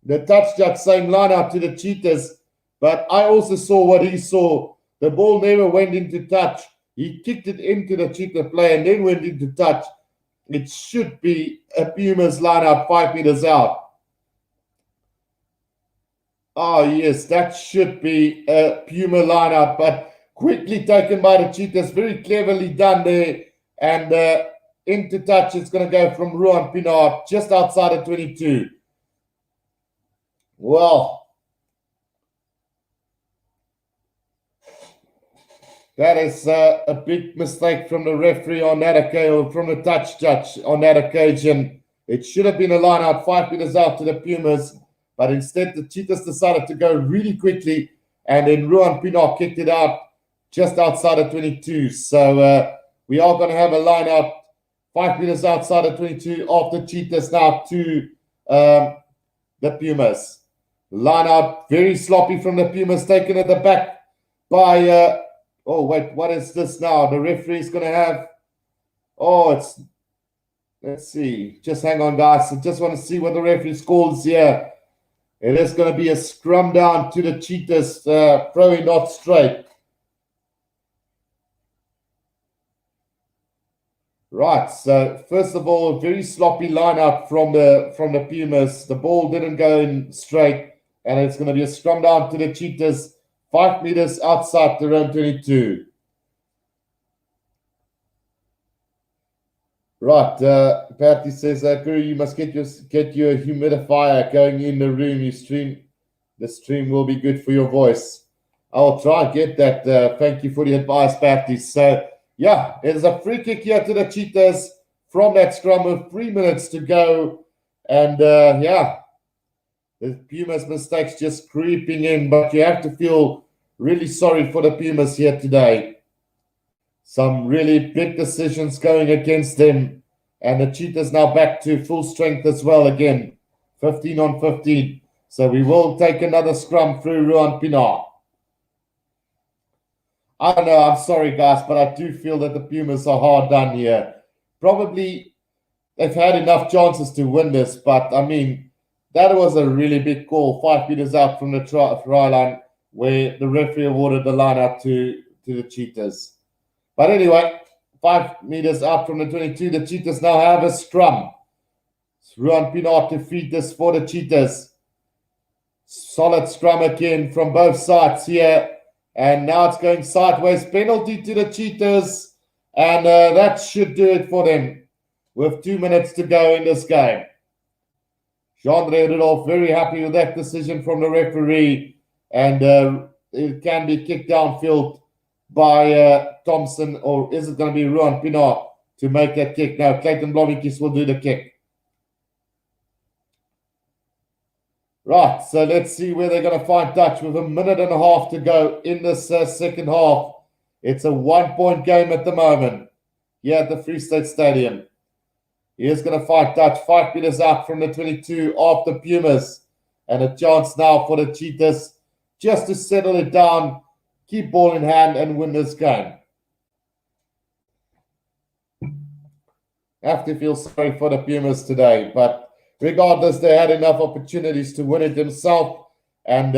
The touch judge saying line-out to the Cheetahs. But I also saw what he saw. The ball never went into touch. He kicked it into the Cheetah play and then went into touch. It should be a Pumas line-out 5 meters out. Oh, yes, that should be a Puma lineup, but quickly taken by the Cheetahs. Very cleverly done there. And into touch, it's going to go from Ruan Pienaar just outside of 22. Well, that is a big mistake from the referee on that occasion, or from the touch judge on that occasion. It should have been a line out 5 meters out to the Pumas. But instead, the Cheetahs decided to go really quickly, and then Ruan Pienaar kicked it out just outside of 22. So we are going to have a line out 5 meters outside of 22 of the Cheetahs now to the Pumas. Line out very sloppy from the Pumas, taken at the back by, oh, wait, what is this now? The referee is going to have, let's see. Just hang on, guys. I just want to see what the referee calls here. It is going to be a scrum down to the Cheetahs, throwing not straight. Right, so first of all, very sloppy lineup from the Pumas. The ball didn't go in straight, and it's going to be a scrum down to the Cheetahs, 5 meters outside the round 22. Right, Patty says, Currie, you must get your humidifier going in the room. The stream will be good for your voice. I'll try and get that. Thank you for the advice, Patty. So, yeah, there's a free kick here to the Cheetahs from that scrum with 3 minutes to go. And, yeah, the Pumas' mistakes just creeping in, but you have to feel really sorry for the Pumas here today. Some really big decisions going against them. And the Cheetahs now back to full strength as well again. 15 on 15. So we will take another scrum through Ruan Pinar. I don't know, I'm sorry guys, but I do feel that the Pumas are hard done here. Probably they've had enough chances to win this, but I mean, that was a really big call, 5 meters out from the try line, where the referee awarded the line out to the Cheetahs. But anyway, 5 meters out from the 22, the Cheetahs now have a scrum. It's Ruan Pinar to feed this for the Cheetahs. Solid scrum again from both sides here. And now it's going sideways. Penalty to the Cheetahs. And that should do it for them with 2 minutes to go in this game. Jean-André Rudolph very happy with that decision from the referee. And it can be kicked downfield by Thompson, or is it going to be Ruan Pinar to make that kick? No, Clayton Blommetjies will do the kick. Right, so let's see where they're going to find touch with 1.5 minutes to go in this second half. It's a 1-point game at the moment here at the Free State Stadium. He is going to find touch 5 meters out from the 22 of the Pumas. And a chance now for the Cheetahs just to settle it down, keep ball in hand and win this game. Have to feel sorry for the Pumas today, but regardless, they had enough opportunities to win it themselves. And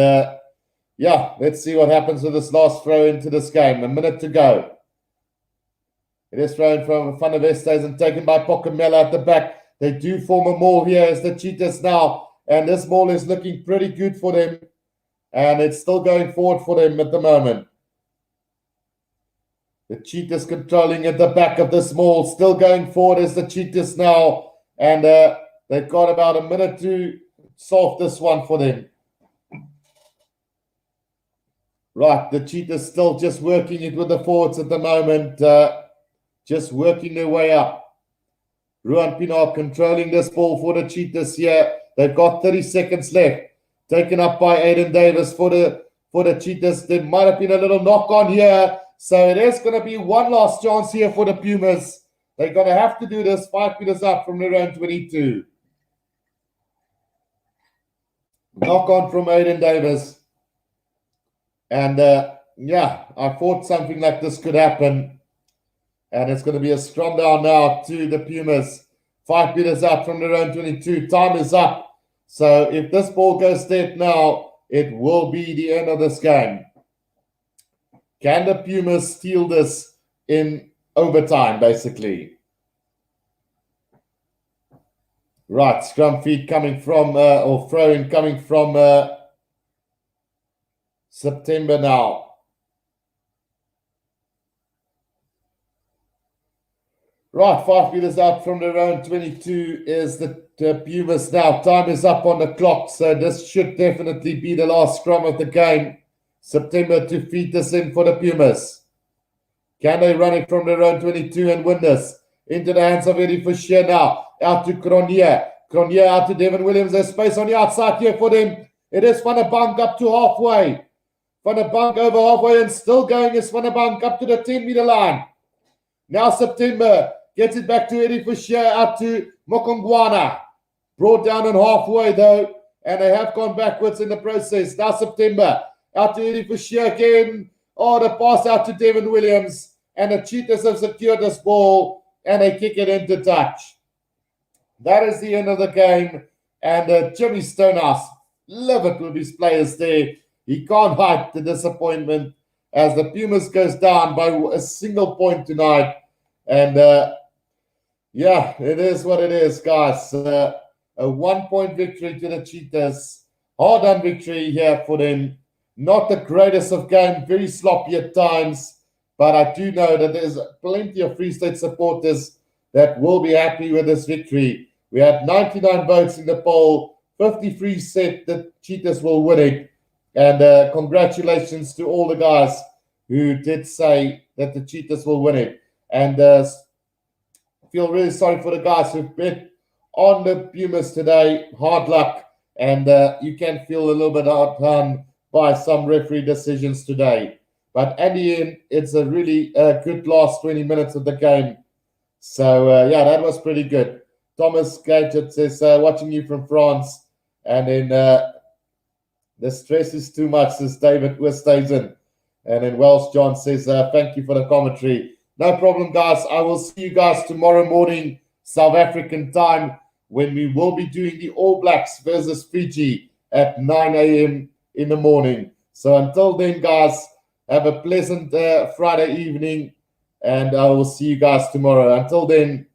yeah, let's see what happens with this last throw into this game. 1 minute to go. It is thrown from Van der Westhuizen and taken by Pokamela at the back. They do form a maul here as the Cheetahs now. And this maul is looking pretty good for them. And it's still going forward for them at the moment. The Cheetahs controlling at the back of this maul. Still going forward as the Cheetahs now. And they've got about 1 minute to solve this one for them. Right, the Cheetahs still just working it with the forwards at the moment. Just working their way up. Ruan Pinar controlling this ball for the Cheetahs here. They've got 30 seconds left. Taken up by Aiden Davis for the Cheetahs. There might have been a little knock on here. So it is going to be one last chance here for the Pumas. They're going to have to do this 5 meters up from their own 22. Knock on from Aiden Davis. And yeah, I thought something like this could happen. And it's going to be a scrum down now to the Pumas. 5 meters out from their own 22. Time is up. So if this ball goes dead now, it will be the end of this game. Can the Pumas steal this in overtime, basically? Right, scrum feed coming from, or throw-in coming from September now. Right, 5 meters out from their own 22 is the Pumas now. Time is up on the clock, so this should definitely be the last scrum of the game. September to feed this in for the Pumas. Can they run it from their own 22 and win this? Into the hands of Eddie Fischer now. Out to Cronje. Cronje out to Devin Williams. There's space on the outside here for them. It is Van der Bank up to halfway. Van der Bank over halfway and still going is Van der Bank up to the 10-meter line. Now September gets it back to Eddie Fischer, out to Mokongwana. Brought down on halfway though, and they have gone backwards in the process. Now September, out to Eddie Fischer again. Oh, the pass out to Devin Williams. And the Cheetahs have secured this ball, and they kick it into touch. That is the end of the game. And Jimmy Stonehouse, love it with his players there. He can't hide the disappointment as the Pumas goes down by a single point tonight. And yeah, it is what it is, guys. A 1-point victory to the Cheetahs. Hard done victory here for them. Not the greatest of game, very sloppy at times. But I do know that there's plenty of Free State supporters that will be happy with this victory. We had 99 votes in the poll, 53 said that Cheetahs will win it. And congratulations to all the guys who did say that the Cheetahs will win it. And feel really sorry for the guys who've bet on the Pumas today. Hard luck. And you can feel a little bit outdone by some referee decisions today. But at the end, it's a really good last 20 minutes of the game. So, yeah, that was pretty good. Thomas Gadget says, watching you from France. And then the stress is too much, says David Westhuizen. And then Welsh John says, thank you for the commentary. No problem, guys. I will see you guys tomorrow morning, South African time, when we will be doing the All Blacks versus Fiji at 9 a.m. in the morning. So until then, guys, have a pleasant Friday evening, and I will see you guys tomorrow. Until then,